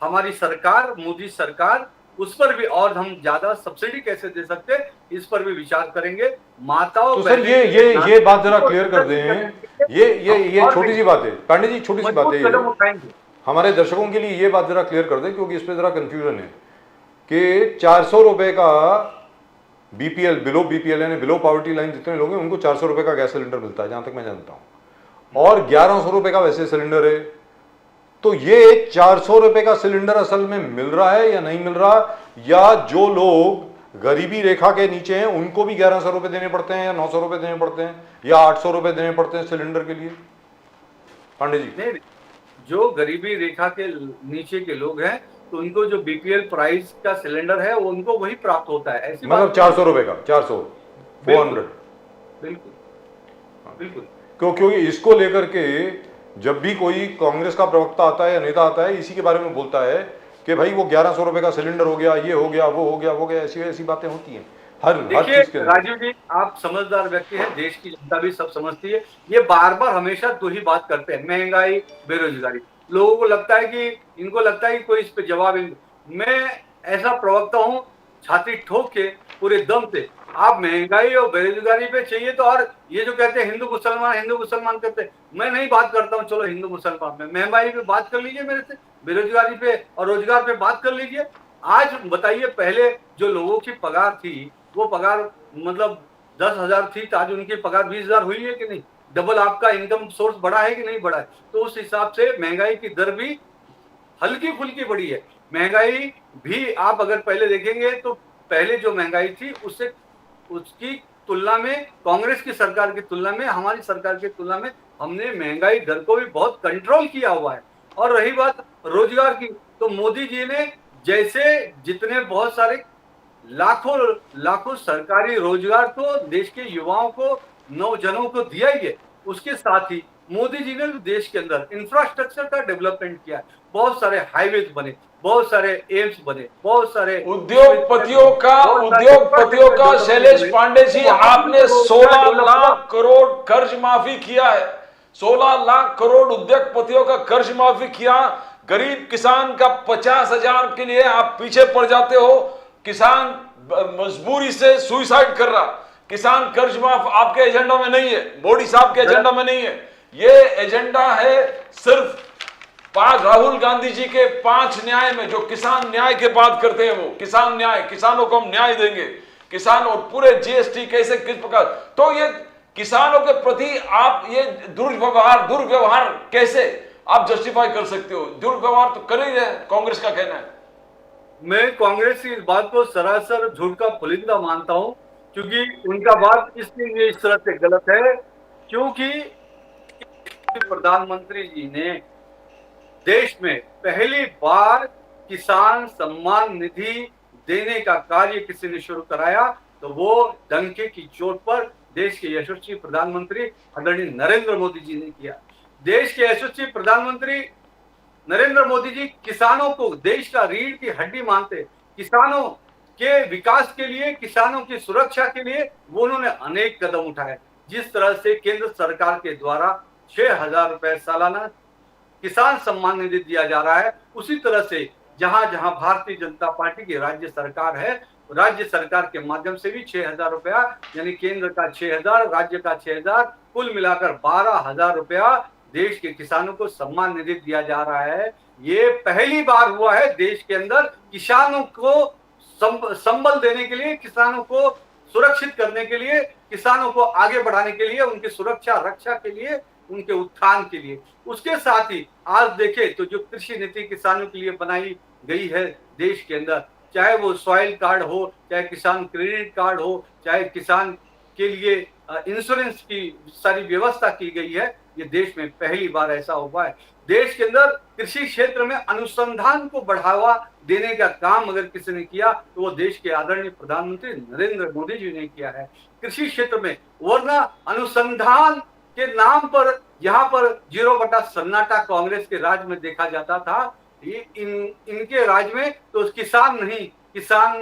हमारी सरकार, मोदी सरकार, उस पर भी और हम ज्यादा सब्सिडी कैसे दे सकते हैं, इस पर भी विचार करेंगे। माताओं, तो सर ये बात जरा क्लियर कर दें। ये छोटी सी बात है पांडे जी, छोटी सी बात है, हमारे दर्शकों के लिए ये बात जरा क्लियर कर दें क्योंकि इस पे जरा कंफ्यूजन है कि 400 रुपए का बीपीएल, बिलो बीपीएल यानी बिलो पॉवर्टी लाइन जितने लोग हैं उनको 400 रुपए का गैस सिलेंडर मिलता है, जहां तक मैं जानता हूं, और 1100 रुपए का वैसे सिलेंडर है। तो ये 400 रुपए का सिलेंडर असल में मिल रहा है या नहीं मिल रहा, या जो लोग गरीबी रेखा के नीचे हैं उनको भी 1100 रुपए देने पड़ते हैं, या 900 रुपए देने पड़ते हैं, या 800 रुपए देने पड़ते हैं सिलेंडर के लिए? पांडे जी, नहीं, जो गरीबी रेखा के नीचे के लोग हैं तो उनको जो बीपीएल प्राइस का सिलेंडर है वो उनको वही प्राप्त होता है। ऐसी मतलब 400 रुपए का, 400, 400, बिल्कुल। क्योंकि इसको लेकर के जब भी कोई कांग्रेस का प्रवक्ता आता है या नेता आता है, इसी के बारे में बोलता है कि भाई वो 1100 रुपए का सिलेंडर हो गया, ये हो गया, वो हो गया, ऐसी बातें होती हैं हर चीज के लिए। राजीव जी, आप समझदार व्यक्ति हैं, देश की जनता भी सब समझती है। ये बार बार हमेशा दो ही बात करते हैं, महंगाई, बेरोजगारी। लोगों को लगता है कि इनको लगता है कि कोई इस पे जवाब मैं ऐसा प्रवक्ता हूं छाती ठोक के पूरे दम से। आप महंगाई और बेरोजगारी पे चाहिए तो, और ये जो कहते हैं हिंदू मुसलमान करते हैं, मैं नहीं बात करता हूं, चलो हिंदू मुसलमान में महंगाई पे बात कर लीजिए मेरे से, बेरोजगारी पे और रोजगार पे बात कर लीजिए। आज बताइए, पहले जो लोगों की पगार थी वो पगार मतलब 10,000 थी, तो आज उनकी पगार 20,000 हुई है कि नहीं? डबल आपका इनकम सोर्स बढ़ा है कि नहीं बढ़ा है? तो उस हिसाब से महंगाई की दर भी हल्की फुल्की बढ़ी है। महंगाई भी आप अगर पहले देखेंगे तो पहले जो महंगाई थी उससे उसकी तुलना में, कांग्रेस की सरकार की तुलना में, हमारी सरकार की तुलना में हमने महंगाई दर को भी बहुत कंट्रोल किया हुआ है। और रही बात रोजगार की, तो मोदी जी ने जैसे जितने बहुत सारे लाखों लाखों सरकारी रोजगार तो देश के युवाओं को, नौजवानों को दिया ही है, उसके साथ ही मोदी जी ने देश के अंदर इंफ्रास्ट्रक्चर का डेवलपमेंट किया। बहुत सारे हाईवेज बने, बहुत सारे एम्स बने, बहुत सारे उद्योगपतियों का शैलेश पांडे जी, आपने 16 लाख करोड़ कर्ज माफी किया है। 16 लाख करोड़ उद्योगपतियों का कर्ज माफी किया। गरीब किसान का 50,000 के लिए आप पीछे पड़ जाते हो। किसान मजबूरी से सुइसाइड कर रहा। किसान कर्ज माफ आपके एजेंडा में नहीं है, मोदी साहब के एजेंडा में नहीं है। ये एजेंडा है सिर्फ राहुल गांधी जी के 5 न्याय में, जो किसान न्याय की बात करते हैं, वो किसान न्याय, किसानों को हम न्याय देंगे, किसान और पूरे जीएसटी कैसे किस प्रकार, तो ये किसानों के प्रति आप ये दुर्व्यवहार कैसे आप जस्टिफाई कर सकते हो? दुर्व्यवहार तो कर ही रहे, कांग्रेस का कहना है। मैं कांग्रेस की इस बात को सरासर झूठ का पुलिंदा मानता हूं, क्योंकि उनका बात इसलिए इस तरह से गलत है क्योंकि प्रधानमंत्री जी ने देश में पहली बार किसान सम्मान निधि देने का कार्य किसी ने शुरू कराया, तो वो डंके की चोट पर देश के यशस्वी प्रधानमंत्री आदरणीय नरेंद्र मोदी जी ने किया। देश के यशस्वी प्रधानमंत्री नरेंद्र मोदी जी किसानों को देश का रीढ़ की हड्डी मानते, किसानों के विकास के लिए, किसानों की सुरक्षा के लिए वो उन्होंने अनेक कदम उठाए। जिस तरह से केंद्र सरकार के द्वारा 6,000 रुपए सालाना किसान सम्मान निधि दिया जा रहा है, उसी तरह से जहां जहां भारतीय जनता पार्टी की राज्य सरकार है, राज्य सरकार के माध्यम से भी 6,000 रुपया, यानी केंद्र का 6,000, राज्य का 6,000, कुल मिलाकर 12,000 रुपया देश के किसानों को सम्मान निधि दिया जा रहा है। ये पहली बार हुआ है देश के अंदर किसानों को संबल देने के लिए, किसानों को सुरक्षित करने के लिए, किसानों को आगे बढ़ाने के लिए, उनकी सुरक्षा रक्षा के लिए, उनके उत्थान के लिए। उसके साथ ही आज देखें तो जो कृषि नीति किसानों के लिए बनाई गई है देश के अंदर, चाहे वो सॉइल कार्ड हो, चाहे किसान क्रेडिट कार्ड हो, चाहे किसान के लिए इंश्योरेंस की सारी व्यवस्था की गई है, ये देश में पहली बार ऐसा हुआ है। देश के अंदर कृषि क्षेत्र में अनुसंधान को बढ़ावा देने का काम अगर किसी ने किया तो वो देश के आदरणीय प्रधानमंत्री नरेंद्र मोदी जी ने किया है कृषि क्षेत्र में। वरना अनुसंधान के नाम पर यहाँ पर 0 सन्नाटा कांग्रेस के राज में देखा जाता था। इनके राज में तो किसान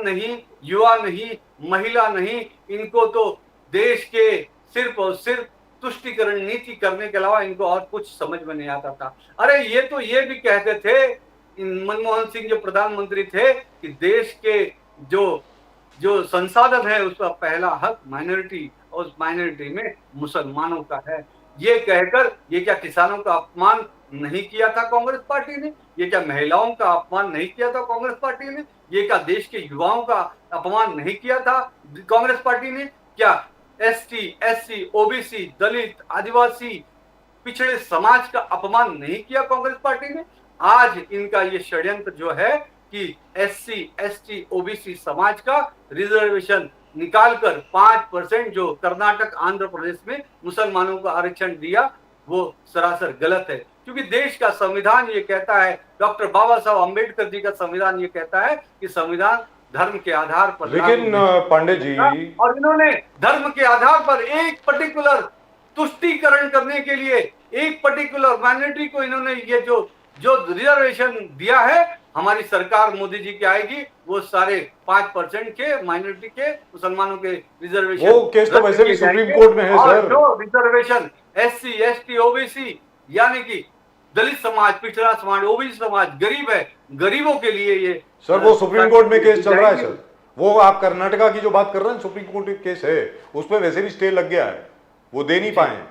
नहीं, युवा नहीं, महिला नहीं, इनको तो देश के सिर्फ और सिर्फ तुष्टिकरण नीति करने के अलावा इनको और कुछ समझ में नहीं आता था। अरे ये तो ये भी कहते थे मनमोहन सिंह जो प्रधानमंत्री थे कि देश के जो संसाधन है उसका पहला हक माइनॉरिटी, और उस माइनॉरिटी में मुसलमानों का है। ये कहकर ये क्या किसानों का अपमान नहीं किया था कांग्रेस पार्टी ने? ये क्या महिलाओं का अपमान नहीं किया था कांग्रेस पार्टी ने? ये क्या देश के युवाओं का अपमान नहीं किया था कांग्रेस पार्टी ने? क्या एसटी, एससी, ओबीसी, दलित, आदिवासी, पिछड़े समाज का अपमान नहीं किया कांग्रेस पार्टी ने? आज इनका ये षड्यंत्र जो है कि एससी, एसटी, ओबीसी समाज का रिजर्वेशन निकालकर 5% जो कर्नाटक, आंध्र प्रदेश में मुसलमानों को आरक्षण दिया, वो सरासर गलत है। क्योंकि देश का संविधान ये कहता है, डॉक्टर बाबा साहब अम्बेडकर जी का संविधान ये कहता है कि संविधान धर्म के आधार पर, लेकिन पांडे जी, और इन्होंने धर्म के आधार पर एक पर्टिकुलर तुष्टीकरण करने के लिए एक पर्टिकुलर माइनॉरिटी को इन्होंने ये जो रिजर्वेशन दिया है, हमारी सरकार मोदी जी की आएगी वो सारे 5% के माइनॉरिटी के मुसलमानों के रिजर्वेशन, वो केस तो वैसे भी सुप्रीम कोर्ट में है सर। जो रिजर्वेशन एससी, एसटी, ओबीसी यानी कि दलित समाज, पिछड़ा समाज, ओबीसी समाज, गरीब है, गरीबों के लिए ये सर वो सुप्रीम कोर्ट में केस चल रहा है सर, वो आप कर्नाटका की जो बात कर रहे हैं सुप्रीम कोर्ट में केस है, उस पर वैसे भी स्टे लग गया है, वो दे नहीं पाए,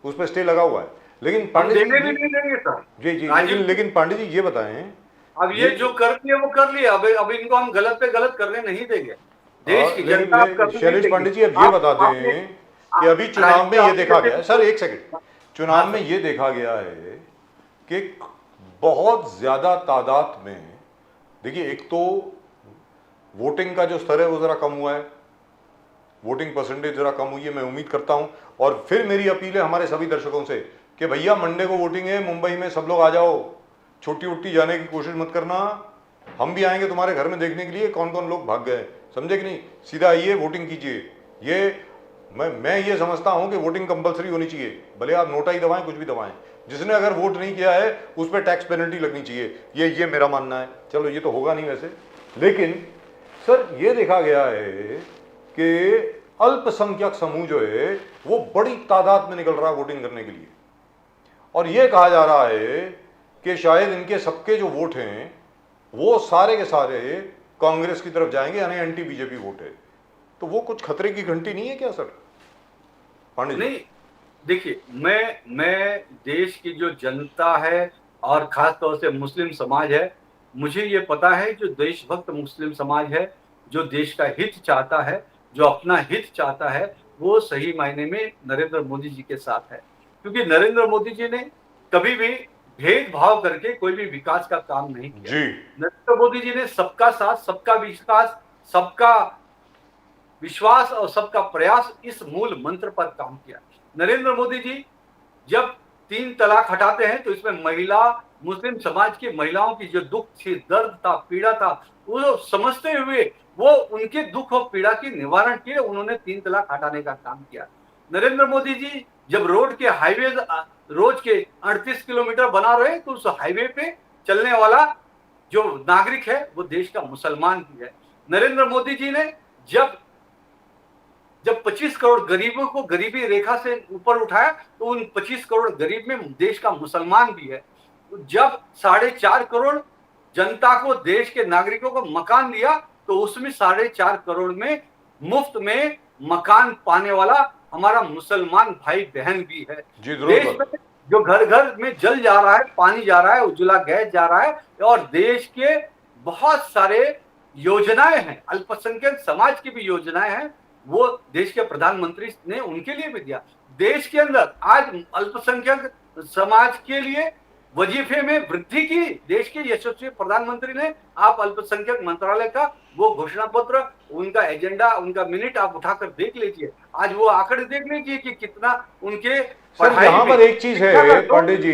उस पर स्टे लगा हुआ है। लेकिन पांडे देने भी जी नहीं देंगे सर। जी जी राजीव लेकिन पांडे जी ये बताएं, अब ये जो कर लिया वो कर लिया, अब इनको हम गलत पे गलत करने नहीं देंगे। देश की लेकिन जनता अब करने शैलेश नहीं पांडे देगी। जी अब ये बता आपने- दें कि अभी चुनाव में ये देखा गया है, सर एक सेकंड, हाँ, चुनाव में ये देखा गया है कि बहुत ज्यादा तादाद में, देखिए एक तो वोटिंग का जो स्तर है वो जरा कम हुआ है, वोटिंग परसेंटेज जरा कम हुई है, मैं उम्मीद करता हूं। और फिर मेरी अपील है हमारे सभी दर्शकों से कि भैया मंडे को वोटिंग है, मुंबई में सब लोग आ जाओ, छुट्टी उट्टी जाने की कोशिश मत करना, हम भी आएंगे तुम्हारे घर में देखने के लिए कौन कौन लोग भाग गए, समझे कि नहीं, सीधा आइए वोटिंग कीजिए। ये मैं ये समझता हूं कि वोटिंग कंपलसरी होनी चाहिए, भले आप नोटा ही दबाएं, कुछ भी दबाएं, जिसने अगर वोट नहीं किया है उस पर टैक्स पेनल्टी लगनी चाहिए, ये मेरा मानना है। चलो ये तो होगा नहीं वैसे, लेकिन सर ये देखा गया है कि अल्पसंख्यक समूह जो है वो बड़ी तादाद में निकल रहा है वोटिंग करने के लिए, और ये कहा जा रहा है कि शायद इनके सबके जो वोट हैं वो सारे के सारे कांग्रेस की तरफ जाएंगे, यानी एंटी बीजेपी वोट है। तो वो कुछ खतरे की घंटी नहीं है क्या सर पांडे जी? नहीं, देखिए मैं देश की जो जनता है और खास तौर से मुस्लिम समाज है, मुझे ये पता है जो देशभक्त मुस्लिम समाज है, जो देश का हित चाहता है, जो अपना हित चाहता है, वो सही मायने में नरेंद्र मोदी जी के साथ है। क्योंकि नरेंद्र मोदी जी ने कभी भी भेदभाव करके कोई भी विकास का काम नहीं किया। जी नरेंद्र मोदी जी ने सबका साथ, सबका विकास, सबका विश्वास और सबका प्रयास, इस मूल मंत्र पर काम किया। नरेंद्र मोदी जी जब 3 तलाक हटाते हैं तो इसमें महिला, मुस्लिम समाज की महिलाओं की जो दुख थी, दर्द था, पीड़ा था, वो समझते हुए वो उनके दुख और पीड़ा की निवारण के लिए उन्होंने 3 तलाक हटाने का काम किया। नरेंद्र मोदी जी जब रोड के हाईवे रोज के 38 किलोमीटर बना रहे तो उस हाईवे पे चलने वाला जो नागरिक है वो देश का मुसलमान भी है। नरेंद्र मोदी जी ने जब 25 करोड़ गरीबों को गरीबी रेखा से ऊपर उठाया तो उन 25 करोड़ गरीब में देश का मुसलमान भी है। तो जब 4.5 करोड़ जनता को, देश के नागरिकों को मकान दिया तो उसमें 4.5 करोड़ में मुफ्त में मकान पाने वाला हमारा मुसलमान भाई बहन भी है। जी देश जरूर में जो घर घर में जल जा रहा है, पानी जा रहा है, उज्ज्वला गैस जा रहा है, और देश के बहुत सारे योजनाएं हैं, अल्पसंख्यक समाज की भी योजनाएं हैं, वो देश के प्रधानमंत्री ने उनके लिए भी दिया। देश के अंदर आज अल्पसंख्यक समाज के लिए वजीफे में वृद्धि की देश के यशस्वी प्रधानमंत्री ने। आप अल्पसंख्यक मंत्रालय का वो घोषणा पत्र, उनका एजेंडा, उनका मिनट आप उठाकर देख लीजिए, आज वो आंकड़े देख लीजिए कि कितना उनके सर यहाँ पर एक चीज है पांडे जी,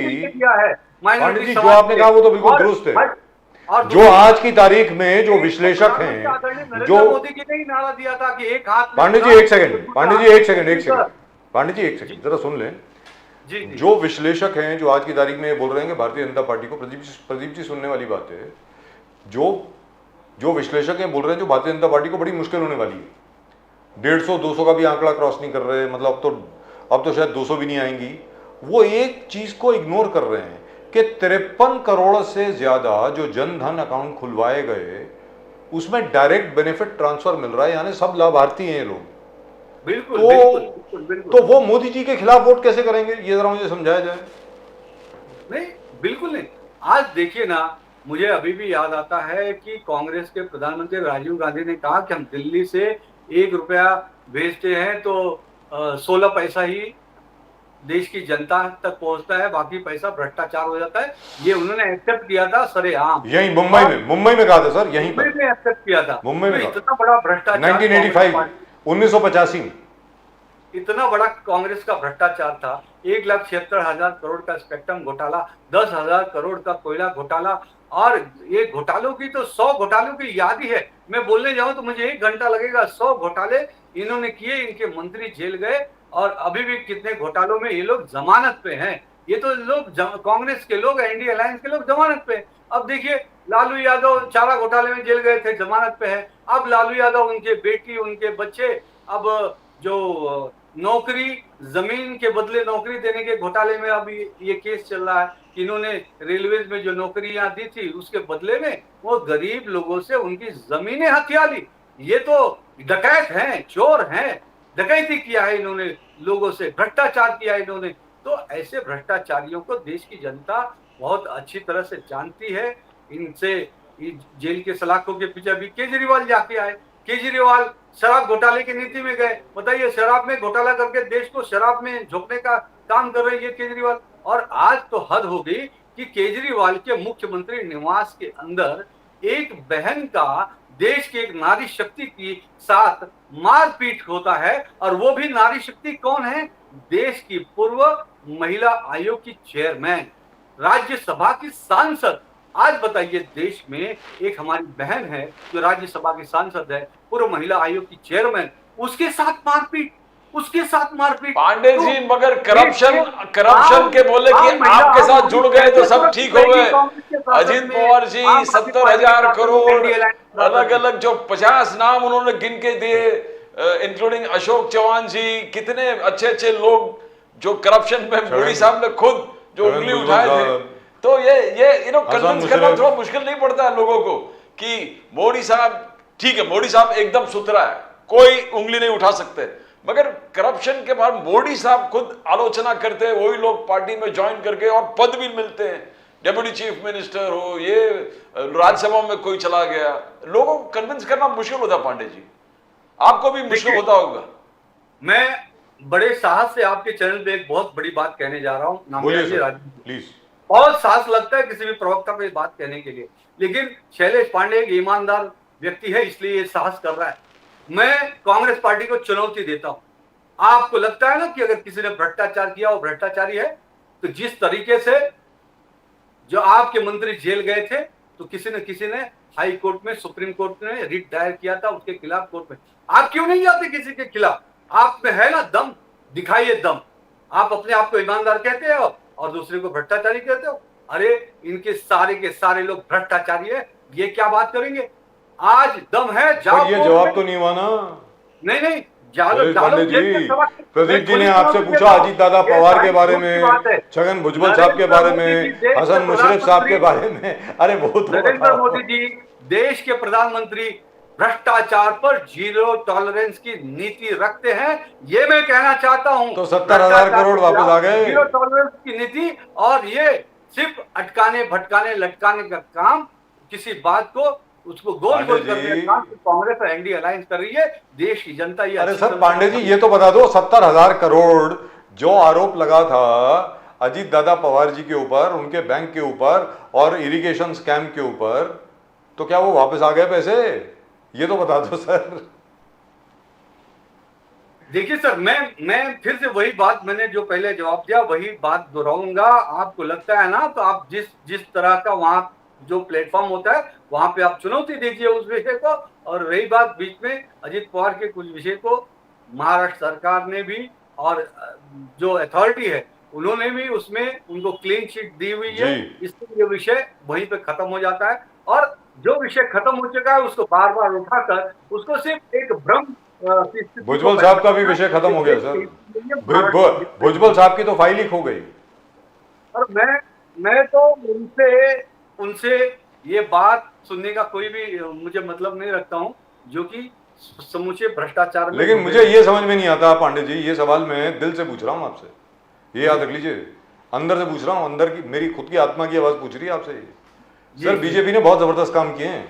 पांडे जी जो आपने कहा वो तो बिल्कुल दुरुस्त है। जो आज की तारीख में जो विश्लेषक हैं, जो मोदी जी ने ही नारा दिया था कि एक हाथ में, पांडे जी एक सेकंड, पांडे जी एक सेकंड, पांडे जी एक सेकंड जरा सुन लें। जी, जो विश्लेषक हैं जो आज की तारीख में ये बोल रहे हैं कि भारतीय जनता पार्टी को, प्रदीप जी सुनने वाली बात है, जो विश्लेषक हैं बोल रहे हैं जो भारतीय जनता पार्टी को बड़ी मुश्किल होने वाली है, 150-200 का भी आंकड़ा क्रॉस नहीं कर रहे, मतलब अब तो शायद 200 भी नहीं आएंगी। वो एक चीज को इग्नोर कर रहे हैं कि 53 करोड़ से ज्यादा जो जन धन अकाउंट खुलवाए गए उसमें डायरेक्ट बेनिफिट ट्रांसफर मिल रहा है, यानी सब लाभार्थी हैं ये लोग। बिल्कुल, तो बिल्कुल, बिल्कुल। तो वो मोदी जी के खिलाफ वोट कैसे करेंगे, ये जरा मुझे समझाया जाए। नहीं, बिल्कुल नहीं। आज देखिए ना, मुझे अभी भी याद आता है कि कांग्रेस के प्रधानमंत्री राजीव गांधी ने कहा कि हम दिल्ली से 1 रुपया भेजते हैं तो 16 पैसा ही देश की जनता तक पहुंचता है, बाकी पैसा भ्रष्टाचार हो जाता है। ये उन्होंने एक्सेप्ट किया था सरेआम, यहीं मुंबई में कहा था सर, यहीं पर मुंबई में एक्सेप्ट किया था। मुंबई में इतना बड़ा भ्रष्टाचार 1985 1985 में इतना बड़ा कांग्रेस का भ्रष्टाचार था। 1,76,000 करोड़ का स्पेक्ट्रम घोटाला, 10,000 करोड़ का कोयला घोटाला, और ये घोटालों की तो 100 घोटालों की याद ही है। मैं बोलने जाऊं तो मुझे 1 घंटा लगेगा। 100 घोटाले इन्होंने किए, इनके मंत्री जेल गए, और अभी भी कितने घोटालों में ये लोग जमानत पे हैं। ये तो लोग कांग्रेस के लोग, एनडीए अलायंस के लोग जमानत पे। अब देखिए, लालू यादव चारा घोटाले में जेल गए थे, जमानत पे है। अब लालू यादव, उनके बेटी, उनके बच्चे, अब जो नौकरी, जमीन के बदले नौकरी देने के घोटाले में अभी ये केस चल रहा है कि इन्होंने रेलवेज में जो नौकरियां दी थी उसके बदले में वो गरीब लोगों से उनकी जमीनें हथिया ली। ये तो डकैत हैं, चोर हैं, डकैती किया है इन्होंने, लोगों से भ्रष्टाचार किया है इन्होंने। तो ऐसे भ्रष्टाचारियों को देश की जनता बहुत अच्छी तरह से जानती है। इनसे जेल के सलाखों के पीछे भी केजरीवाल जाके आए। केजरीवाल शराब घोटाले की नीति में गए। बताइए, शराब में घोटाला करके देश को शराब में झोंकने का काम कर रहे हैं केजरीवाल। और आज तो हद हो गई कि केजरीवाल के मुख्यमंत्री निवास के अंदर एक बहन का देश के एक नारी शक्ति की साथ मारपीट होता है, और वो भी नारी शक्ति कौन है? देश की पूर्व महिला आयोग की चेयरमैन, राज्यसभा की सांसद। आज बताइए, देश में एक हमारी बहन है जो राज्यसभा की सांसद है, पूर्व महिला आयोग की चेयरमैन, उसके साथ मारपीट, उसके साथ मारपीट। पांडे तो जी, मगर करप्शन आप- के बोले कि महिला आपके साथ आयोग जुड़ की गए तो सब जरूरत ठीक हो पड़ेगी गए। कांग्रेस के शासन अजीत में। पवार जी आप 70,000 पार्टी करोड़, इंडिया लाइन अलग अलग जो 50 नाम उन्होंने गिन के दिए, इंक्लूडिंग अशोक चौहान जी, कितने अच्छे अच्छे लोग जो करप्शन में मोदी साहब ने खुद जो छगन उंगली भुजबल उठाए थे। साहब, तो ये हसन कन्विंस करना मुशर्रफ। थोड़ा मुश्किल नहीं पड़ता है लोगों को कि मोदी साहब, ठीक है, मोदी साहब एकदम सुथरा है, कोई उंगली नहीं उठा सकते, मगर करप्शन के बाद मोदी साहब खुद आलोचना करते हैं, वही लोग पार्टी में ज्वाइन करके और पद भी मिलते हैं, डेप्यूटी चीफ मिनिस्टर हो, ये राज्यसभा में कोई चला गया, लोगों को कन्विंस करना मुश्किल होता। पांडे जी, आपको भी मुश्किल होता होगा। मैं बड़े साहस से आपके चैनल पे एक बहुत बड़ी बात कहने जा रहा हूँ। नाम बोलिए लीजिए सर, राजू। प्लीज। बहुत साहस लगता है किसी भी प्रवक्ता को ये बात कहने के लिए, लेकिन शैलेश पांडे एक ईमानदार व्यक्ति है, इसलिए ये साहस कर रहा है। मैं कांग्रेस पार्टी को चुनौती देता हूं। आपको लगता है ना कि अगर किसी ने भ्रष्टाचार किया वो भ्रष्टाचारी है, तो जिस तरीके से जो आपके मंत्री जेल गए थे, तो किसी ने हाई कोर्ट में, सुप्रीम कोर्ट में रिट दायर किया था उसके खिलाफ कोर्ट में। आप क्यों नहीं जाते किसी के खिलाफ? आप में है ना दम, दिखाइए दम। आप अपने आप को ईमानदार कहते हो और दूसरे को भ्रष्टाचारी कहते हो। अरे इनके सारे के सारे लोग भ्रष्टाचारी है, ये क्या बात करेंगे? आज दम है, जाओ पर ये कोर्ट जवाब में। तो नहीं हुआ ना। नहीं, जालो सुरेश जालो पांडे जेल के जी, सवाल। प्रदीप जी मैं ने खुली आपसे तौर पे पूछा कहता हूं, अजीत दादा ये पवार के सारी बारे झूठ की बात है। में, छगन भुजबल साहब के बारे में, हसन मुशर्रफ साहब के बारे में, अरे वो तो नरेंद्र बताओ। मोदी जी देश के प्रधानमंत्री भ्रष्टाचार पर जीरो टॉलरेंस की नीति रखते हैं, ये मैं कहना चाहता हूं। तो 70,000 करोड़ वापस आ गए। जीरो टॉलरेंस की नीति, और ये सिर्फ अटकाने भटकाने लटकाने का काम, किसी बात को उसको गोल पांडे गोल करने जी, का काम कांग्रेस और एनडीए अलायंस कर रही है। देश की जनता ये अरे अच्छी सर तरह पांडे से- जी, ये तो बता दो, 70,000 करोड़ जो आरोप लगा था अजीत दादा पवार जी के ऊपर, उनके बैंक के ऊपर और इरिगेशन स्कैम के ऊपर, तो क्या वो वापस आ गए पैसे? ये तो बता दो सर। देखिए सर, मैं फिर से वही बात, मैंने जो पहले जवाब दिया वही बात दोहराऊंगा। आपको लगता है ना, तो आप जिस तरह का वहां जो प्लेटफॉर्म होता है वहां पे आप चुनौती दीजिए उस विषय को। और रही बात बीच में अजीत पवार के कुछ विषय को, महाराष्ट्र सरकार ने भी और जो अथॉरिटी है उन्होंने भी उसमें उनको क्लीन शीट दी हुई है, जी। इसलिए ये विषय वहीं पे खत्म हो जाता है। और जो विषय खत्म हो चुका है उसको बार बार उठाकर उसको सिर्फ एक भ्रम की स्थिति को भुजबल साहब का भी विषय खत्म हो गया सर। भुजबल साहब की तो फाइल ही खो गई। और मैं तो उनसे ये बात सुनने का कोई भी मुझे मतलब नहीं रखता हूं, जो कि समूचे भ्रष्टाचार में। लेकिन मुझे ये समझ में नहीं आता पांडे जी, ये सवाल मैं दिल से पूछ रहा हूं आपसे, ये याद रख लीजिए, अंदर से पूछ रहा हूं, अंदर की मेरी खुद की आत्मा की आवाज पूछ रही है आपसे। सर बीजेपी ने बहुत जबरदस्त काम किए हैं,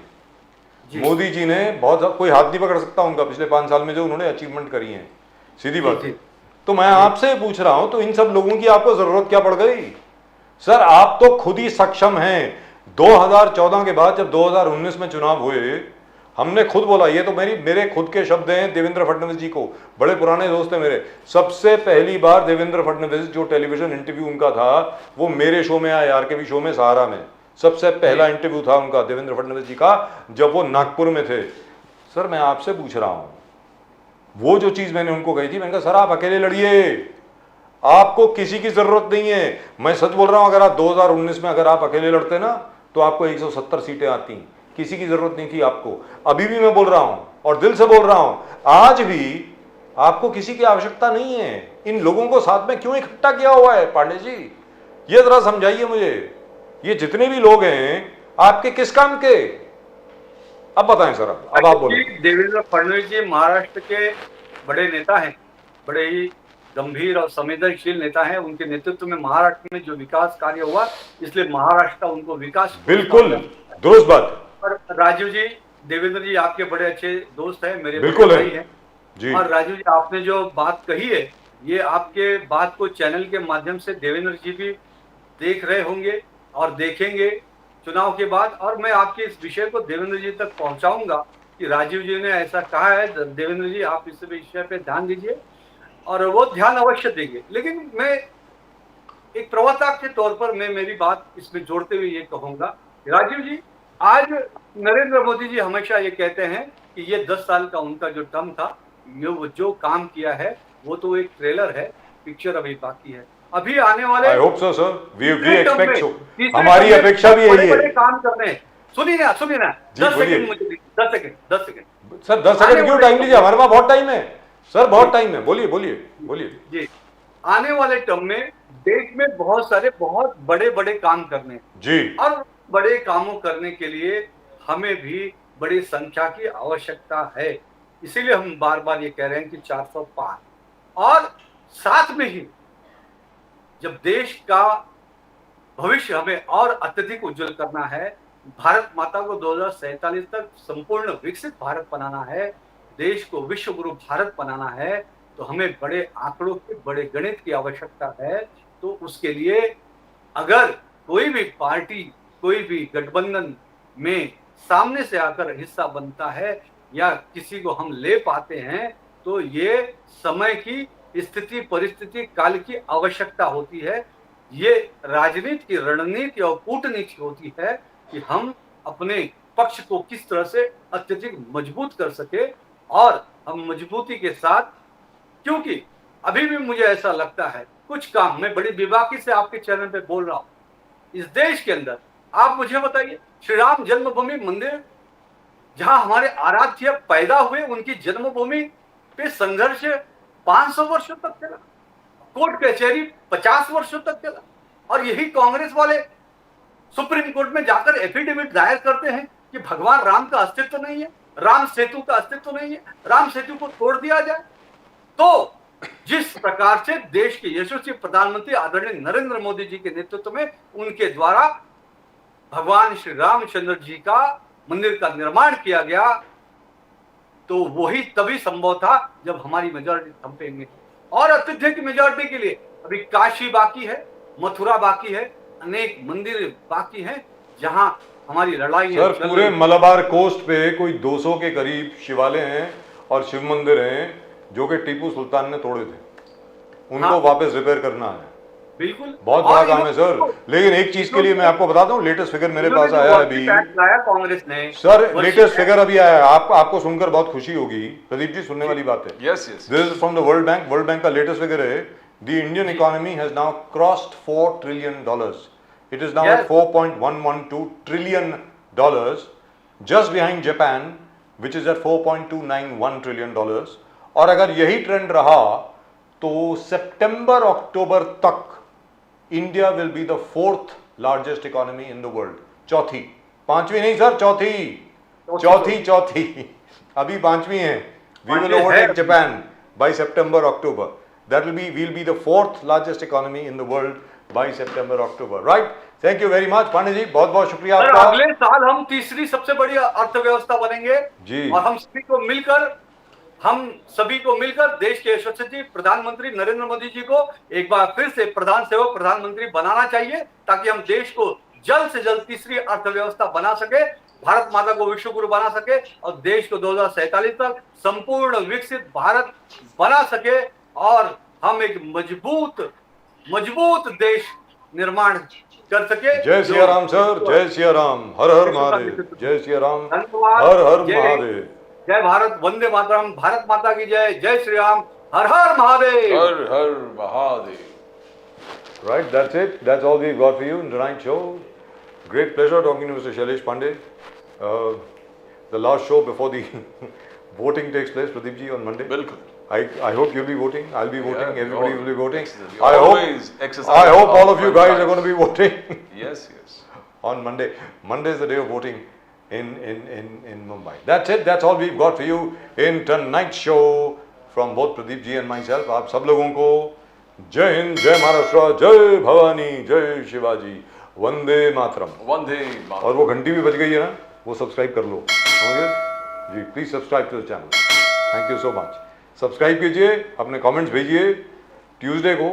मोदी जी ने बहुत, कोई हाथ नहीं पकड़ सकता उनका पिछले 5 साल में जो उन्होंने अचीवमेंट करी है, सीधी बात है। तो मैं आपसे पूछ रहा हूं, तो इन सब लोगों की आपको जरूरत क्या पड़ गई? सर आप तो खुद ही सक्षम हैं। 2014 के बाद जब 2019 में चुनाव हुए, हमने खुद बोला, ये तो मेरे खुद के शब्द हैं देवेंद्र फडणवीस जी को, बड़े पुराने दोस्त हैं मेरे। सबसे पहली बार देवेंद्र फडणवीस जो टेलीविजन इंटरव्यू उनका था वो मेरे शो में आया, आरकेबी शो में, सहारा में। सबसे पहला इंटरव्यू था उनका देवेंद्र फडणवीस जी का, जब वो नागपुर में थे। सर मैं आपसे पूछ रहा हूं, वो जो चीज मैंने उनको कही थी, मैंने कहा सर आप अकेले लड़िए, आपको किसी की जरूरत नहीं है। मैं सच बोल रहा हूं, अगर आप 2019 में अगर आप अकेले लड़ते ना तो आपको 170 सीटें आती, किसी की जरूरत नहीं थी आपको। अभी भी मैं बोल रहा हूं और दिल से बोल रहा हूं, आज भी आपको किसी की आवश्यकता नहीं है। इन लोगों को साथ में क्यों इकट्ठा किया हुआ है पांडे जी, ये जरा समझाइए मुझे। ये जितने भी लोग हैं आपके किस काम के, अब बताएं सर, अब आप बोलिए। देवेंद्र फडणवीस जी महाराष्ट्र के बड़े नेता हैं, बड़े ही गंभीर और संवेदनशील नेता हैं। उनके नेतृत्व में महाराष्ट्र में जो विकास कार्य हुआ, इसलिए महाराष्ट्र का उनको विकास बिल्कुल दुरुस्त बात। और राजीव जी, देवेंद्र जी आपके बड़े अच्छे दोस्त हैं, मेरे बिल्कुल बड़े है भाई हैं जी। और राजीव जी आपने जो बात कही है, ये आपके बात को चैनल के माध्यम से देवेंद्र जी भी देख रहे होंगे और देखेंगे चुनाव के बाद, और मैं आपके इस विषय को देवेंद्र जी तक पहुंचाऊंगा कि राजीव जी ने ऐसा कहा है। देवेंद्र जी आप इस विषय पे ध्यान दीजिए और वो ध्यान अवश्य देंगे। लेकिन मैं एक प्रवक्ता के तौर पर मैं मेरी बात इसमें जोड़ते हुए ये कहूंगा, राजीव जी आज नरेंद्र मोदी जी हमेशा ये कहते हैं कि ये 10 साल का उनका जो टर्म था, ये वो जो काम किया है वो तो एक ट्रेलर है, पिक्चर अभी बाकी है। अभी आने वाले I hope so sir, we expect so, तीसरे हमारी टर्म में अपेक्षा भी यही बड़े-बड़े है। काम करने हैं। सुनिए ना जी, 10 बोलिए। सेकंड मुझे दीजिए, 10 सेकंड सर 10 सेकंड क्यों टाइम लीजिए, हमारे पास बहुत टाइम है सर, बहुत टाइम है, बोलिए बोलिए बोलिए। जी, आने वाले टर्म में देश में बहुत सारे बहुत बड़े-बड़े काम करने हैं जी और बड़े कामों करने के लिए हमें भी बड़ी संख्या की आवश्यकता है। इसीलिए हम बार-बार ये कह रहे हैं कि 400 पार, और साथ में ही जब देश का भविष्य हमें और अत्यधिक उज्जवल करना है, भारत माता को 2047 तक संपूर्ण विकसित भारत बनाना है, देश को विश्व गुरु भारत बनाना है, तो हमें बड़े आंकड़ों के, बड़े गणित की आवश्यकता है। तो उसके लिए अगर कोई भी पार्टी, कोई भी गठबंधन में सामने से आकर हिस्सा बनता है या किसी को हम ले पाते हैं, तो ये समय की स्थिति, परिस्थिति, काल की आवश्यकता होती है। ये राजनीति की रणनीति और कूटनीति होती है कि हम अपने पक्ष को किस तरह से अत्यधिक मजबूत कर सके, और हम मजबूती के साथ, क्योंकि अभी भी मुझे ऐसा लगता है कुछ काम, मैं बड़ी बेबाकी से आपके चैनल पे बोल रहा हूं, इस देश के अंदर आप मुझे बताइए, श्री राम जन्मभूमि मंदिर जहां हमारे आराध्य पैदा हुए, उनकी जन्मभूमि पे संघर्ष 500 वर्षों तक चला, कोर्ट कचहरी 50 वर्षों तक चला, और यही कांग्रेस वाले सुप्रीम कोर्ट में जाकर एफिडेविट दायर करते हैं कि भगवान राम का अस्तित्व नहीं है, राम सेतु का अस्तित्व नहीं है, राम सेतु को तोड़ दिया जाए। तो जिस प्रकार से देश के यशस्वी प्रधानमंत्री आदरणीय नरेंद्र मोदी जी के नेतृत्व में उनके द्वारा भगवान श्री रामचंद्र जी का मंदिर का निर्माण किया गया, तो वही तभी संभव था जब हमारी मेजॉरिटी हम पे में, और अत्यधिक मेजॉरिटी के लिए अभी काशी बाकी है, मथुरा बाकी है, अनेक मंदिर बाकी हैं जहां हमारी लड़ाई सर पूरे मलाबार कोस्ट पे कोई 200 के करीब शिवालय हैं और शिव मंदिर हैं जो कि टीपू सुल्तान ने तोड़े थे, उनको हाँ। वापस रिपेयर करना है। बिल्कुल बहुत बड़ा काम है सर। लेकिन एक चीज के लिए मैं आपको बताता हूँ, लेटेस्ट फिगर मेरे पास आया है अभी कांग्रेस ने सर, लेटेस्ट फिगर अभी आया है, आपको सुनकर बहुत खुशी होगी प्रदीप जी, सुनने वाली बात है। Yes yes, this is from the world bank. World bank का लेटेस्ट फिगर है, the Indian economy has now crossed $4 trillion. It is now Yes. at $4.112 trillion, just behind Japan which is at $4.291 trillion. और अगर यही trend रहा तो सितंबर अक्टूबर तक India will be the 4th largest economy in the world. चौथी, पांचवी नहीं सर, चौथी अभी पांचवी है। We will overtake Japan by September October. That will be, we'll be the 4th largest economy in the world by September October, right? Thank you very much Pandey ji, बहुत बहुत शुक्रिया सर, आपका। अगले साल हम तीसरी सबसे बड़ी अर्थव्यवस्था बनेंगे जी। और हम सभी को मिलकर देश के यशस्वी प्रधानमंत्री नरेंद्र मोदी जी को एक बार फिर से प्रधान सेवक प्रधानमंत्री बनाना चाहिए, ताकि हम देश को जल्द से जल्द तीसरी अर्थव्यवस्था बना सके, भारत माता को विश्व गुरु बना सके और देश को 2047 तक संपूर्ण विकसित भारत बना सके, और हम एक मजबूत देश निर्माण कर सके। जय सिया राम सर, जय सिया राम, हर हर महादेव। जय सिया राम, धन्यवाद। हर हर महादेव। जय भारत, वंदे मातरम, भारत माता की जय, जय श्री राम, हर हर महादेव। हर हर Mahadev. Right, that's it. That's all we've got for you in tonight's show. Great pleasure talking to Mr. Shailesh Pandey. The last show before the voting takes place, Pradeep ji, on Monday. बिल्कुल। I hope you'll be voting. I'll be voting. Yeah, Everybody all- will be voting. excellent. I Always hope. exercise I hope all our of you guys are franchise. going to be voting Yes, yes. on Monday. Monday is the day of voting in Mumbai. That's it. That's all we've got for you in tonight's show from both Pradeep ji and myself. आप सब लोगों को जय हिंद, जय महाराष्ट्र, जय भवानी, जय Shivaji, Vande Mataram. Vande Mataram. और वो घंटी भी बज गई है ना, वो सब्सक्राइब कर लो. समझ गए जी? Please subscribe to the channel. Thank you so much. Subscribe कीजिए, अपने कमेंट्स भेजिए. ट्यूसडे को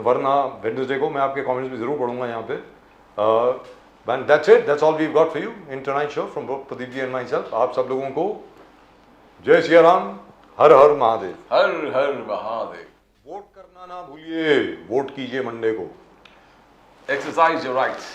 वरना वेडनेसडे को मैं आपके कमेंट्स भी जरूर पढ़ूंगा यहाँ पे. And that's it. That's all we've got for you in tonight's show from both Pradeep ji and myself. आप सब लोगों को जय सिया राम, हर हर महादेव. हर हर महादेव. वोट करना ना भूलिए, वोट कीजिए मंडे को. Exercise your rights.